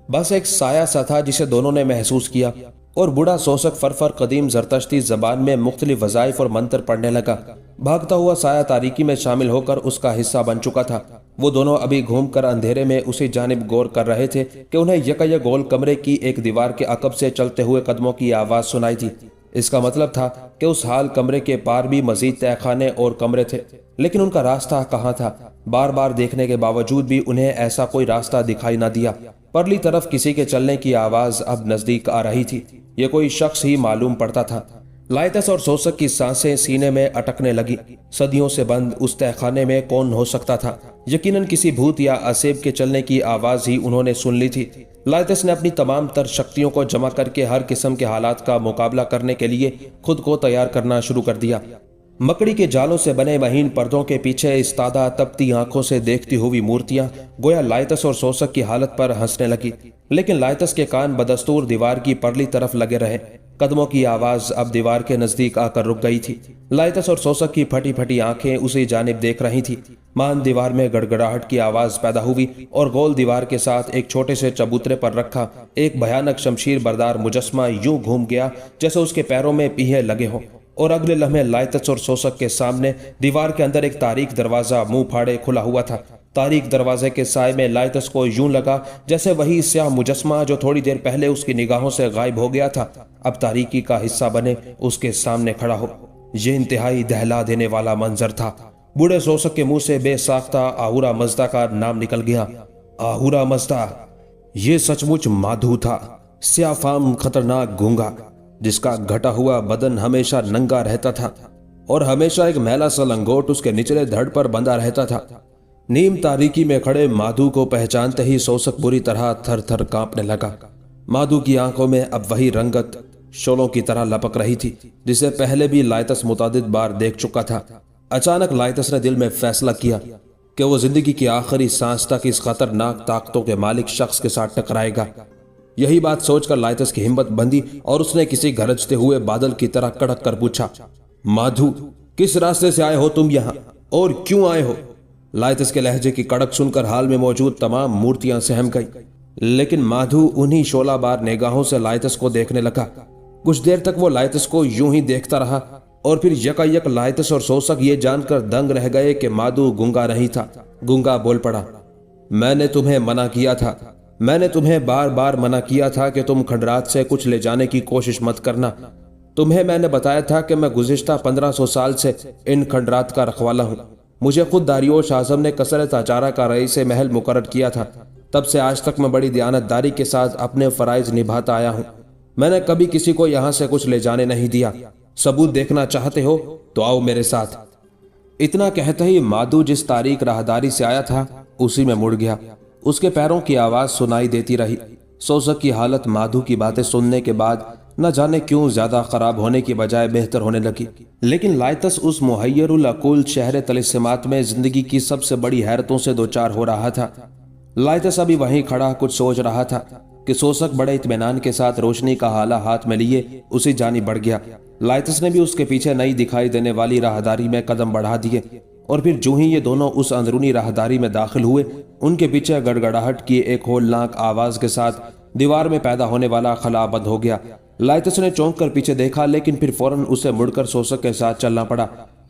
بس ایک سایہ سا تھا جسے دونوں نے محسوس کیا، اور بوڑھا سوسک فرفر قدیم زرتشتی زبان میں مختلف وظائف اور منتر پڑھنے لگا۔ بھاگتا ہوا سایہ تاریکی میں شامل ہو کر اس کا حصہ بن چکا تھا۔ وہ دونوں ابھی گھوم کر اندھیرے میں اسی جانب غور کر رہے تھے کہ انہیں یک گول کمرے کی ایک دیوار کے عقب سے چلتے ہوئے قدموں کی آواز سنائی تھی۔ اس کا مطلب تھا کہ اس حال کمرے کے پار بھی مزید تہ خانے اور کمرے تھے، لیکن ان کا راستہ کہاں تھا؟ بار بار دیکھنے کے باوجود بھی انہیں ایسا کوئی راستہ دکھائی نہ دیا۔ پرلی طرف کسی کے چلنے کی آواز اب نزدیک آ رہی تھی۔ یہ کوئی شخص ہی معلوم پڑتا تھا۔ لائتس اور سوسک کی سانسیں سینے میں اٹکنے لگی۔ صدیوں سے بند اس تہ خانے میں کون ہو سکتا تھا؟ یقیناً کسی بھوت یا اسیب کے چلنے کی آواز ہی انہوں نے سن لی تھی۔ لائتس نے اپنی تمام تر شکتیوں کو جمع کر کے ہر قسم کے حالات کا مقابلہ کرنے کے لیے خود کو تیار کرنا شروع کر دیا۔ مکڑی کے جالوں سے بنے مہین پردوں کے پیچھے استادہ تپتی آنکھوں سے دیکھتی ہوئی مورتیاں گویا لائتس اور سوسک کی حالت پر ہنسنے لگی، لیکن لائتس کے کان بدستور دیوار کی پرلی طرف لگے رہے۔ قدموں کی آواز اب دیوار کے نزدیک آ کر رک گئی تھی۔ لائتس اور سوسک کی پھٹی پھٹی آنکھیں اسی جانب دیکھ رہی تھی۔ مان دیوار میں گڑگڑاہٹ کی آواز پیدا ہوئی اور گول دیوار کے ساتھ ایک چھوٹے سے چبوترے پر رکھا ایک بھیانک شمشیر بردار مجسمہ یوں گھوم گیا جیسے اس کے پیروں میں پیہے لگے ہوں، اور اگلے لمحے لائتس اور سوسک کے سامنے دیوار کے اندر ایک تاریک دروازہ منہ پھاڑے کھلا ہوا تھا۔ تاریک دروازے کے سائے میں لائتس کو یوں لگا جیسے وہی سیاہ مجسمہ جو تھوڑی دیر پہلے اس کی نگاہوں سے غائب ہو گیا تھا اب تاریکی کا حصہ بنے اس کے سامنے کھڑا ہو۔ یہ انتہائی دہلا دینے والا منظر تھا۔ بوڑھے سوسک کے منہ سے بے ساختہ آہورا مزدا کا نام نکل گیا۔ آہورا مزدا! یہ سچ مچ مادھو تھا، سیاہ فام خطرناک گونگا جس کا گھٹا ہوا بدن ہمیشہ ننگا رہتا تھا اور ہمیشہ ایک میلا سا لنگوٹ اس کے نچلے دھڑ پر بندھا رہتا تھا۔ نیم تاریکی میں کھڑے مادھو کو پہچانتے ہی سوسک بری طرح تھر تھر کانپنے لگا۔ مادھو کی آنکھوں میں اب وہی رنگت شعلوں کی طرح لپک رہی تھی جسے پہلے بھی لائتس متعدد بار دیکھ چکا تھا۔ اچانک لائتس نے دل میں فیصلہ کیا کہ وہ زندگی کی آخری سانس تک اس خطرناک طاقتوں کے مالک شخص کے ساتھ ٹکرائے گا۔ یہی بات سوچ کر لائتس کی ہمت بندھی اور اس نے کسی گرجتے ہوئے بادل کی طرح کڑک کر پوچھا، مادھو، کس راستے سے آئے ہو تم یہاں اور کیوں آئے ہو؟ لائتس کے لہجے کی کڑک سن کر حال میں موجود تمام مورتیاں سہم گئی، لیکن مادھو انہی شعلہ بار نگاہوں سے لائتس کو دیکھنے لگا۔ کچھ دیر تک وہ لائتس کو یوں ہی دیکھتا رہا اور پھر یکایک لائتس اور سوسک یہ جان کر دنگ رہ گئے کہ مادھو گونگا نہیں تھا۔ گونگا بول پڑا، میں نے تمہیں منع کیا تھا، میں نے تمہیں بار بار منع کیا تھا کہ تم کھنڈرات سے کچھ لے جانے کی کوشش مت کرنا۔ تمہیں میں نے بتایا تھا کہ میں گزشتہ 1500 سال سے ان کھنڈرات کا رکھوالا ہوں۔ مجھے خود داریوش اعظم نے قصر تاچارہ کا رئیس محل مقرر کیا تھا۔ تب سے آج تک میں بڑی دیانتداری کے ساتھ اپنے فرائض نبھاتا آیا ہوں۔ میں نے کبھی کسی کو یہاں سے کچھ لے جانے نہیں دیا۔ ثبوت دیکھنا چاہتے ہو تو آؤ میرے ساتھ۔ اتنا کہتے ہی مادھو جس تاریک راہداری سے آیا تھا اسی میں مڑ گیا۔ اس کے پیروں کی آواز سنائی دیتی رہی۔ سوسک کی حالت مادھو کی باتیں سننے کے بعد نہ جانے کیوں زیادہ خراب ہونے کی بجائے بہتر ہونے لگی، لیکن لائتس اس محیر العقول شہر طلسمات میں زندگی کی سب سے بڑی حیرتوں سے دوچار ہو رہا تھا۔ لائتس ابھی وہیں کھڑا کچھ سوچ رہا تھا کہ سوسک بڑے اطمینان کے ساتھ روشنی کا حالہ ہاتھ میں لیے اسی جانب بڑھ گیا۔ لائتس نے بھی اس کے پیچھے نئی دکھائی دینے والی راہداری میں قدم بڑھا دیے اور پھر جو ہی یہ دونوں اس اندرونی راہداری میں داخل ہوئے، ان کے پیچھے گڑگڑاہٹ کی ایک ہولناک آواز کے ساتھ دیوار میں پیدا ہونے والا خلا بند ہو گیا۔ لائتس نے چونک کر پیچھے دیکھا، لیکن پھر فوراً اسے مڑ کر سوسک کے ساتھ چلنا پڑا،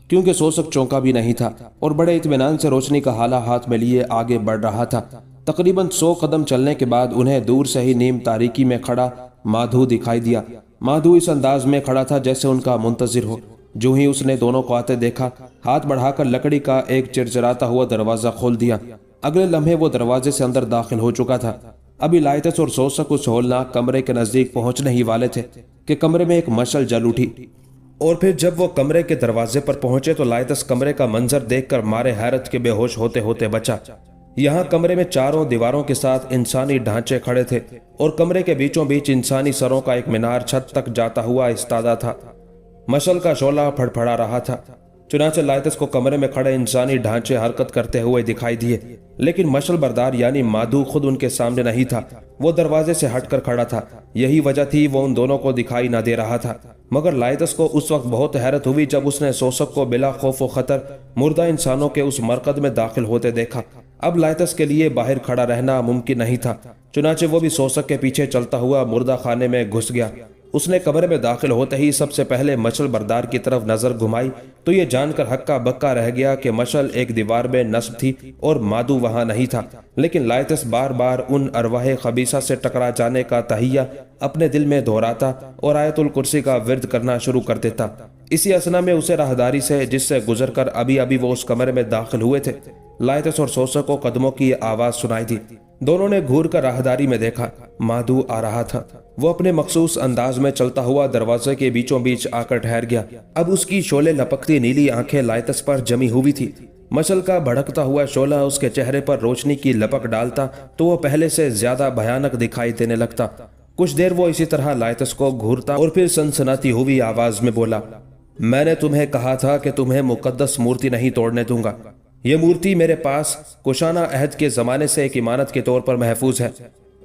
کیونکہ سوسک چونکا بھی نہیں تھا اور بڑے اطمینان سے روشنی کا حالہ ہاتھ میں لیے آگے بڑھ رہا تھا۔ تقریباً 100 قدم چلنے کے بعد انہیں دور سے ہی نیم تاریکی میں کھڑا مادھو دکھائی دیا۔ مادھو اس انداز میں کھڑا تھا جیسے ان کا منتظر ہو۔ جو ہی اس نے دونوں کو آتے دیکھا، ہاتھ بڑھا کر لکڑی کا ایک چرچراتا ہوا دروازہ کھول دیا۔ اگلے لمحے وہ دروازے سے اندر داخل ہو چکا تھا۔ ابھی لائتس اور سوسک اس ہولناک کمرے کے نزدیک پہنچنے ہی والے تھے کہ کمرے میں ایک مشعل جل اٹھی، اور پھر جب وہ کمرے کے دروازے پر پہنچے تو لائتس کمرے کا منظر دیکھ کر مارے حیرت کے بے ہوش ہوتے ہوتے بچا۔ یہاں کمرے میں چاروں دیواروں کے ساتھ انسانی ڈھانچے کھڑے تھے اور کمرے کے بیچوں بیچ انسانی سروں کا ایک مینار چھت تک جاتا ہوا استادہ تھا۔ مشعل کا شعلہ پھڑپھڑا رہا تھا۔ چنانچہ لائتس کو کمرے میں کھڑے انسانی ڈھانچے حرکت کرتے ہوئے دکھائی دیے، لیکن مشعل بردار یعنی مادھو خود ان کے سامنے نہیں تھا، وہ دروازے سے ہٹ کر کھڑا تھا۔ یہی وجہ تھی وہ ان دونوں کو دکھائی نہ دے رہا تھا۔ مگر لائتس کو اس وقت بہت حیرت ہوئی جب اس نے سوسک کو بلا خوف و خطر مردہ انسانوں کے اس مرکز میں داخل ہوتے دیکھا۔ اب لائتس کے لیے باہر کھڑا رہنا ممکن نہیں تھا، چنانچہ وہ بھی سوسک کے پیچھے چلتا ہوا مردہ خانے میں گھس گیا۔ اس نے کمرے میں داخل ہوتے ہی سب سے پہلے مشعل بردار کی طرف نظر گھمائی تو یہ جان کر ہکا بکا رہ گیا کہ مشعل ایک دیوار میں نصب تھی اور مادھو وہاں نہیں تھا، لیکن لائتس بار بار ان ارواح خبیثہ سے ٹکرا جانے کا تہیہ اپنے دل میں دہراتا اور آیت الکرسی کا ورد کرنا شروع کر دیتا۔ اسی اثنا میں اسے راہداری سے جس سے گزر کر ابھی وہ اس کمرے میں داخل ہوئے تھے، لائتس اور سوسک کو قدموں کی آواز سنائی دی۔ دونوں نے گھور کر راہداری میں دیکھا، مادھو آ رہا تھا۔ وہ اپنے مخصوص انداز میں چلتا ہوا دروازے کے بیچوں بیچ آ کر ٹھہر گیا۔ اب اس کی شعلے لپکتی نیلی آنکھیں لائتس پر جمی ہوئی تھی۔ مشعل کا بھڑکتا ہوا شعلہ اس کے چہرے پر روشنی کی لپک ڈالتا تو وہ پہلے سے زیادہ بھیانک دکھائی دینے لگتا۔ کچھ دیر وہ اسی طرح لائتس کو گھورتا اور پھر سنسناتی ہوئی آواز میں بولا، میں نے تمہیں کہا تھا کہ تمہیں مقدس مورتی نہیں توڑنے دوں گا۔ یہ مورتی میرے پاس کشانہ عہد کے زمانے سے ایک امانت کے طور پر محفوظ ہے۔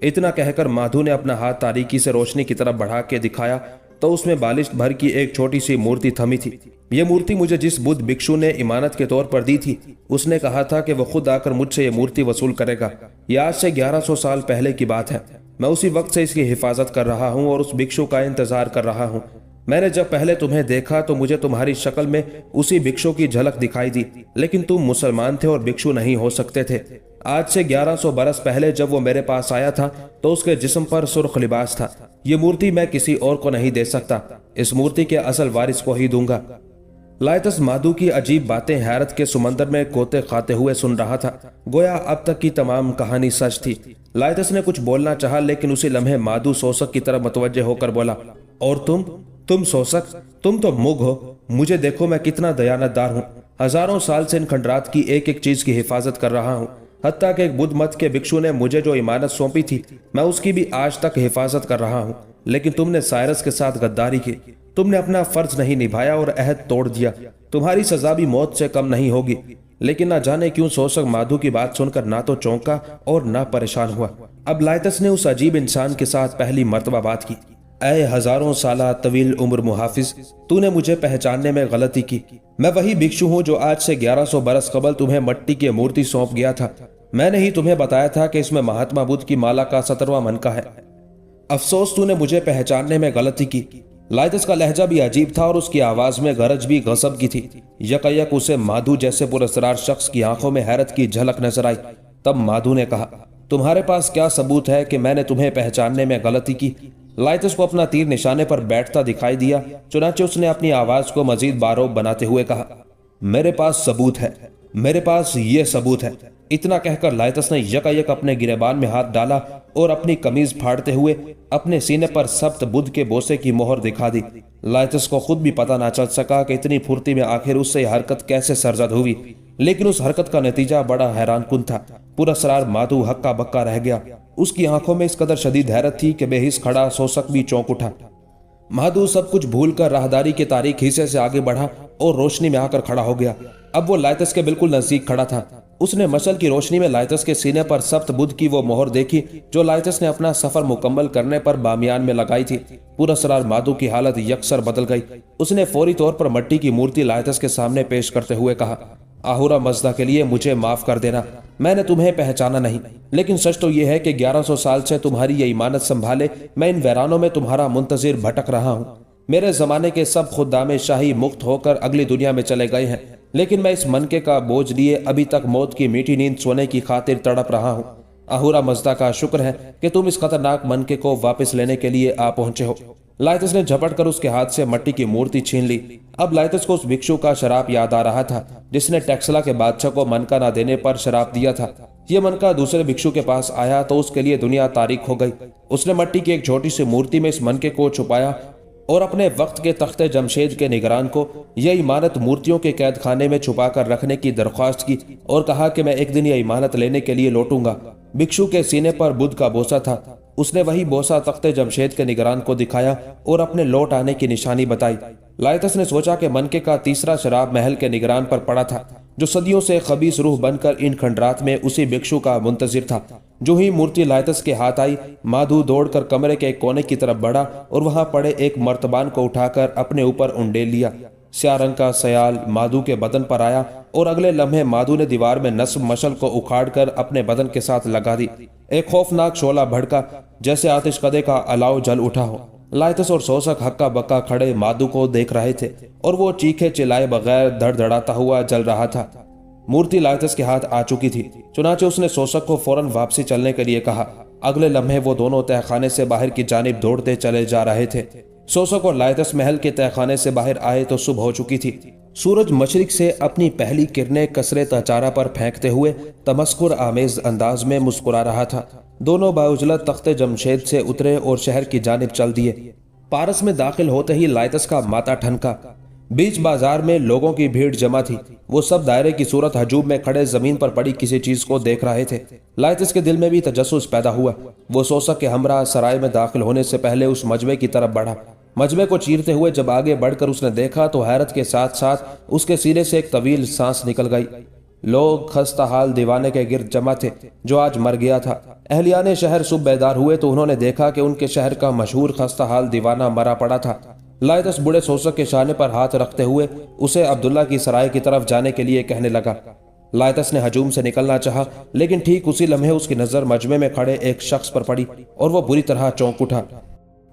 اتنا کہہ کر مادھو نے اپنا ہاتھ تاریکی سے روشنی کی طرف بڑھا کے دکھایا تو اس میں بالشت بھر کی ایک چھوٹی سی مورتی تھمی تھی۔ یہ مورتی مجھے جس بدھ بھکشو نے امانت کے طور پر دی تھی، اس نے کہا تھا کہ وہ خود آ کر مجھ سے یہ مورتی وصول کرے گا۔ یہ آج سے 1100 سال پہلے کی بات ہے۔ میں اسی وقت سے اس کی حفاظت کر رہا ہوں اور اس بھکشو کا انتظار کر رہا ہوں۔ मैंने जब पहले तुम्हें देखा तो मुझे तुम्हारी शक्ल में उसी भिक्षु की झलक दिखाई दी, लेकिन तुम मुसलमान थे और भिक्षु नहीं हो सकते थे। आज से 1100 बरस पहले जब वो मेरे पास आया था तो उसके जिस्म पर सुर्ख लिबास था। ये मूर्ति मैं किसी और को नहीं दे सकता, इस मूर्ति के असल वारिस को ही दूंगा। लाइतस माधु की अजीब बातें हैरत के समंदर में गोते खाते हुए सुन रहा था, गोया अब तक की तमाम कहानी सच थी। लाइतस ने कुछ बोलना चाहा, लेकिन उसी लम्हे माधु शोषक की तरफ मुतवज्जे होकर बोला, और तुम शोषक, तुम तो मुग हो। मुझे देखो, मैं कितना दयानतदार हूँ। हजारों साल से इन खंडरात की एक एक चीज की हिफाजत कर रहा हूँ। हत्ता कि एक बुद्ध मत के भिक्षु ने मुझे जो इमानत सौंपी थी, मैं उसकी भी आज तक हिफाजत कर रहा हूँ। लेकिन तुमने साइरस के साथ गद्दारी की, तुमने अपना फर्ज नहीं निभाया और अहद तोड़ दिया। तुम्हारी सजा भी मौत से कम नहीं होगी। लेकिन ना जाने क्यों शोषक माधु की बात सुनकर ना तो चौंका और ना परेशान हुआ। अब लाइतस ने उस अजीब इंसान के साथ पहली मर्तबा बात की। ऐ हजारों साला तवील उम्र मुहाफिज, तूने मुझे पहचानने में गलती की। मैं वही भिक्षु हूँ जो आज से 1100 बरस कबल तुम्हें मट्टी की मूर्ति सौंप गया था। मैंने ही तुम्हें बताया था कि इसमें महात्मा बुद्ध की माला का 17वां मनका है। अफसोस तूने मुझे पहचानने में गलती की। लाइतस का लहजा भी अजीब था और उसकी आवाज में गरज भी गजब की थी। यकयक उसे माधु जैसे पुरस्कार शख्स की आंखों में हैरत की झलक नजर आई। तब माधु ने कहा, तुम्हारे पास क्या सबूत है कि मैंने तुम्हें पहचानने में गलती की? लाइतस को अपना तीर निशाने पर बैठता दिखाई दिया, चुनाचे उसने अपनी आवाज को मजीद बारोब बनाते हुए कहा, मेरे पास सबूत है, मेरे पास ये सबूत है। इतना कहकर लाइतस ने यकायक अपने गिरेबान में हाथ डाला और अपनी कमीज फाड़ते हुए अपने सीने पर सप्त बुद्ध के बोसे की मोहर दिखा दी। लाइतस को खुद भी पता ना चल सका कि इतनी फुर्ती में आखिर उससे यह हरकत कैसे सरजद हुई, लेकिन उस हरकत का नतीजा बड़ा हैरानकुन था। पुरस्कार माधु हक्का बक्का रह गया। उसकी आंखों में इस कदर शदीद हैरत थी कि बेहिस खड़ा शोषक भी चौंक उठा। माधु सब कुछ भूलकर राहदारी के तारीख हिस्से से आगे बढ़ा और रोशनी में आकर खड़ा हो गया। अब वो लाइतस के बिल्कुल नजदीक खड़ा था। उसने मशल की रोशनी में लाइतस के सीने पर सप्त बुद्ध की वो मोहर देखी जो लाइतस ने अपना सफर मुकम्मल करने पर बामियान में लगाई थी। पुरस्कार माधु की हालत यकसर बदल गई। उसने फौरी तौर पर मट्टी की मूर्ति लाइतस के सामने पेश करते हुए कहा, आहुरा मजदा के लिए मुझे माफ कर देना, मैंने तुम्हें पहचाना नहीं, लेकिन सच तो यह है कि 1100 साल से तुम्हारी ये इमानत संभाले मैं इन वैरानों में तुम्हारा मुंतजिर भटक रहा हूँ। मेरे जमाने के सब खुद्दामे शाही मुक्त होकर अगली दुनिया में चले गए हैं, लेकिन मैं इस मनके का बोझ लिए अभी तक मौत की मीठी नींद सोने की खातिर तड़प रहा हूँ। आहुरा मजदा का शुक्र है कि तुम इस खतरनाक मनके को वापस लेने के लिए आ पहुंचे हो। लाइतस ने झपट कर उसके हाथ से मट्टी की मूर्ति छीन ली। अब लाइतस को उस भिक्षु का शराब याद आ रहा था जिसने टेक्सला के बादशाह को मनका न देने पर शराब दिया था। ये मनका दूसरे भिक्षु के पास आया तो उसके लिए दुनिया तारीख हो गई। उसने मट्टी की एक छोटी सी मूर्ति में इस मनके को छुपाया और अपने वक्त के तख्ते जमशेद के निगरान को यह इमारत मूर्तियों के कैद खाने में छुपा कर रखने की दरख्वास्त की और कहा कि मैं एक दिन यह इमारत लेने के लिए लौटूंगा। भिक्षु के सीने पर बुद्ध का बोसा था। उसने वही बोसा तख्ते जमशेद के निगरान को दिखाया और अपने लौट आने की निशानी बताई। लाइतस ने सोचा कि मनके का तीसरा शराब महल के निगरान पर पड़ा था जो सदियों से खबीस रूह बनकर इन खंडरात में उसी भिक्षु का मुंतजिर था। जो ही मूर्ति लाइतस के हाथ आई, माधु दौड़कर कमरे के एक कोने की तरफ बढ़ा और वहां पड़े एक मर्तबान को उठाकर अपने ऊपर उंडेल लिया। स्याह रंग का सयाल माधु के बदन पर आया और अगले लम्हे माधु ने दीवार में नस्ब मशल को उखाड़कर अपने बदन के साथ लगा दी। एक खौफनाक शोला भड़का जैसे आतिशकदे का अलाव जल उठा हो। लाइतस और शोषक हक्का बक्का खड़े माधु को देख रहे थे और वो चीखे चिल्लाए बगैर धड़धड़ाता हुआ जल रहा था। मूर्ति लाइतस के हाथ आ चुकी थी, चुनाचे उसने शोषक को फौरन वापसी चलने के लिए कहा। अगले लम्हे वो दोनों तहखाने से बाहर की जानिब दौड़ते चले जा रहे थे। शोषक और लाइतस महल के तहखाने से बाहर आए तो सुबह हो चुकी थी। सूरज मशरिक से अपनी पहली किरणें कसरे तचारा पर फेंकते हुए तमस्कुर आमेज अंदाज में मुस्कुरा रहा था। दोनों बाउजलत तख्ते जमशेद से उतरे और शहर की जानिब चल दिए। पारस में दाखिल होते ही लाइतस का माथा ठनका। बीच बाजार में लोगों की भीड़ जमा थी। वो सब दायरे की सूरत हजूम में खड़े जमीन पर पड़ी किसी चीज को देख रहे थे। लाइतस के दिल में भी तजस्सुस पैदा हुआ। वो शोषक के हमरा सराय में दाखिल होने से पहले उस मजबे की तरफ बढ़ा। मजबे को चीरते हुए जब आगे बढ़कर उसने देखा तो हैरत के साथ साथ उसके सीने से एक तवील सांस निकल गई। लोग खस्ता हाल दीवाने के गिर्द जमा थे जो आज मर गया था। अहलियाने शहर सुबह बेदार हुए तो उन्होंने देखा कि उनके शहर का मशहूर खस्ता हाल दीवाना मरा पड़ा था। लाइतस बूढ़े शोषक के शाने पर हाथ रखते हुए उसे अब्दुल्ला की सराय की तरफ जाने के लिए कहने लगा। लाइतस ने हजूम से निकलना चाहा, लेकिन ठीक उसी लम्हे उसकी नजर मजमे में खड़े एक शख्स पर पड़ी और वो बुरी तरह चौंक उठा।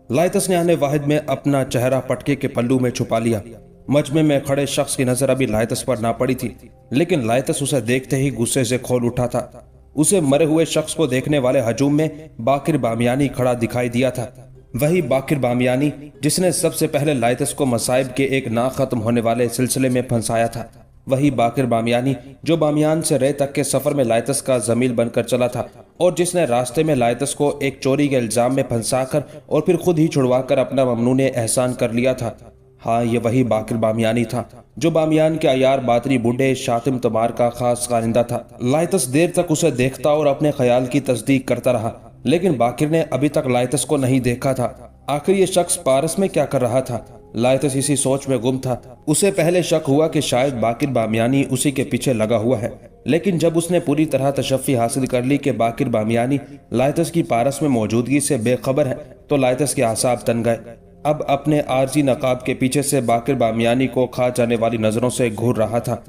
लाइतस ने आने वाहिद में अपना चेहरा पटके के पल्लू में छुपा लिया। मजमे में खड़े शख्स की नजर अभी लाइतस पर ना पड़ी थी, लेकिन लाइतस उसे देखते ही गुस्से से खोल उठा था। उसे मरे हुए शख्स को देखने वाले हजूम में बाकिर बामियानी खड़ा दिखाई दिया था। वही बाकिर बामियानी जिसने सबसे पहले लाइतस को मसाइब के एक ना खत्म होने वाले सिलसिले में फंसाया था। वही बाकिर बामियानी जो बामियान से रे तक के सफर में लाइतस का जमील बनकर चला था और जिसने रास्ते में लाइतस को एक चोरी के इल्जाम में फंसाकर और फिर खुद ही छुड़वाकर अपना ममनून एहसान कर लिया था। हाँ, ये वही बाकिर बामियानी था जो बामियान के अयार बातरी बूढ़े शातिम तमार का खास कारिंदा था। लाइतस देर तक उसे देखता और अपने ख्याल की तस्दीक करता रहा, लेकिन बाकिर ने अभी तक लाइतस को नहीं देखा था। आखिर ये शख्स पारस में क्या कर रहा था? लाइतस इसी सोच में गुम था। उसे पहले शक हुआ कि शायद बाकिर बामियानी उसी के पीछे लगा हुआ है, लेकिन जब उसने पूरी तरह तशफ़ी हासिल कर ली कि बाकिर बामियानी लाइतस की पारस में मौजूदगी से बेखबर है, तो लाइतस के आसाब तन गए। अब अपने आरजी नकाब के पीछे से बाकिर बामियानी को खा जाने वाली नजरों से घूर रहा था।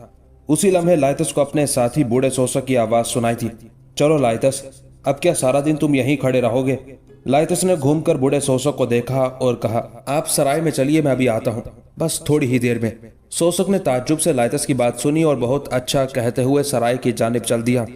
उसी लम्हे लाइतस को अपने साथी बूढ़े सोसक की आवाज सुनाई थी। चलो लाइतस, अब क्या सारा दिन तुम यहीं खड़े रहोगे? लाइतस ने घूमकर बूढ़े सोसक को देखा और कहा, आप सराय में चलिए, मैं अभी आता हूँ, बस थोड़ी ही देर में। सोसक ने ताज्जुब से लाइतस की बात सुनी और बहुत अच्छा कहते हुए सराय की जानिब चल दिया।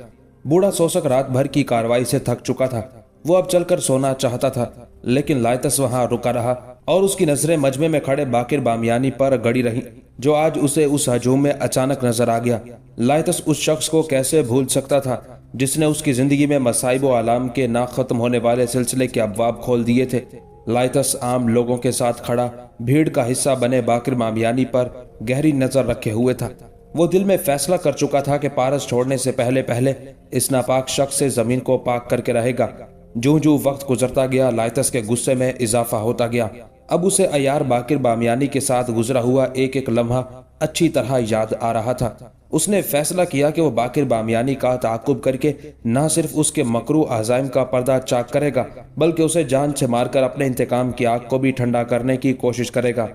बूढ़ा सोसक रात भर की कार्रवाई से थक चुका था। वो अब चलकर सोना चाहता था, लेकिन लाइतस वहां रुका रहा और उसकी नजरें मजमे में खड़े बाकिर बामियानी पर गड़ी रहीं, जो आज उसे उस हजूम में अचानक नजर आ गया। लाइतस उस शख्स को कैसे भूल सकता था जिसने उसकी जिंदगी में मसाइब व आलाम के ना खत्म होने वाले सिलसिले के अबवाब खोल दिए थे। लाइतस आम लोगों के साथ खड़ा भीड़ का हिस्सा बने बाकिर बामियानी पर गहरी नजर रखे हुए था। वो दिल में फैसला कर चुका था कि पारस छोड़ने से पहले पहले इस नापाक शख्स से जमीन को पाक करके रहेगा। जो जो वक्त गुजरता गया, लाइतस के गुस्से में इजाफा होता गया। अब उसे अयार बाकिर बामियानी के साथ गुजरा हुआ एक एक लम्हा अच्छी तरह याद आ रहा था। उसने फैसला किया कि वो बाकिर बामियानी का ताक़ुब करके न सिर्फ उसके मकरू अज़ाइम का पर्दा चाक करेगा, बल्कि उसे जान से मारकर अपने इंतकाम की आग को भी ठंडा करने की कोशिश करेगा।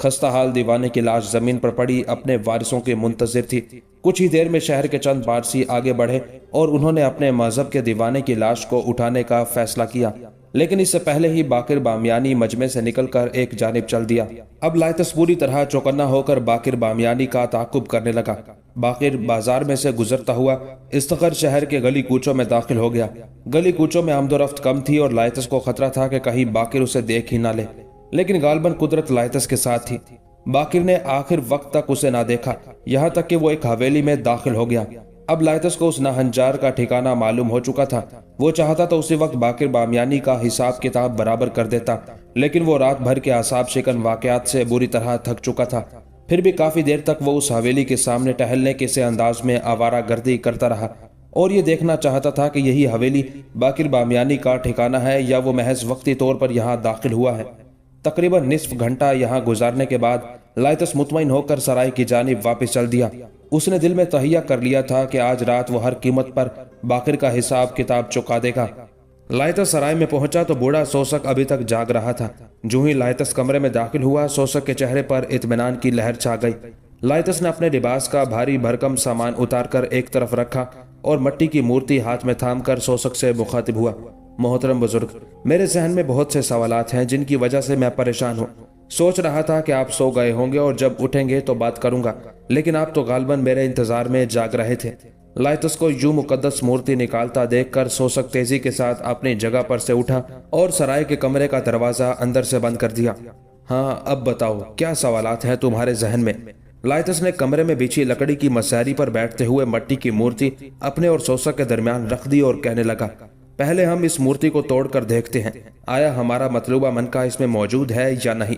खस्ता हाल दीवाने की लाश जमीन पर पड़ी अपने वारिसों के मुंतजिर थी। कुछ ही देर में शहर के चंद पारसी आगे बढ़े और उन्होंने अपने मजहब के दीवाने की लाश को उठाने का फैसला किया, लेकिन इससे पहले ही बाकिर बामियानी मजमे से निकलकर एक जानिब चल दिया। अब लाइतस पूरी तरह चौकन्ना होकर बाकिर बामियानी का ताक़ुब करने लगा। बाकिर बाजार में से गुजरता हुआ इस्तखर शहर के गली कूचों में दाखिल हो गया। गली कूचों में आमदोरफ्त कम थी और लाइतस को खतरा था कि कहीं बाकिर उसे देख ही ना ले, लेकिन गालबन कुदरत लाइतस के साथ थी। बाकिर ने आखिर वक्त तक उसे ना देखा, यहाँ तक कि वो एक हवेली में दाखिल हो गया। अब लाइतस को उस नाहंजार का ठिकाना मालूम हो चुका था। वो चाहता तो उसी वक्त बाकिर बामियानी का हिसाब किताब बराबर कर देता, लेकिन वो रात भर के आसाब शिकन वाकयात से बुरी तरह थक चुका था। फिर भी काफी देर तक वो उस हवेली के सामने टहलने के से अंदाज में आवारा गर्दी करता रहा और ये देखना चाहता था कि यही हवेली बाकिर बामियानी का ठिकाना है या वो महज वक्ती तौर पर यहाँ दाखिल हुआ है। तकरीबन निस्फ घंटा यहाँ गुजारने के बाद लाइतस मुतमईन होकर सराय की जानिब वापस चल दिया। उसने दिल में तहिया कर लिया था कि आज रात वो हर कीमत पर बाकिर का हिसाब किताब चुका देगा। लाइतस सराय में पहुंचा तो बूढ़ा सोसक अभी तक जाग रहा था। जो ही लाइतस कमरे में दाखिल हुआ, सोसक के चेहरे पर इत्मीनान की लहर छा गई। लाइतस ने अपने लिबास का भारी भरकम सामान उतारकर एक तरफ रखा और मट्टी की मूर्ति हाथ में थामकर सोसक से मुखातिब हुआ। मोहतरम बुजुर्ग, मेरे जहन में बहुत से सवालात हैं जिनकी वजह से मैं परेशान हूँ। सोच रहा था कि आप सो गए होंगे और जब उठेंगे तो बात करूंगा, लेकिन आप तो गालबन मेरे इंतजार में जाग रहे थे। लाइतस को यूं मुकद्दस मूर्ति निकालता देखकर सोसक तेजी के साथ अपनी जगह पर से उठा और सराय के कमरे का दरवाजा अंदर से बंद कर दिया। हाँ, अब बताओ क्या सवालात हैं तुम्हारे जहन में? लाइतस ने कमरे में बिछी लकड़ी की मसहरी पर बैठते हुए मट्टी की मूर्ति अपने और सोसक के दरमियान रख दी और कहने लगा, पहले हम इस मूर्ति को तोड़कर देखते हैं, आया हमारा मतलूबा मनका इसमें मौजूद है या नहीं।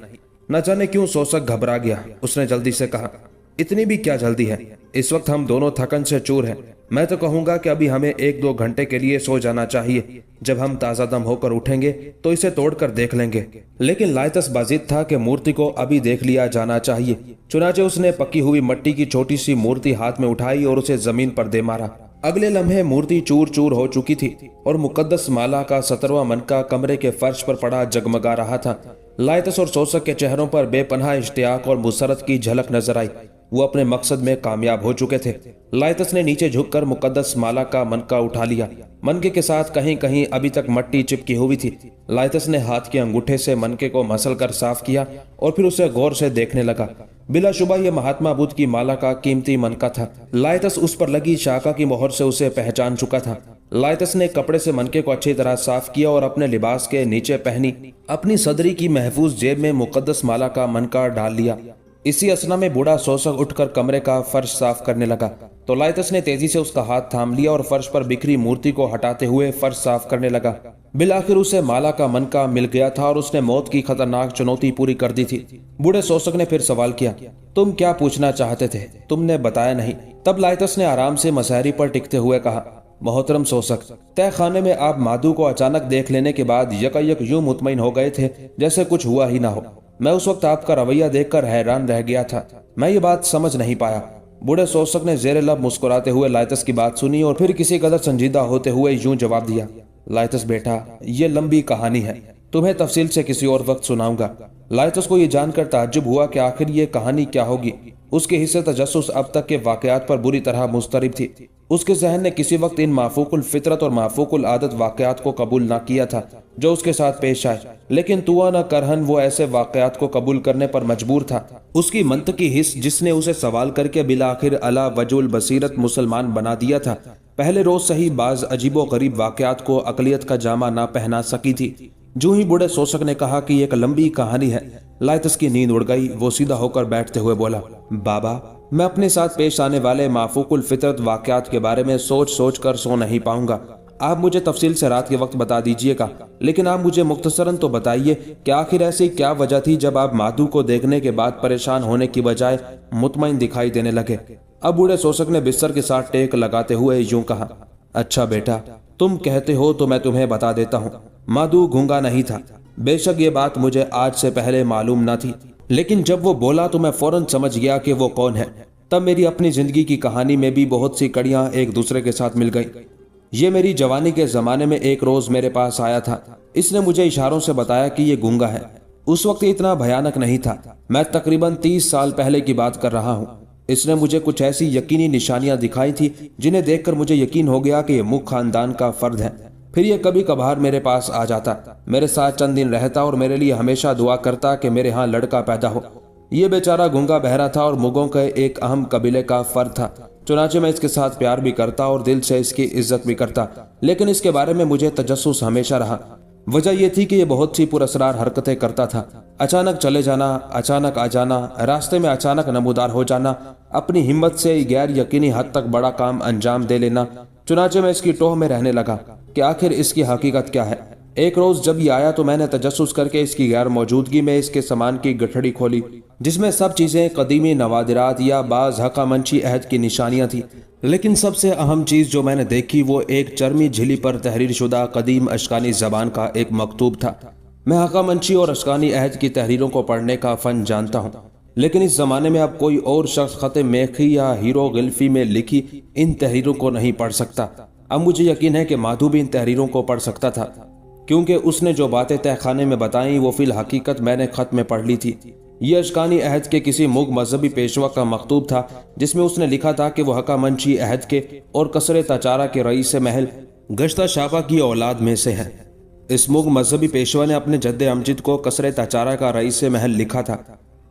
न जाने क्यों सोसक घबरा गया। उसने जल्दी से कहा, इतनी भी क्या जल्दी है? इस वक्त हम दोनों थकन से चूर हैं। मैं तो कहूंगा कि अभी हमें 1-2 घंटे के लिए सो जाना चाहिए। जब हम ताजा दम होकर उठेंगे तो इसे तोड़कर देख लेंगे। लेकिन लाइतस बाजिद था कि मूर्ति को अभी देख लिया जाना चाहिए। चुनाचे उसने पकी हुई मट्टी की छोटी सी मूर्ति हाथ में उठाई और उसे जमीन पर दे मारा। अगले लम्हे मूर्ति चूर चूर हो चुकी थी और मुकद्दस माला का 17वां मनका कमरे के फर्श पर पड़ा जगमगा रहा था। लाइतस और सोसक के चेहरों पर बेपनाह इश्तियाक और मुसरत की झलक नजर आई। वो अपने मकसद में कामयाब हो चुके थे। लाइतस ने नीचे झुककर मुकद्दस माला का मनका उठा लिया। मनके के साथ कहीं कहीं अभी तक मट्टी चिपकी हुई थी। लाइतस ने हाथ के अंगूठे से मनके को मसल कर साफ किया और फिर उसे गौर से देखने लगा। बिलाशुबा यह महात्मा बुद्ध की माला का कीमती मनका था। लाइतस उस पर लगी शाखा की मोहर से उसे पहचान चुका था। लाइतस ने कपड़े से मनके को अच्छी तरह साफ किया और अपने लिबास के नीचे पहनी अपनी सदरी की महफूज जेब में मुकद्दस माला का मनका डाल लिया। इसी असना में बूढ़ा शोषक उठकर कमरे का फर्श साफ करने लगा तो लाइतस ने तेजी से उसका हाथ थाम लिया और फर्श पर बिखरी मूर्ति को हटाते हुए फर्श साफ करने लगा। बिलाखिर उसे माला का मनका मिल गया था और उसने मौत की खतरनाक चुनौती पूरी कर दी थी। बूढ़े शोषक ने फिर सवाल किया, तुम क्या पूछना चाहते थे? तुमने बताया नहीं। तब लाइतस ने आराम से मसहरी पर टिकते हुए कहा, मोहतरम शोषक, तय खाने में आप माधु को अचानक देख लेने के बाद यकायक यूं मुतमईन हो गए थे जैसे कुछ हुआ ही ना हो। मैं उस वक्त आपका रवैया देखकर हैरान रह गया था। मैं ये बात समझ नहीं पाया। बूढ़े शोषक ने जेरे लब मुस्कुराते हुए लाइतस की बात सुनी और फिर किसी कदर संजीदा होते हुए यूं जवाब दिया, लाइतस बेटा, ये लंबी कहानी है, तुम्हें तफसील से किसी और वक्त सुनाऊंगा। लाइतस को ये जानकर ताज्जुब हुआ कि आखिर ये कहानी क्या होगी। उसके हिस्से तजस्सुस अब तक के वाकयात पर बुरी तरह मुस्तरिब थी। उसके जहन ने किसी वक्त इन माफूकुल फितरत और माफूकुल आदत वाकयात को कबूल ना किया था जो उसके साथ पेश आए, लेकिन तुआ न करहन वो ऐसे वाकयात को कबूल करने पर मजबूर था। उसकी मंतकी हिस्स जिसने उसे सवाल करके बिलाखिर अला वजुल बसीरत मुसलमान बना दिया था, पहले रोज सही बाज अजीबो गरीब वाकयात को अकलियत का जामा ना पहना सकी थी। जो ही बूढ़े शोषक ने कहा कि एक लंबी कहानी है, लाइतस की नींद उड़ गई। वो सीधा होकर बैठते हुए बोला, बाबा, मैं अपने साथ पेश आने वाले माफूकुल फितरत वाकयात के बारे में सोच सोच कर सो नहीं पाऊंगा। आप मुझे तफसील से रात के वक्त बता दीजिएगा, लेकिन आप मुझे मुख्तसरन तो बताइए कि आखिर ऐसी क्या वजह थी जब आप माधु को देखने के बाद परेशान होने की बजाय मुतमईन दिखाई देने लगे। अब बूढ़े शोषक ने बिस्तर के साथ टेक लगाते हुए यूं कहा, अच्छा बेटा, तुम कहते हो तो मैं तुम्हें बता देता हूँ। माधु गूंगा नहीं था। बेशक ये बात मुझे आज से पहले मालूम न थी, लेकिन जब वो बोला तो मैं फौरन समझ गया कि वो कौन है। तब मेरी अपनी जिंदगी की कहानी में भी बहुत सी कड़ियां एक दूसरे के साथ मिल गईं। ये मेरी जवानी के जमाने में एक रोज मेरे पास आया था। इसने मुझे इशारों से बताया कि ये गूंगा है। उस वक्त इतना भयानक नहीं था। मैं तकरीबन 30 साल पहले की बात कर रहा हूँ। इसने मुझे कुछ ऐसी यकीनी निशानियां दिखाई थी जिन्हें देखकर मुझे यकीन हो गया कि ये मुख खानदान का फर्द है। फिर ये कभी कभार मेरे पास आ जाता, मेरे साथ चंद दिन रहता और मेरे लिए हमेशा दुआ करता कि मेरे यहाँ लड़का पैदा हो। ये बेचारा गूंगा बहरा था और मुगों के एक अहम कबीले का फर्द था। चुनाचे मैं इसके साथ प्यार भी करता और दिल से इसकी इज्जत भी करता, लेकिन इसके बारे में मुझे तजस्सुस हमेशा रहा। वजह यह थी कि ये बहुत सी पुरअसरार हरकतें करता था। अचानक चले जाना, अचानक आ जाना, रास्ते में अचानक नमूदार हो जाना, अपनी हिम्मत से गैर यकीनी हद तक बड़ा काम अंजाम दे लेना। चुनाचे मैं इसकी टोह में रहने लगा कि आखिर इसकी हकीकत क्या है। एक रोज जब ये आया तो मैंने तजस्सुस करके इसकी गैर मौजूदगी में इसके सामान की गठड़ी खोली, जिसमें सब चीजें कदीमी नवादिरात या बाज हकामंची अहद की निशानियां थी। लेकिन सबसे अहम चीज जो मैंने देखी वो एक चरमी झिली पर तहरीर शुदा कदीम अशकानी जबान का एक मकतूब था। मैं हकामंची और अशकानी अहद की तहरीरों को पढ़ने का फन जानता हूँ, लेकिन इस जमाने में अब कोई और शख्स खत मेखी या हीरो गिल्फी में लिखी इन तहरीरों को नहीं पढ़ सकता। अब मुझे यकीन है कि माधु भी इन तहरीरों को पढ़ सकता था, क्योंकि उसने जो बातें तहखाने में बताई वो फिल हकीकत मैंने खत में पढ़ ली थी। ये अशकानी अहद के किसी मुग मजहबी पेशवा का मकतूब था, जिसमें उसने लिखा था कि वो हकामंची अहद के और कसरे ताचारा के रईस महल गश्ता शापा की औलाद में से है। इस मुग मजहबी पेशवा ने अपने जद्दे अमजद को कसरे ताचारा का रईस महल लिखा था।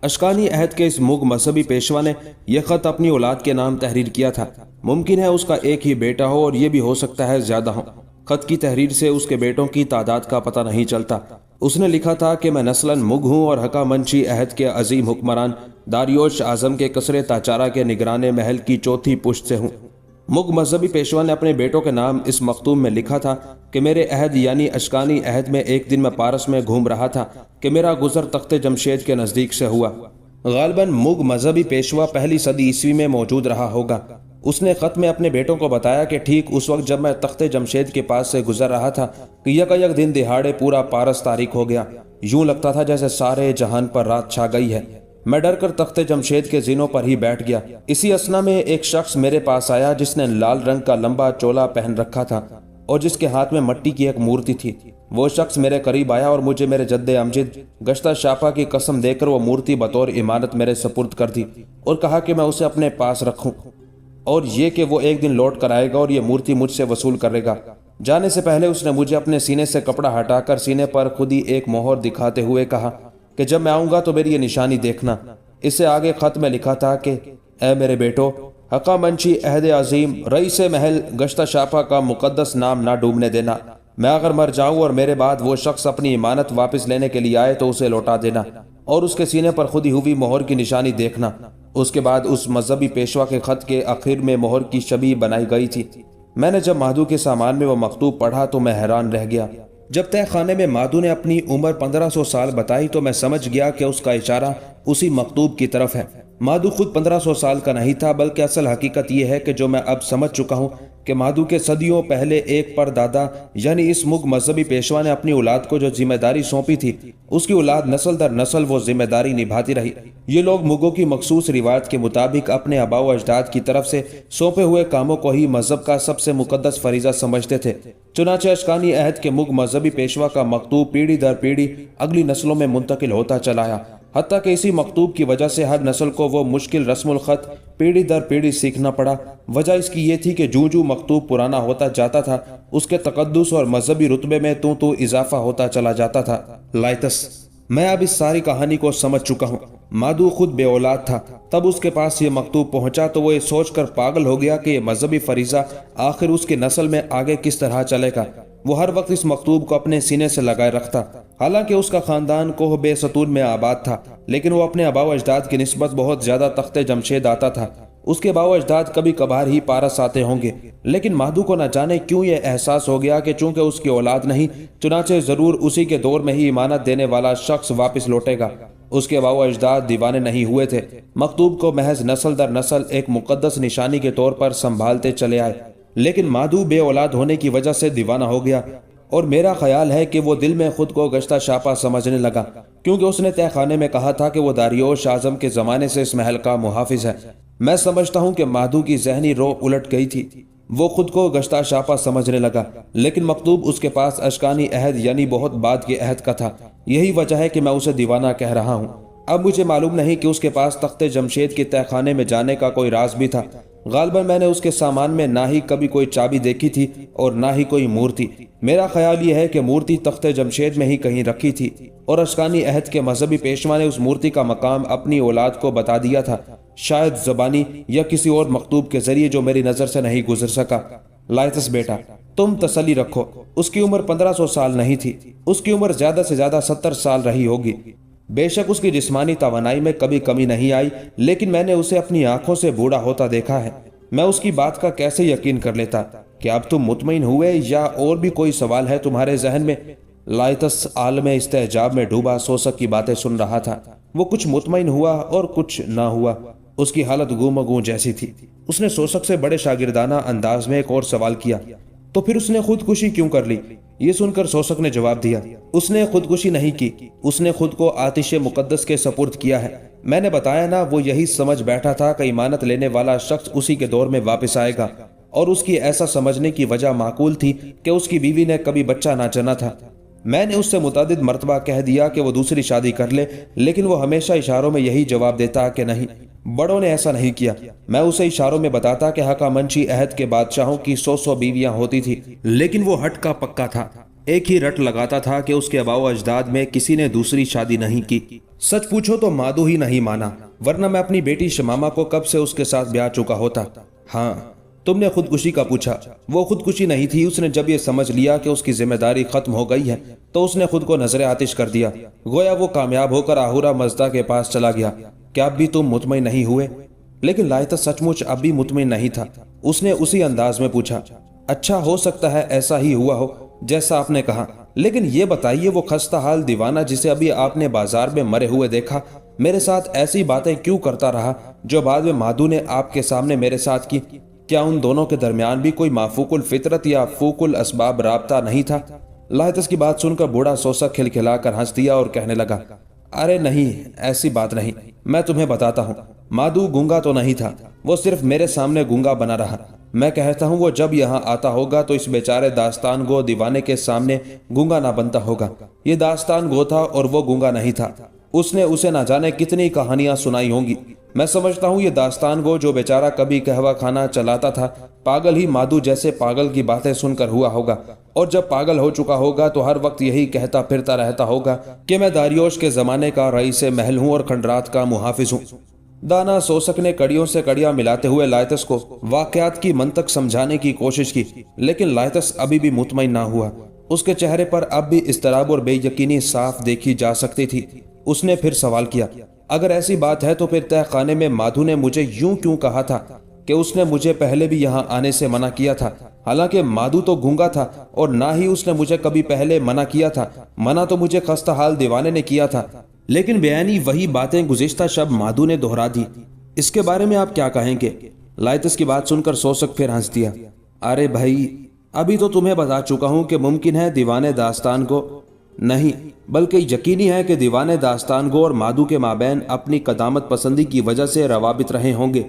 अशकानी अहद के इस मुग मजहबी पेशवा ने यह खत अपनी औलाद के नाम तहरीर किया था। मुमकिन है उसका एक ही बेटा हो और ये भी हो सकता है ज्यादा हो। खत की तहरीर से उसके बेटों की तादाद का पता नहीं चलता। उसने लिखा था कि मैं नस्लन मुग हूँ और हकामंची अहद के अजीम हुक्मरान दारियोश आजम के कसरे ताचारा के निगराने महल की चौथी पुश्त से हूँ। मुग मजहबी पेशवा ने अपने बेटों के नाम इस मखतूम में लिखा था कि मेरे अहद यानी अशकानी अहद में एक दिन मैं पारस में घूम रहा था कि मेरा गुजर तख्ते जमशेद के नज़दीक से हुआ। गालिबन मुग मजहबी पेशवा पहली सदी ईस्वी में मौजूद रहा होगा। उसने खत में अपने बेटों को बताया कि ठीक उस वक्त जब मैं तख्ते जमशेद के पास से गुजर रहा था कि यकायक दिन दिहाड़े पूरा पारस तारीख हो गया। यूं लगता था जैसे सारे जहान पर रात छा गई है। मैं डर कर तख्ते जमशेद के जीनों पर ही बैठ गया। इसी असना में एक शख्स मेरे पास आया जिसने लाल रंग का लंबा चोला पहन रखा था और जिसके हाथ में मट्टी की एक मूर्ति थी। وہ شخص میرے قریب آیا اور مجھے میرے جد امجد گشتہ شاپا کی قسم دے کر وہ مورتی بطور امانت میرے سپرد کر دی اور کہا کہ میں اسے اپنے پاس رکھوں اور یہ کہ وہ ایک دن لوٹ کر آئے گا اور یہ مورتی مجھ سے وصول کرے گا۔ جانے سے پہلے اس نے مجھے اپنے سینے سے کپڑا ہٹا کر سینے پر خود ہی ایک مہر دکھاتے ہوئے کہا کہ جب میں آؤں گا تو میری یہ نشانی دیکھنا۔ اس سے آگے خط میں لکھا تھا کہ اے میرے بیٹو، حقا منشی عہد عظیم رئیس محل گشتہ شاپا کا مقدس نام نہ ڈوبنے دینا۔ میں اگر مر جاؤں اور میرے بعد وہ شخص اپنی امانت واپس لینے کے لیے آئے تو اسے لوٹا دینا اور اس کے سینے پر خود ہی ہوئی مہر کی نشانی دیکھنا۔ اس کے بعد اس مذہبی پیشوا کے خط کے آخر میں مہر کی شبیہ بنائی گئی تھی۔ میں نے جب مادھو کے سامان میں وہ مکتوب پڑھا تو میں حیران رہ گیا۔ جب تہ خانے میں مادھو نے اپنی عمر 1500 سال بتائی تو میں سمجھ گیا کہ اس کا اشارہ اسی مکتوب کی طرف ہے۔ مادھو خود 1500 سال کا نہیں تھا، بلکہ اصل حقیقت یہ ہے کہ جو میں اب سمجھ چکا ہوں کہ مادھو کے صدیوں پہلے ایک پردادا یعنی اس مغ مذہبی پیشوا نے اپنی اولاد کو جو ذمہ داری سونپی تھی، اس کی اولاد نسل در نسل وہ ذمہ داری نبھاتی رہی۔ یہ لوگ مغوں کی مخصوص روایت کے مطابق اپنے آباء و اجداد کی طرف سے سونپے ہوئے کاموں کو ہی مذہب کا سب سے مقدس فریضہ سمجھتے تھے۔ چنانچہ اشکانی عہد کے مغ مذہبی پیشوا کا مکتوب پیڑھی در پیڑھی اگلی نسلوں میں منتقل ہوتا چلا آیا، حتیٰ کہ اسی مکتوب کی وجہ سے ہر نسل کو وہ مشکل رسم الخط پیڑھی در پیڑھی سیکھنا پڑا۔ وجہ اس کی یہ تھی کہ جوں مکتوب پرانا ہوتا جاتا تھا، اس کے تقدس اور مذہبی رتبے میں تو اضافہ ہوتا چلا جاتا تھا۔ لائتس، میں اب اس ساری کہانی کو سمجھ چکا ہوں۔ مادھو خود بے اولاد تھا، تب اس کے پاس یہ مکتوب پہنچا تو وہ یہ سوچ کر پاگل ہو گیا کہ یہ مذہبی فریضہ آخر اس کی نسل میں آگے کس طرح چلے گا۔ وہ ہر وقت اس مکتوب کو اپنے سینے سے لگائے رکھتا، حالانکہ اس کا خاندان کوہ بے ستون میں آباد تھا، لیکن وہ اپنے آباء و اجداد کی نسبت بہت زیادہ تخت جمشید آتا تھا۔ اس کے آباء و اجداد کبھی کبھار ہی پارس آتے ہوں گے، لیکن مادھو کو نہ جانے کیوں یہ احساس ہو گیا کہ چونکہ اس کی اولاد نہیں، چنانچہ ضرور اسی کے دور میں ہی امانت دینے والا شخص واپس لوٹے گا۔ اس کے آباء و اجداد دیوانے نہیں ہوئے تھے، مکتوب کو محض نسل در نسل ایک مقدس نشانی کے طور پر سنبھالتے چلے آئے، لیکن مادھو بے اولاد ہونے کی وجہ سے دیوانہ ہو گیا، اور میرا خیال ہے کہ وہ دل میں خود کو گشتہ شاپا سمجھنے لگا، کیونکہ اس نے تہ خانے میں کہا تھا کہ وہ داریوش اعظم کے زمانے سے اس محل کا محافظ ہے۔ میں سمجھتا ہوں کہ مادھو کی ذہنی رو الٹ گئی تھی، وہ خود کو گشتہ شاپا سمجھنے لگا، لیکن مکتوب اس کے پاس اشکانی عہد یعنی بہت بعد کے عہد کا تھا۔ یہی وجہ ہے کہ میں اسے دیوانہ کہہ رہا ہوں۔ اب مجھے معلوم نہیں کہ اس کے پاس تخت جمشید کے تہ خانے میں جانے کا کوئی راز بھی تھا۔ غالباً میں نے اس کے سامان میں نہ ہی کبھی کوئی چابی دیکھی تھی اور نہ ہی کوئی مورتی۔ میرا خیال یہ ہے کہ مورتی تخت جمشید میں ہی کہیں رکھی تھی، اور اشکانی عہد کے مذہبی پیشوا نے اس مورتی کا مقام اپنی اولاد کو بتا دیا تھا، شاید زبانی یا کسی اور مکتوب کے ذریعے جو میری نظر سے نہیں گزر سکا۔ لائتس بیٹا، تم تسلی رکھو، اس کی عمر 1500 سال نہیں تھی، اس کی عمر زیادہ سے زیادہ 70 سال رہی ہوگی۔ بے شک اس کی جسمانی توانائی میں کبھی کمی نہیں آئی، لیکن میں نے اسے اپنی آنکھوں سے بوڑھا ہوتا دیکھا ہے۔ میں اس کی بات کا کیسے یقین کر لیتا؟ کہ اب تم مطمئن ہوئے یا اور بھی کوئی سوال ہے تمہارے ذہن میں؟ لائتس عالم استعجاب میں ڈوبا سوسک کی باتیں سن رہا تھا۔ وہ کچھ مطمئن ہوا اور کچھ نہ ہوا، اس کی حالت گوں جیسی تھی۔ اس نے سوسک سے بڑے شاگردانہ انداز میں ایک اور سوال کیا، تو پھر اس نے خودکشی کیوں کر لی؟ یہ سن کر سوسک نے جواب دیا، اس نے خودکشی نہیں کی، اس نے خود کو آتش مقدس کے سپرد کیا ہے۔ میں نے بتایا نا، وہ یہی سمجھ بیٹھا تھا کہ امانت لینے والا شخص اسی کے دور میں واپس آئے گا، اور اس کی ایسا سمجھنے کی وجہ معقول تھی کہ اس کی بیوی نے کبھی بچہ نہ جنا تھا۔ میں نے اس سے متعدد مرتبہ کہہ دیا کہ وہ دوسری شادی کر لے، لیکن وہ ہمیشہ اشاروں میں یہی جواب دیتا کہ نہیں، بڑوں نے ایسا نہیں کیا۔ میں اسے اشاروں میں بتاتا کہ حقا منشی عہد کے بادشاہوں کی 100 بیویاں ہوتی تھی، لیکن وہ ہٹ کا پکا تھا، ایک ہی رٹ لگاتا تھا کہ اس کے آباء و اجداد میں کسی نے دوسری شادی نہیں کی۔ سچ پوچھو تو مادھو ہی نہیں مانا، ورنہ میں اپنی بیٹی شمامہ کو کب سے اس کے ساتھ بیاہ چکا ہوتا۔ ہاں، تم نے خودکشی کا پوچھا، وہ خودکشی نہیں تھی۔ اس نے جب یہ سمجھ لیا کہ اس کی ذمہ داری ختم ہو گئی ہے تو اس نے خود کو نظر آتش کر دیا، گویا وہ کامیاب ہو کر آہورا مزدہ کے پاس چلا گیا۔ کیا اب بھی تم مطمئن نہیں ہوئے؟ لیکن لائتس سچ مچ اب بھی مطمئن نہیں تھا۔ اس نے اسی انداز میں پوچھا، اچھا ہو سکتا ہے ایسا ہی ہوا ہو جیسا آپ نے کہا، لیکن یہ بتائیے وہ خستہ حال دیوانہ جسے ابھی آپ نے بازار میں مرے ہوئے دیکھا، میرے ساتھ ایسی باتیں کیوں کرتا رہا جو بعد میں مادھو نے آپ کے سامنے میرے ساتھ کی؟ کیا ان دونوں کے درمیان بھی کوئی مافوق الفطرت یا فوق الاسباب رابطہ نہیں تھا؟ لائتس کی بات سن کر بوڑھا سوسک کھلکھلا کر ہنس دیا اور کہنے لگا، ارے نہیں، ایسی بات نہیں، میں تمہیں بتاتا ہوں۔ مادھو گونگا تو نہیں تھا، وہ صرف میرے سامنے گونگا بنا رہا۔ میں کہتا ہوں وہ جب یہاں آتا ہوگا تو اس بیچارے داستان گو دیوانے کے سامنے گونگا نہ بنتا ہوگا۔ یہ داستان گو تھا اور وہ گونگا نہیں تھا۔ اس نے اسے نہ جانے کتنی کہانیاں سنائی ہوں گی۔ میں سمجھتا ہوں یہ داستان گو جو بیچارہ کبھی قہوہ خانہ چلاتا تھا، پاگل ہی مادو جیسے پاگل کی باتیں سن کر ہوا ہوگا، اور جب پاگل ہو چکا ہوگا تو ہر وقت یہی کہتا پھرتا رہتا ہوگا کہ میں داریوش کے زمانے کا رئیس محل ہوں اور کھنڈرات کا محافظ ہوں۔ دانا سوسک نے کڑیوں سے کڑیاں ملاتے ہوئے لائتس کو واقعات کی منطق سمجھانے کی کوشش کی، لیکن لائتس ابھی بھی مطمئن نہ ہوا۔ اس کے چہرے پر اب بھی اضطراب اور بے یقینی صاف دیکھی جا سکتی تھی۔ اس نے پھر سوال کیا، اگر ایسی بات ہے تو پھر تہ خانے میں مادھو نے مجھے یوں کیوں کہا تھا کہ اس نے مجھے پہلے بھی یہاں آنے سے منع کیا تھا؟ حالانکہ مادھو تو گونگا تھا اور نہ ہی اس نے مجھے کبھی پہلے منع کیا تھا۔ منع تو مجھے خستہ حال دیوانے نے کیا تھا، لیکن بیانی وہی باتیں گزشتہ شب مادھو نے دہرا دی۔ اس کے بارے میں آپ کیا کہیں گے؟ لائتس کی بات سن کر سوسک پھر ہنس دیا۔ ارے بھائی، ابھی تو تمہیں بتا چکا ہوں کہ ممکن ہے دیوانے داستان کو نہیں بلکہ یقینی ہے کہ دیوانے داستان گو اور مادھو کے مابین اپنی قدامت پسندی کی وجہ سے روابط رہے ہوں گے۔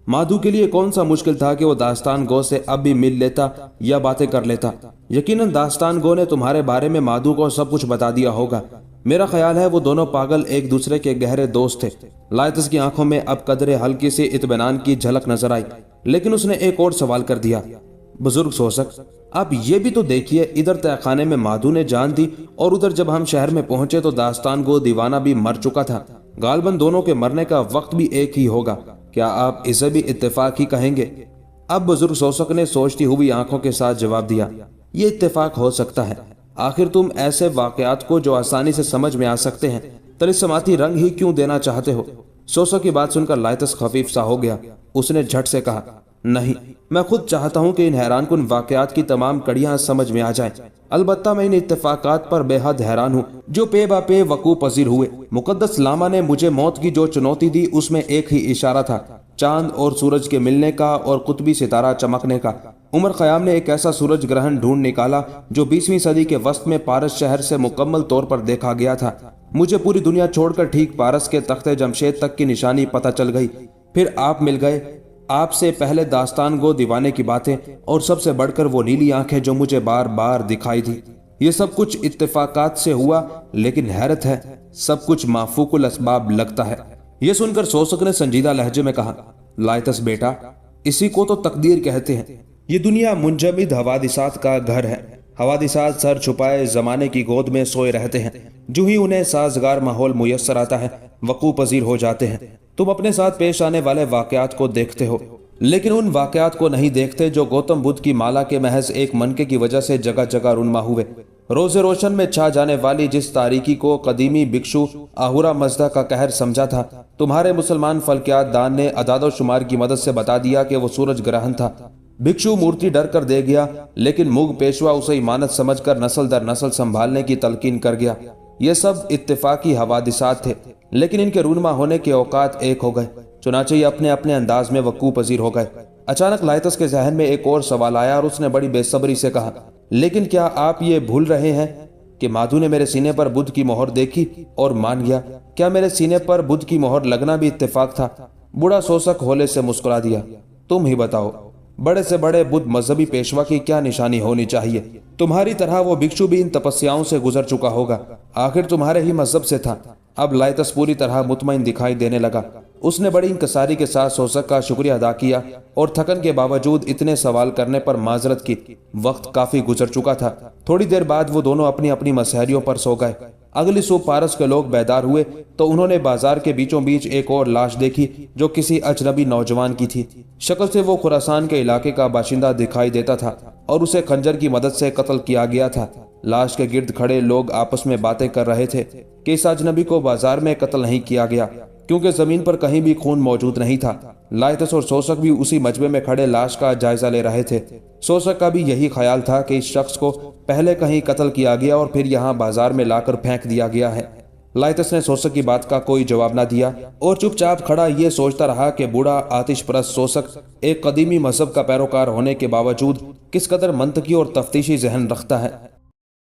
مادھو کے لیے کون سا مشکل تھا کہ وہ داستان گو سے اب بھی مل لیتا یا باتیں کر لیتا؟ یقیناً داستان گو نے تمہارے بارے میں مادھو کو سب کچھ بتا دیا ہوگا۔ میرا خیال ہے وہ دونوں پاگل ایک دوسرے کے گہرے دوست تھے۔ لائتس کی آنکھوں میں اب قدرے ہلکی سی اطمینان کی جھلک نظر آئی، لیکن اس نے ایک اور سوال کر دیا۔ بزرگ سوسک، آپ یہ بھی تو دیکھیے، ادھر تہ خانے میں مادھو نے جان دی اور ادھر جب ہم شہر میں پہنچے تو داستان گو دیوانہ بھی مر چکا تھا۔ غالباً دونوں کے مرنے کا وقت بھی ایک ہی ہوگا۔ کیا آپ اسے بھی اتفاق ہی کہیں گے؟ اب بزرگ سوسک نے سوچتی ہوئی آنکھوں کے ساتھ جواب دیا، یہ اتفاق ہو سکتا ہے۔ آخر تم ایسے واقعات کو جو آسانی سے سمجھ میں آ سکتے ہیں طلسماتی رنگ ہی کیوں دینا چاہتے ہو؟ سوسک کی بات سن کر لائتس خفیف سا ہو گیا۔ اس نے جھٹ سے کہا، نہیں، میں خود چاہتا ہوں کہ ان حیران کن واقعات کی تمام کڑیاں سمجھ میں آ جائیں۔ البتہ میں ان اتفاقات پر بے حد حیران ہوں جو پے با پے وقوع پذیر ہوئے۔ مقدس لاما نے مجھے موت کی جو چنوتی دی اس میں ایک ہی اشارہ تھا، چاند اور سورج کے ملنے کا اور قطبی ستارہ چمکنے کا۔ عمر خیام نے ایک ایسا سورج گرہن ڈھونڈ نکالا جو 20ویں صدی کے وسط میں پارس شہر سے مکمل طور پر دیکھا گیا تھا۔ مجھے پوری دنیا چھوڑ کر ٹھیک پارس کے تخت جمشید تک کی نشانی پتہ چل گئی۔ پھر آپ مل گئے۔ آپ سے پہلے داستان گو دیوانے کی باتیں، اور سب سے بڑھ کر وہ نیلی آنکھیں جو مجھے بار بار دکھائی دی۔ یہ سب کچھ اتفاقات سے ہوا، لیکن حیرت ہے سب کچھ مافوق الاسباب لگتا ہے۔ یہ سن کر سوسک نے سنجیدہ لہجے میں کہا، لائتس بیٹا، اسی کو تو تقدیر کہتے ہیں۔ یہ دنیا منجمد حوادثات کا گھر ہے۔ حوادثات سر چھپائے زمانے کی گود میں سوئے رہتے ہیں، جو ہی انہیں سازگار ماحول میسر آتا ہے وقوع پذیر ہو جاتے ہیں۔ تم اپنے ساتھ پیش آنے والے واقعات کو دیکھتے ہو، لیکن ان واقعات کو نہیں دیکھتے جو گوتم بدھ کی مالا کے محض ایک منکے کی وجہ سے جگہ جگہ رونما ہوئے۔ روز روشن میں چھا جانے والی جس تاریکی کو قدیمی بھکشو آہورا مزدہ کا قہر سمجھا تھا، تمہارے مسلمان فلکیات دان نے اعداد و شمار کی مدد سے بتا دیا کہ وہ سورج گرہن تھا۔ بھکشو مورتی ڈر کر دے گیا، لیکن موگ پیشوا اسے امانت سمجھ کر نسل در نسل سنبھالنے کی تلقین کر گیا۔ یہ سب اتفاقی حوادثات تھے، لیکن ان کے رونما ہونے کے اوقات ایک ہو گئے، چنانچہ یہ اپنے اپنے انداز میں وقوع پذیر ہو گئے۔ اچانک لائتس کے ذہن میں ایک اور سوال آیا اور اس نے بڑی بے صبری سے کہا، لیکن کیا آپ یہ بھول رہے ہیں کہ مادھو نے میرے سینے پر بدھ کی مہر دیکھی اور مان گیا؟ کیا میرے سینے پر بدھ کی مہر لگنا بھی اتفاق تھا؟ بوڑھا سوسک ہولے سے مسکرا دیا۔ تم ہی بتاؤ، بڑے سے بڑے بدھ مذہبی پیشوا کی کیا نشانی ہونی چاہیے؟ تمہاری طرح وہ بھکشو بھی ان تپسیاؤں سے گزر چکا ہوگا، آخر تمہارے ہی مذہب سے تھا۔ اب لائتس پوری طرح مطمئن دکھائی دینے لگا۔ اس نے بڑی انکساری کے ساتھ سوسک کا شکریہ ادا کیا اور تھکن کے باوجود اتنے سوال کرنے پر معذرت کی۔ وقت کافی گزر چکا تھا۔ تھوڑی دیر بعد وہ دونوں اپنی اپنی مسہریوں پر سو گئے۔ اگلی صبح پارس کے لوگ بیدار ہوئے تو انہوں نے بازار کے بیچوں بیچ ایک اور لاش دیکھی جو کسی اجنبی نوجوان کی تھی۔ شکل سے وہ خراسان کے علاقے کا باشندہ دکھائی دیتا تھا اور اسے خنجر کی مدد سے قتل کیا گیا تھا۔ لاش کے گرد کھڑے لوگ آپس میں باتیں کر رہے تھے کہ اس اجنبی کو بازار میں قتل نہیں کیا گیا کیونکہ زمین پر کہیں بھی خون موجود نہیں تھا۔ لائتس اور سوسک بھی اسی مجمع میں کھڑے لاش کا جائزہ لے رہے تھے۔ سوسک کا بھی یہی خیال تھا کہ اس شخص کو پہلے کہیں قتل کیا گیا اور پھر یہاں بازار میں لا کر پھینک دیا گیا ہے۔ لائتس نے سوسک کی بات کا کوئی جواب نہ دیا اور چپ چاپ کھڑا یہ سوچتا رہا کہ بوڑھا آتش پرست سوسک ایک قدیمی مذہب کا پیروکار ہونے کے باوجود کس قدر منطقی اور تفتیشی ذہن رکھتا ہے۔